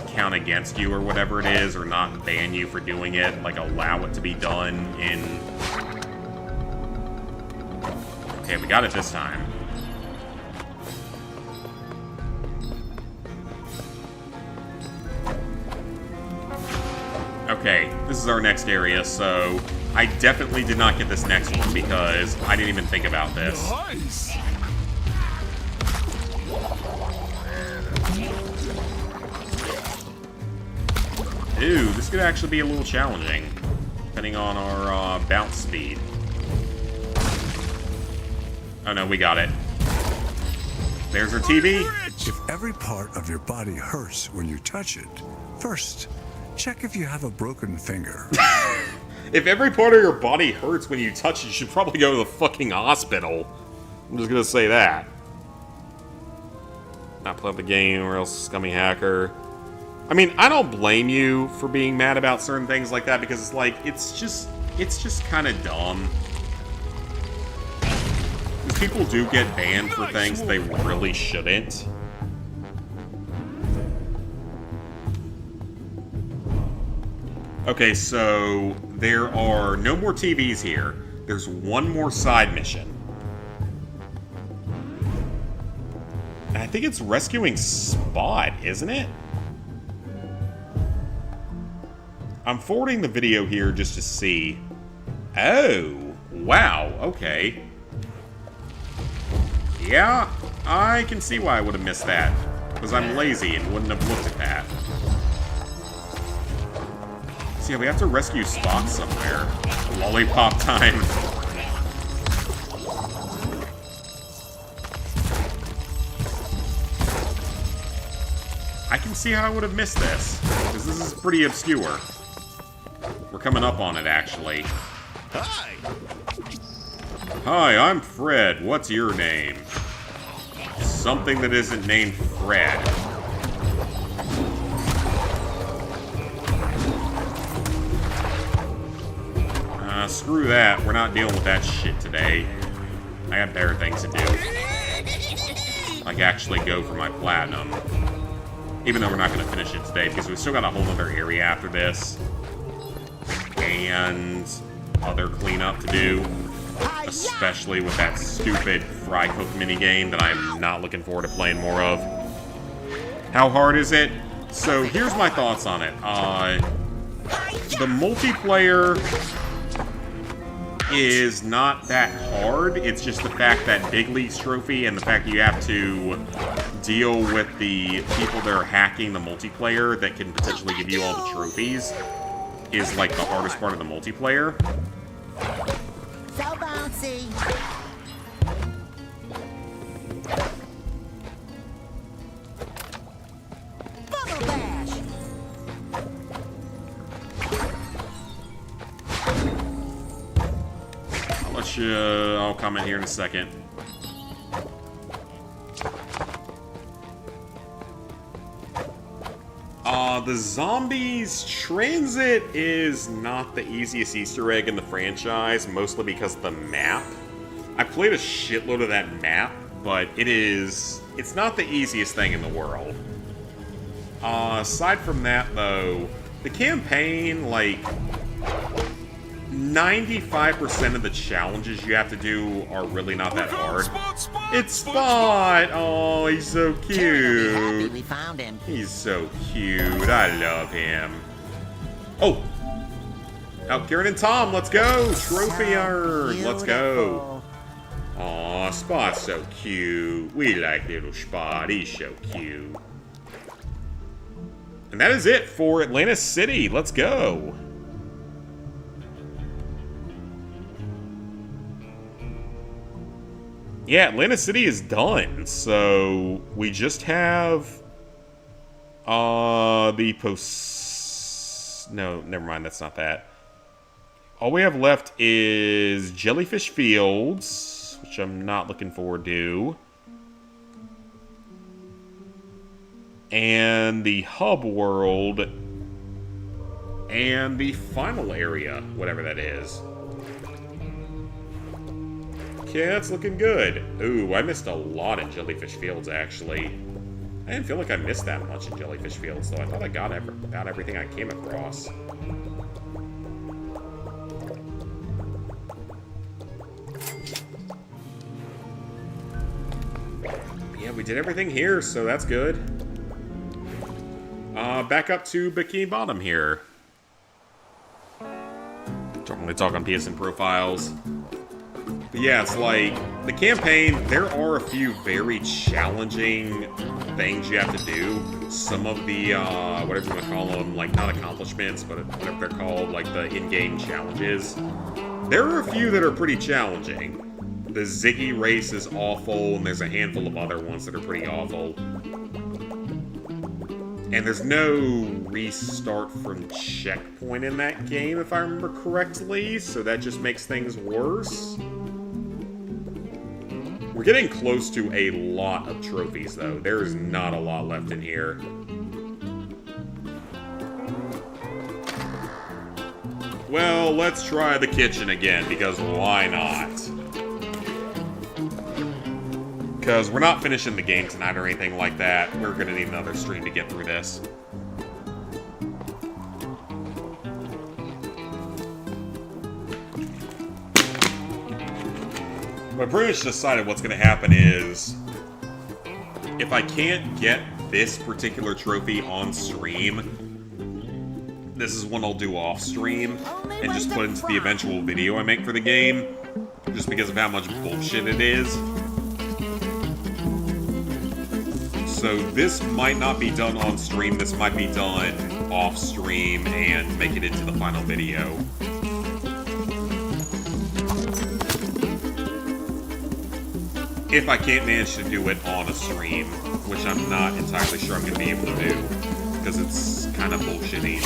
count against you or whatever it is, or not ban you for doing it, like allow it to be done in... Okay, we got it this time. Okay, this is our next area, so I definitely did not get this next one because I didn't even think about this. Nice! Ooh, this could actually be a little challenging, depending on our bounce speed. Oh no, we got it. There's our TV. If every part of your body hurts when you touch it, first, check if you have a broken finger. If every part of your body hurts when you touch it, you should probably go to the fucking hospital. I'm just gonna say that. Not play the game or else scummy hacker. I mean, I don't blame you for being mad about certain things like that because it's like, it's just kind of dumb. Because people do get banned for things they really shouldn't. Okay, so there are no more TVs here. There's one more side mission. And I think it's rescuing Spot, isn't it? I'm forwarding the video here just to see. Oh, wow, okay. Yeah, I can see why I would have missed that. Because I'm lazy and wouldn't have looked at that. So yeah, we have to rescue Spot somewhere. Lollipop time. I can see how I would have missed this. Because this is pretty obscure. We're coming up on it, actually. Hi! Hi, I'm Fred. What's your name? Something that isn't named Fred. screw that. We're not dealing with that shit today. I got better things to do. Like actually go for my platinum. Even though we're not going to finish it today, because we still got a whole other area after this. And other cleanup to do. Especially with that stupid fry cook minigame that I'm not looking forward to playing more of. How hard is it? So here's my thoughts on it. The multiplayer is not that hard. It's just the fact that Big Leagues Trophy and the fact that you have to deal with the people that are hacking the multiplayer that can potentially give you all the trophies is like the hardest part of the multiplayer. So bouncy. Bubble bash. I'll comment here in a second. The Zombies Transit is not the easiest Easter egg in the franchise, mostly because of the map. I played a shitload of that map, but it's not the easiest thing in the world. Aside from that, though, the campaign, like, 95% of the challenges you have to do are really not that hard. It's Spot! Oh, he's so cute. We found him. He's so cute. I love him. Oh! Oh, Karen and Tom, let's go! Trophy earned! Let's go! Aw, Spot's so cute. We like little Spot. He's so cute. And that is it for Atlantis City. Let's go! Yeah, Atlantis City is done, so we just have the post... No, never mind, that's not that. All we have left is Jellyfish Fields, which I'm not looking forward to. And the Hub World. And the final area, whatever that is. Okay, that's looking good. Ooh, I missed a lot in Jellyfish Fields, actually. I didn't feel like I missed that much in Jellyfish Fields, though. I thought I got everything I came across. Yeah, we did everything here, so that's good. Back up to Bikini Bottom here. Don't really talk on PSN profiles. But yeah, it's like, the campaign, there are a few very challenging things you have to do. Some of the, whatever you want to call them, like, not accomplishments, but whatever they're called, like the in-game challenges. There are a few that are pretty challenging. The Ziggy race is awful, and there's a handful of other ones that are pretty awful. And there's no restart from checkpoint in that game, if I remember correctly, so that just makes things worse. We're getting close to a lot of trophies, though. There is not a lot left in here. Well, let's try the kitchen again, because why not? Because we're not finishing the game tonight or anything like that. We're going to need another stream to get through this. But pretty much decided what's going to happen is, if I can't get this particular trophy on stream, this is one I'll do off stream and just put into the eventual video I make for the game, just because of how much bullshit it is. So this might not be done on stream, this might be done off stream and make it into the final video. If I can't manage to do it on a stream, which I'm not entirely sure I'm going to be able to do, because it's kind of bullshitty.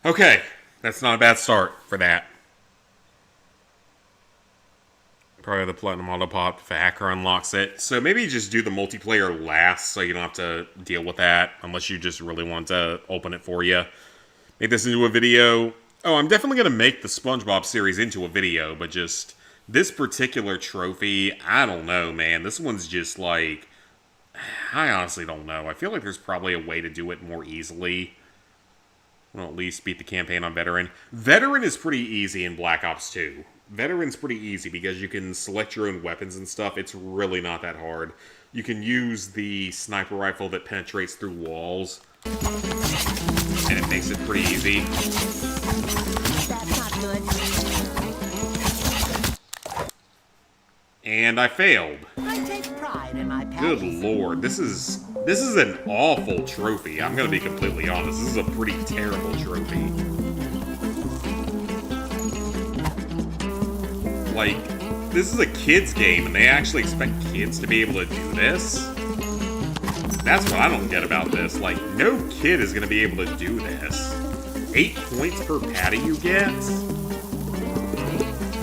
Okay, that's not a bad start for that. Probably the Platinum Auto Pop if a hacker unlocks it. So maybe just do the multiplayer last so you don't have to deal with that unless you just really want to open it for you. Make this into a video. Oh, I'm definitely going to make the SpongeBob series into a video, but just this particular trophy, I don't know, man. This one's just like, I honestly don't know. I feel like there's probably a way to do it more easily. Well, at least beat the campaign on Veteran. Veteran is pretty easy in Black Ops 2. Veteran's pretty easy because you can select your own weapons and stuff. It's really not that hard. You can use the sniper rifle that penetrates through walls, and it makes it pretty easy. That's not good. And I failed. I take pride in my Good patties. lord, this is an awful trophy. I'm gonna be completely honest. This is a pretty terrible trophy. Like, this is a kid's game, and they actually expect kids to be able to do this? That's what I don't get about this. Like, no kid is gonna be able to do this. 8 points per patty you get?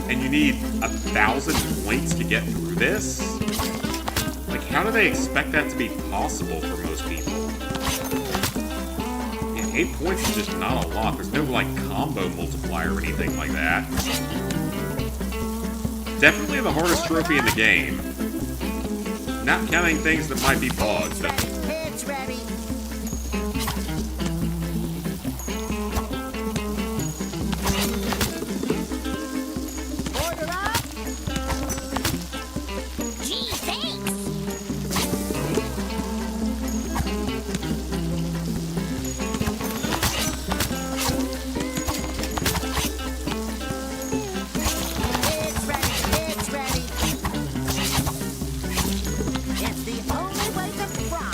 And you need 1,000 points to get through this? Like, how do they expect that to be possible for most people? Yeah, 8 points is just not a lot. There's no, like, combo multiplier or anything like that. Definitely the hardest trophy in the game. Not counting things that might be bugs. It's ready. Order up. Gee, thanks. It's ready. It's ready. It's the only way to fry.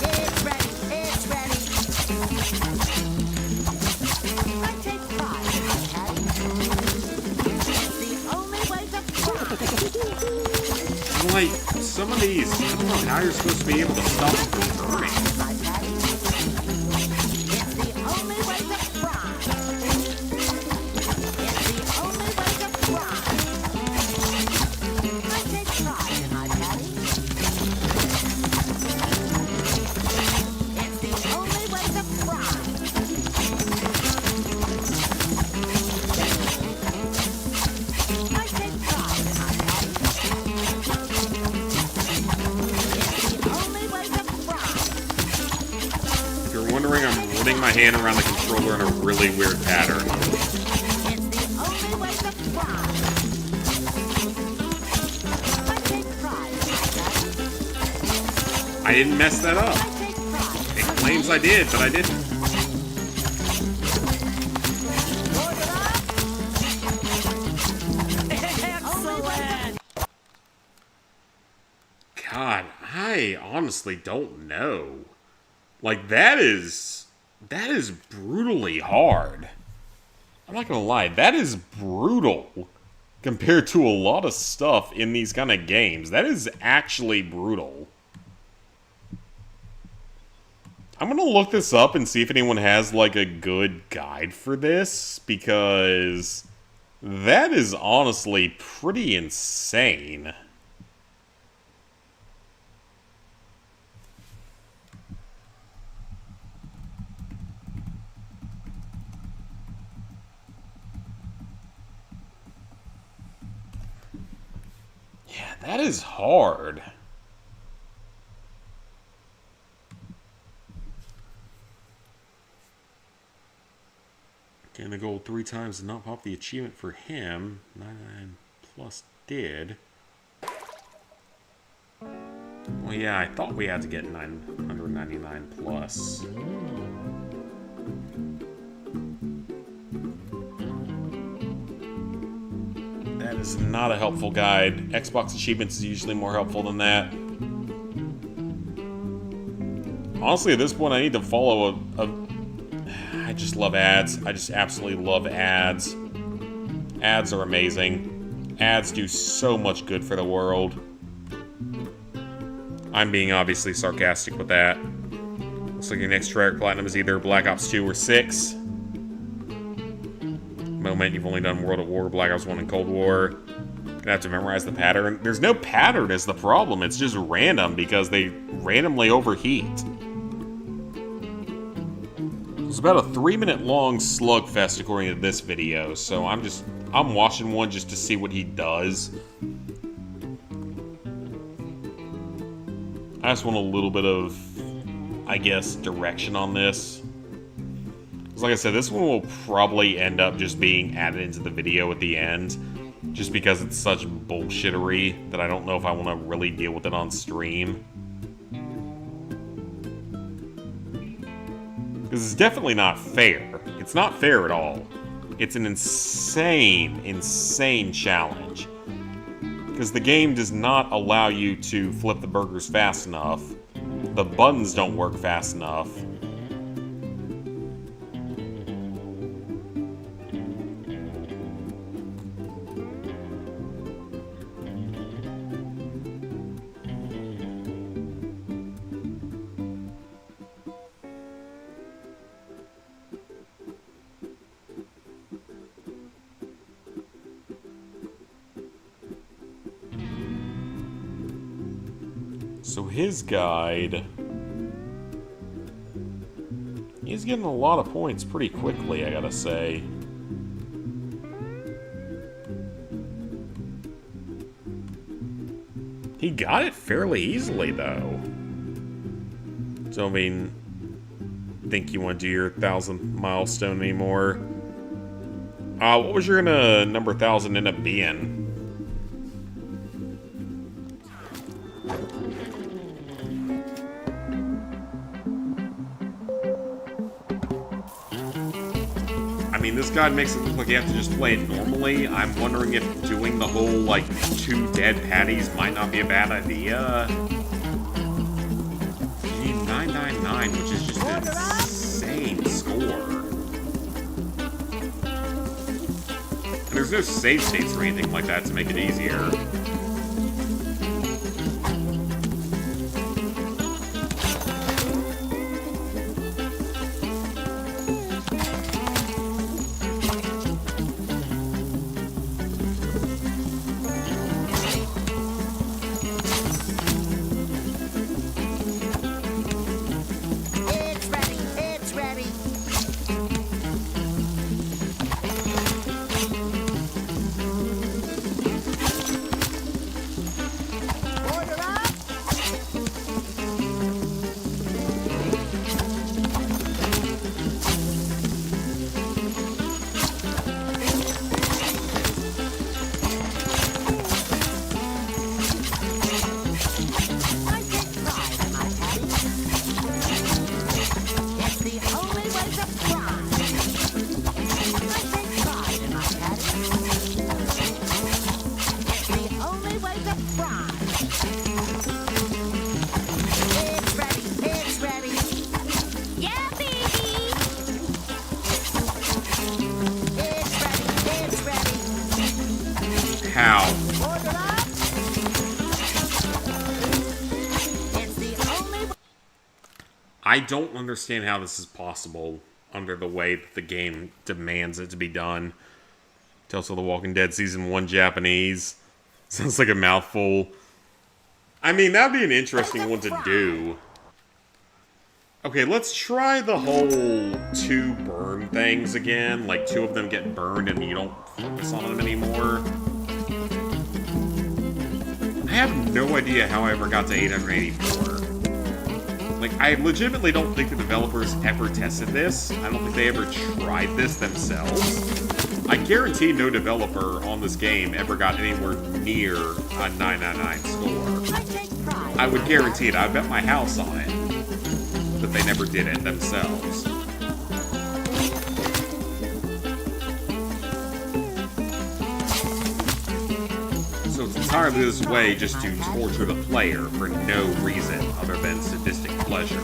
It's ready. It's ready. I take pride in my patty. It's the only way to fry. Like, some of these, I don't know how you're supposed to be able to stop them from burning. My patty. It's the only way to fry. It's the only way to fry. I take pride in my patty. It's the only way to fry. I take pride in my patty. It's the only way to fry. If you're wondering, I'm running my hand around the controller in a really weird pattern. It's the only way to fly. I take pride in my patty. I didn't mess that up. I take pride. It claims I did, but I didn't. Order up. Excellent. God, I honestly don't know. Like, that is brutally hard. I'm not gonna lie, that is brutal compared to a lot of stuff in these kind of games. That is actually brutal. I'm gonna look this up and see if anyone has, like, a good guide for this, because that is honestly pretty insane. Yeah, that is hard. Getting the gold 3 times did not pop the achievement for him. 99 plus did. Well, yeah, I thought we had to get 999 plus. That is not a helpful guide. Xbox achievements is usually more helpful than that. Honestly, at this point, I need to follow I just love ads. I just absolutely love ads. Ads are amazing. Ads do so much good for the world. I'm being obviously sarcastic with that. Looks like your next track platinum is either Black Ops 2 or 6. Moment, you've only done World at War, Black Ops 1, and Cold War. Gonna have to memorize the pattern. There's no pattern is the problem. It's just random because they randomly overheat. It's about a 3-minute long slugfest according to this video, so I'm watching one just to see what he does. I just want a little bit of, I guess, direction on this. Because like I said, this one will probably end up just being added into the video at the end. Just because it's such bullshittery that I don't know if I want to really deal with it on stream. Because it's definitely not fair. It's not fair at all. It's an insane, insane challenge. Because the game does not allow you to flip the burgers fast enough. The buttons don't work fast enough. So his guide, he's getting a lot of points pretty quickly, I gotta say. He got it fairly easily, though. So, I mean, think you want to do your 1,000 milestone anymore? What was your number 1,000 end up being? I mean, this guide makes it look like you have to just play it normally. I'm wondering if doing the whole, like, 2 dead patties might not be a bad idea. You need 999, which is just an insane score. And there's no save states or anything like that to make it easier. How? I don't understand how this is possible under the way that the game demands it to be done. Tales of the Walking Dead Season 1 Japanese. Sounds like a mouthful. I mean, that'd be an interesting one to do. Okay, let's try the whole 2 burn things again. Like, 2 of them get burned and you don't focus on them anymore. I have no idea how I ever got to 884. Like, I legitimately don't think the developers ever tested this. I don't think they ever tried this themselves. I guarantee no developer on this game ever got anywhere near a 999 score. I would guarantee it. I bet my house on it. But they never did it themselves. So it's entirely this way just to torture the player for no reason other than sadistic pleasure.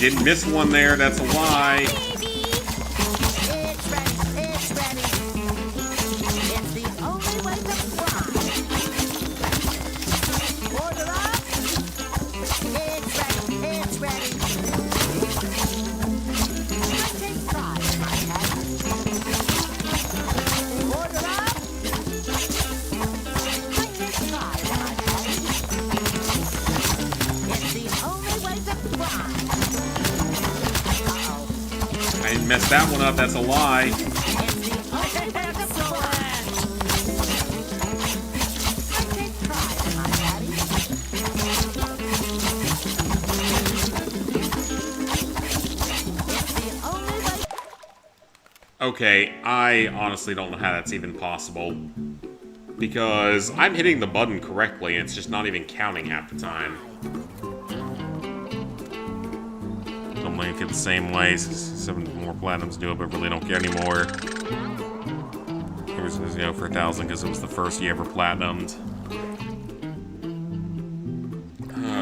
didn't miss one there. That's a lie. Baby! It's ready, it's ready. It's the only way to fry. Order up. It's ready, it's ready. I take pride in my patty. Order up. I take pride in my patty. It's the only way to fry. Uh-oh. I didn't mess that one up. That's a lie. It's the only way to fry. I take pride in my patty. It's the only way. Okay, I honestly don't know how that's even possible. Because I'm hitting the button correctly, and it's just not even counting half the time. Don't make it the same way. 7 more platinums do it, but really don't care anymore. It was, for 1,000 because it was the first you ever platinumed.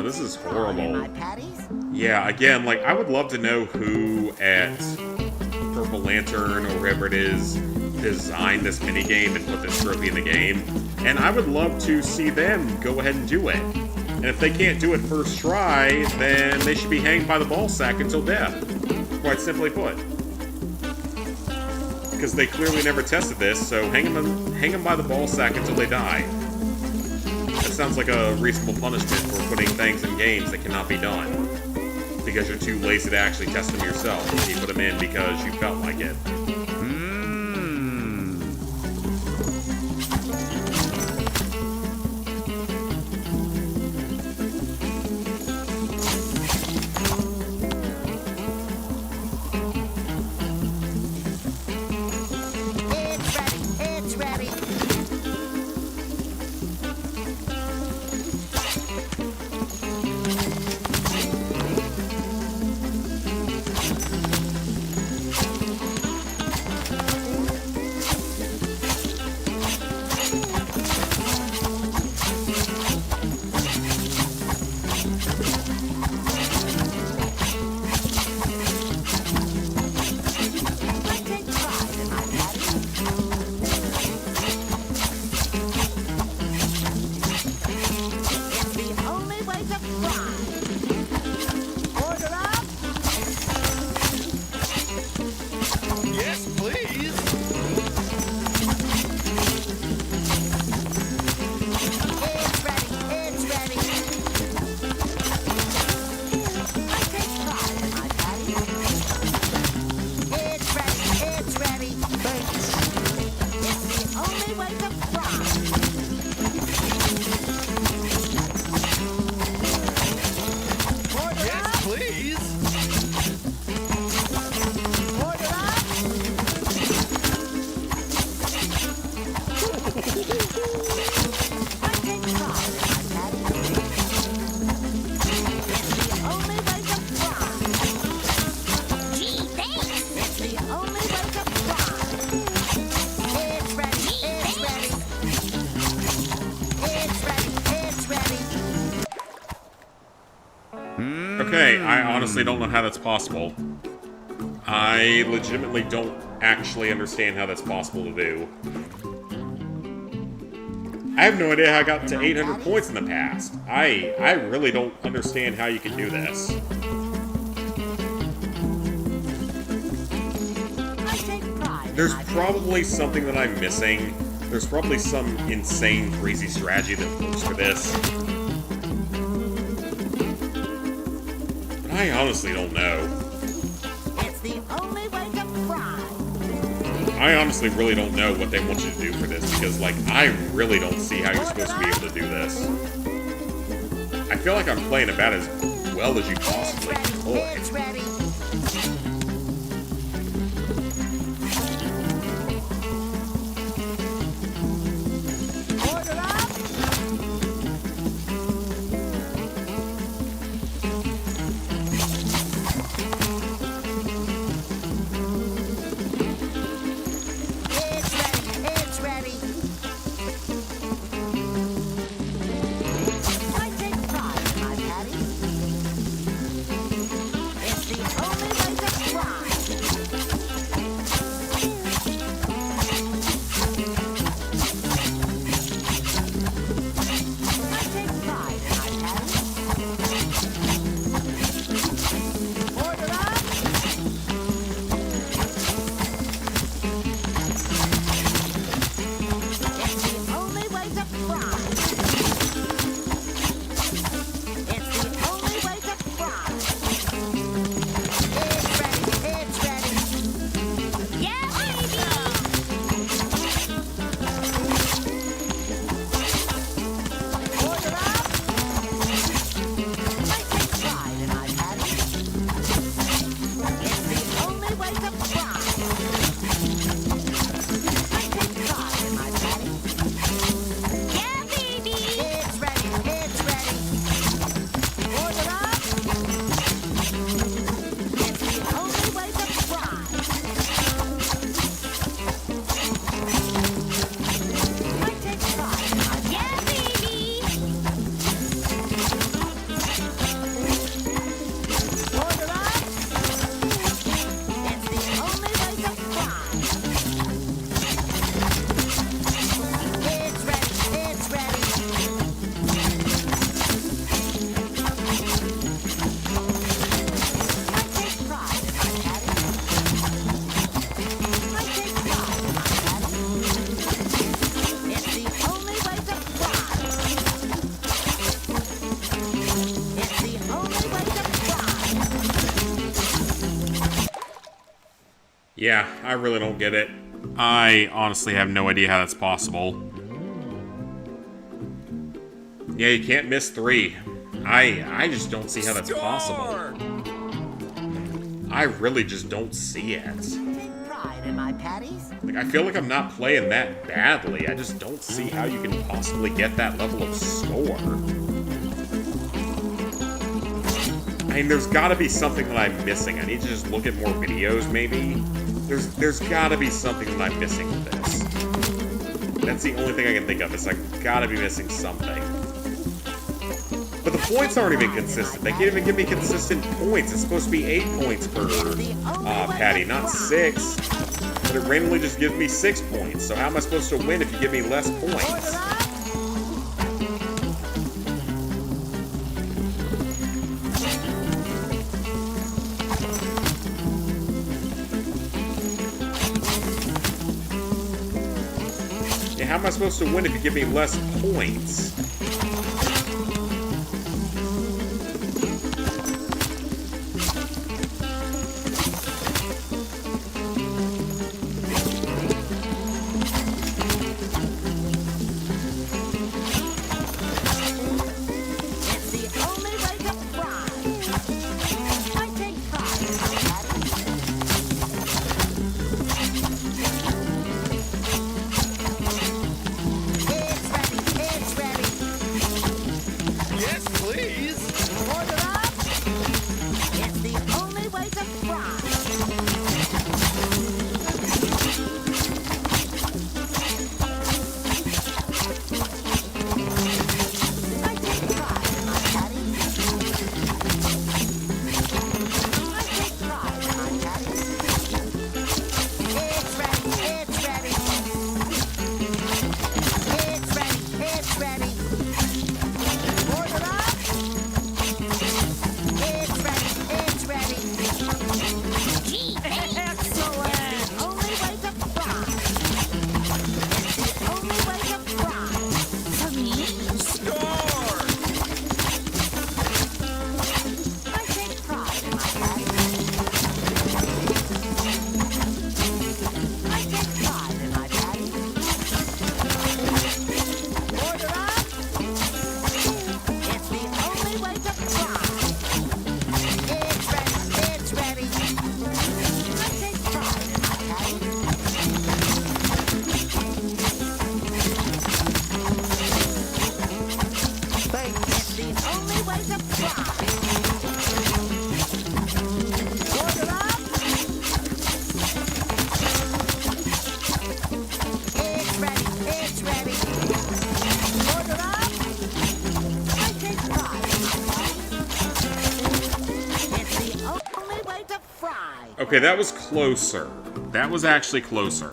This is My horrible. patties? Yeah, again, like, I would love to know who at Purple Lantern or whoever it is designed this minigame and put this trophy in the game. And I would love to see them go ahead and do it. And if they can't do it first try, then they should be hanged by the ball sack until death. Quite simply put. Because they clearly never tested this, so hang them by the ball sack until they die. That sounds like a reasonable punishment for putting things in games that cannot be done. Because you're too lazy to actually test them yourself. You put them in because you felt like it. It's ready, it's ready. I take pride in my patty. It's the only way to fry. Order up. Yes, please. It's ready, it's ready. I take pride in my patty. It's ready, thanks. It's the only way to fry. Order Yes, up, please. order up. I take pride in my patty. It's the only way to fry. Gee, thanks. It's the only way to fry. It's ready, it's ready. It's ready, it's ready. Okay, I honestly don't know how that's possible. I legitimately don't actually understand how that's possible to do. I have no idea how I got to 800 points in the past. I really don't understand how you can do this. I take pride in There's my probably something that I'm missing. There's probably some insane, crazy strategy that works for this. But I honestly don't know. It's the only way to fry. I honestly really don't know what they want you to do for this, because, like, I really don't see how you're supposed to be able to do this. I feel like I'm playing about as well as you It's possibly ready, could. it's ready. Order up. It's ready, I take pride in my patty. It's the Yeah, I really don't get it. I honestly have no idea how that's possible. Yeah, you can't miss 3. I just don't see how that's possible. I really just don't see it. Take pride in my patties. Like, I feel like I'm not playing that badly. I just don't see how you can possibly get that level of score. I mean, there's gotta be something that I'm missing. I need to just look at more videos, maybe. There's gotta be something that I'm missing with this. That's the only thing I can think of, is I gotta be missing something. But the points aren't even consistent. They can't even give me consistent points. It's supposed to be 8 points per Patty, not 6. But it randomly just gives me 6 points. So how am I supposed to win if you give me less points? Yeah, how am I supposed to win if you give me less points? Okay, that was closer. That was actually closer.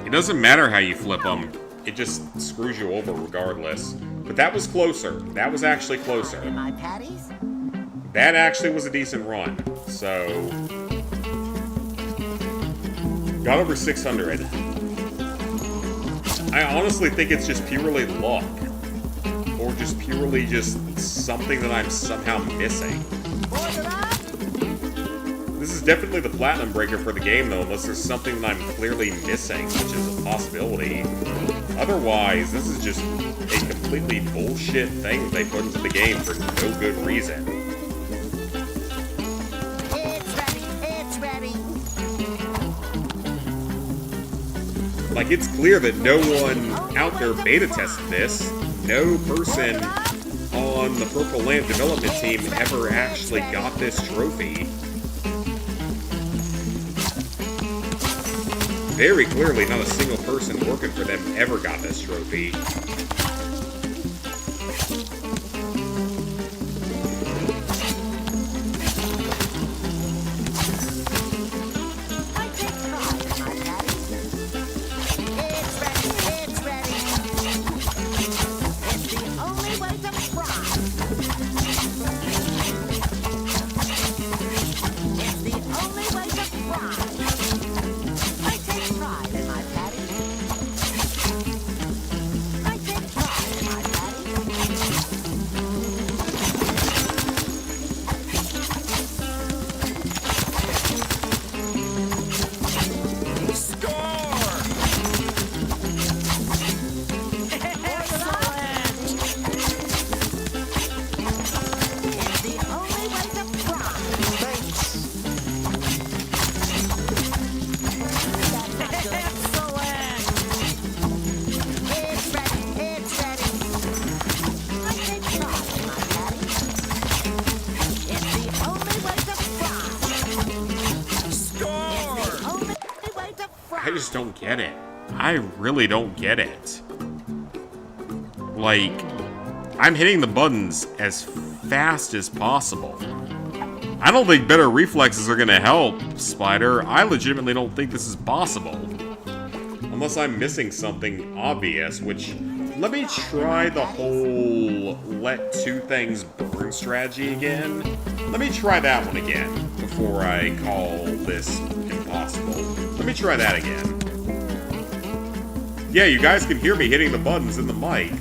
It doesn't matter how you flip them. It just screws you over regardless. But that was closer. That was actually closer. My patties? That actually was a decent run. So... got over 600. I honestly think it's just purely luck. Or just purely just something that I'm somehow missing. This is definitely the platinum breaker for the game, though, unless there's something that I'm clearly missing, which is a possibility. Otherwise, this is just a completely bullshit thing that they put into the game for no good reason. It's ready, it's ready. Like, it's clear that no one out there beta tested this. No person on the Purple Lamp development team ever actually got this trophy. Very clearly, not a single person working for them ever got this trophy. I just don't get it. I really don't get it. Like, I'm hitting the buttons as fast as possible. I don't think better reflexes are gonna help, Spider. I legitimately don't think this is possible. Unless I'm missing something obvious, which... Let me try the whole let two things burn strategy again. Let me try that one again before I call this impossible. Let me try that again. Yeah, you guys can hear me hitting the buttons in the mic.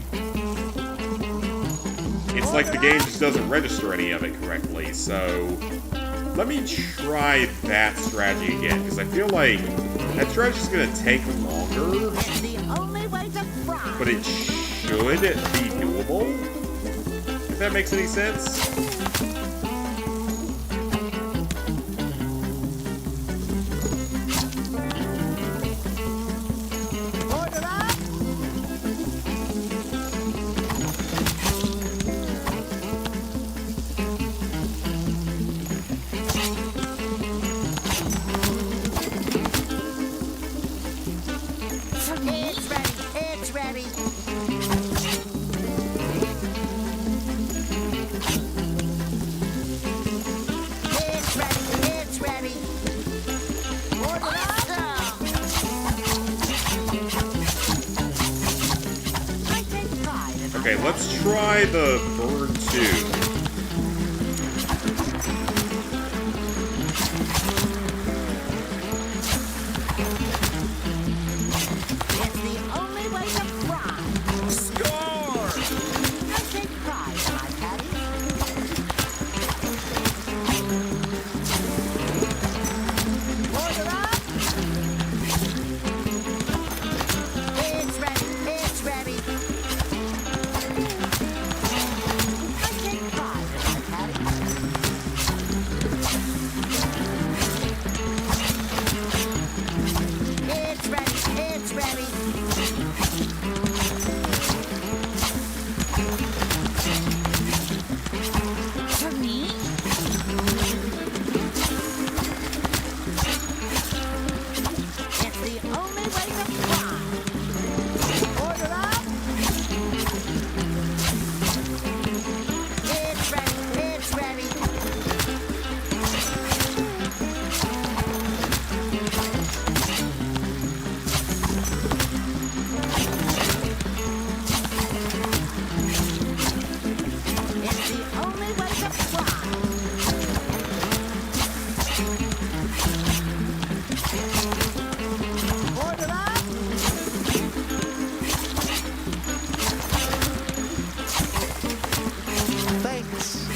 It's like the game just doesn't register any of it correctly, so... Let me try that strategy again, because I feel like that strategy's gonna take longer. It's the only way to fry. But it should be doable, if that makes any sense. Order up. It's ready. It's ready. It's ready. It's ready. Order up. I take pride in my Okay, let's try the bird 2. It's the only way to fry. Score! I take pride in my patty. Order up. It's ready. It's ready. I take pride in my patty. It's ready. It's ready. For me? It's the only way to fly. Order up. It's ready. It's ready. It's the only way to fly. Order up. Thanks.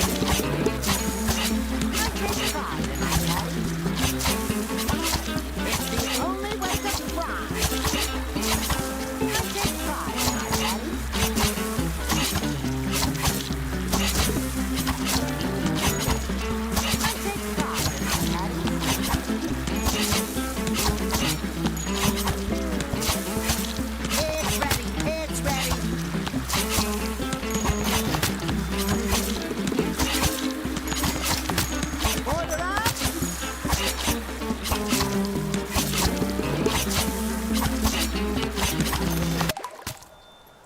I take pride in my patty. It's the only way to fly. I take pride in my patty. I take pride in my patty. It's ready. It's ready. Order up.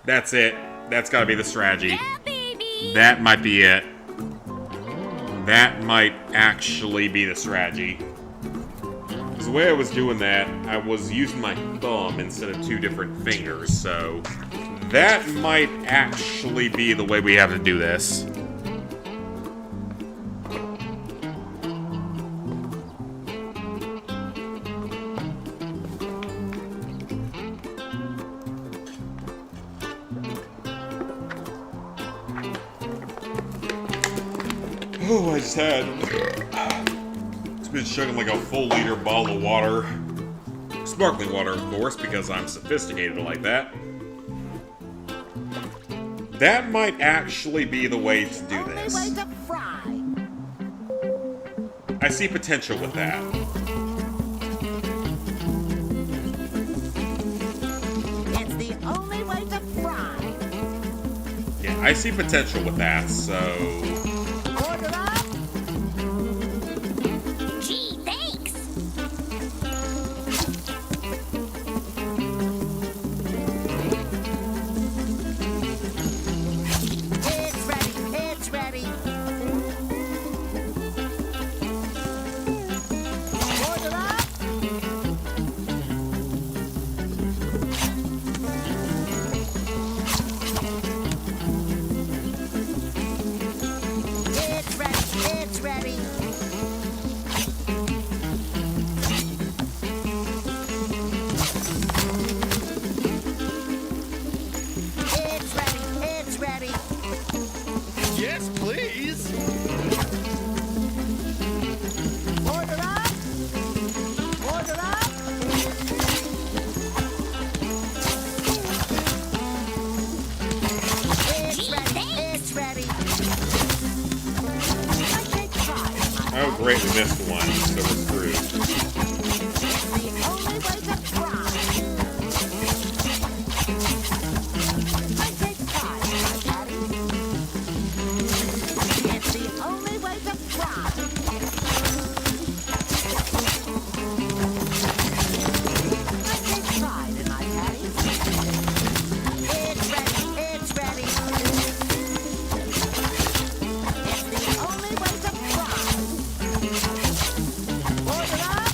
That's it. That's gotta be the strategy. Yeah, baby. That might be it. That might actually be the strategy. 'Cause the way I was doing that, I was using my thumb instead of two different fingers, so that might actually be the way we have to do this. Oh, I just had... It's been chugging like a full liter bottle of water. Sparkling water, of course, because I'm sophisticated like that. That might actually be the way to do Only this. way to fry. I see potential with that. It's the only way to fry. Yeah, I see potential with that, so... Order up. Gee, thanks. Oh, great, we missed one, so we're screwed. It's the only way to try. I take pride in my patties. It's the only way to try. I take pride in my patties. It's ready, it's ready. It's the only way to try. Load it up.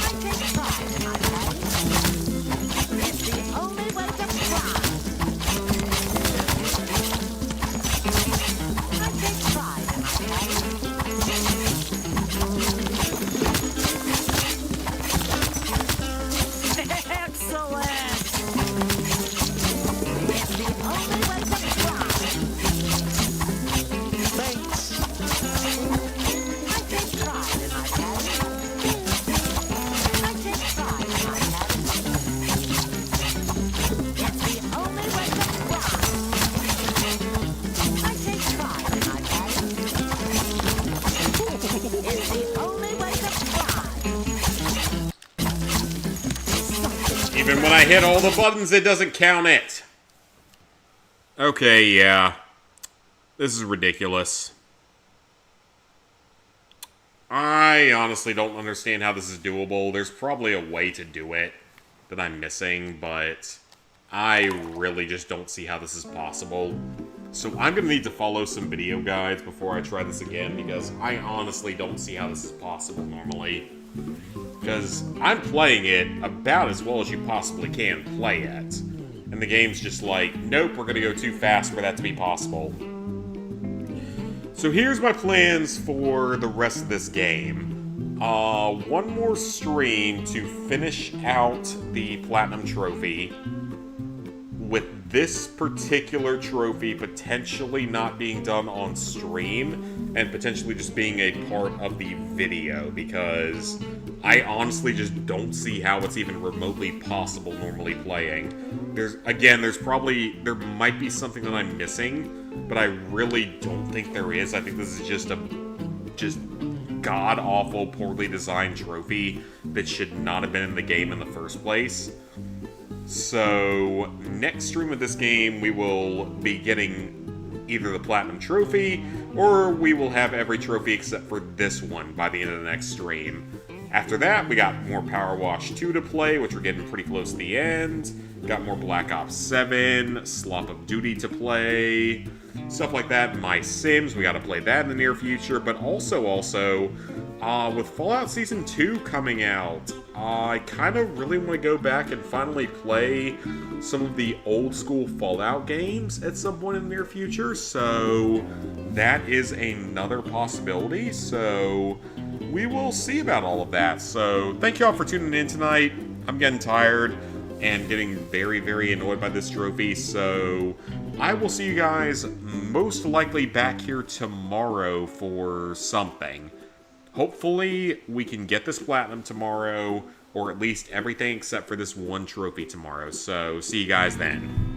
I take pride in my patties. It's the only way to try. I take pride in my patties. Excellent! It's the only way to try. Thanks. I take pride in my patties. I take pride in my patties. It's the only way to try. I take pride in my patties. It's the only way to try. Even when I hit all the buttons, it doesn't count it. Okay, yeah. This is ridiculous. I honestly don't understand how this is doable. There's probably a way to do it that I'm missing, but I really just don't see how this is possible. So I'm going to need to follow some video guides before I try this again, because I honestly don't see how this is possible normally. Because I'm playing it about as well as you possibly can play it. And the game's just like, nope, we're going to go too fast for that to be possible. So here's my plans for the rest of this game. One more stream to finish out the Platinum Trophy, with this particular trophy potentially not being done on stream, and potentially just being a part of the video, because I honestly just don't see how it's even remotely possible normally playing. There might be something that I'm missing, but I really don't think there is. I think this is just god-awful, poorly designed trophy that should not have been in the game in the first place. So, next stream of this game, we will be getting either the Platinum Trophy, or we will have every trophy except for this one by the end of the next stream. After that, we got more Power Wash 2 to play, which we're getting pretty close to the end. Got more Black Ops 7, Slop of Duty to play, stuff like that. My Sims, we got to play that in the near future, but also, with Fallout Season 2 coming out, I kind of really want to go back and finally play some of the old school Fallout games at some point in the near future, so that is another possibility, so we will see about all of that. So thank you all for tuning in tonight. I'm getting tired and getting very, very annoyed by this trophy, so I will see you guys most likely back here tomorrow for something. Hopefully, we can get this platinum tomorrow, or at least everything except for this one trophy tomorrow. So, see you guys then.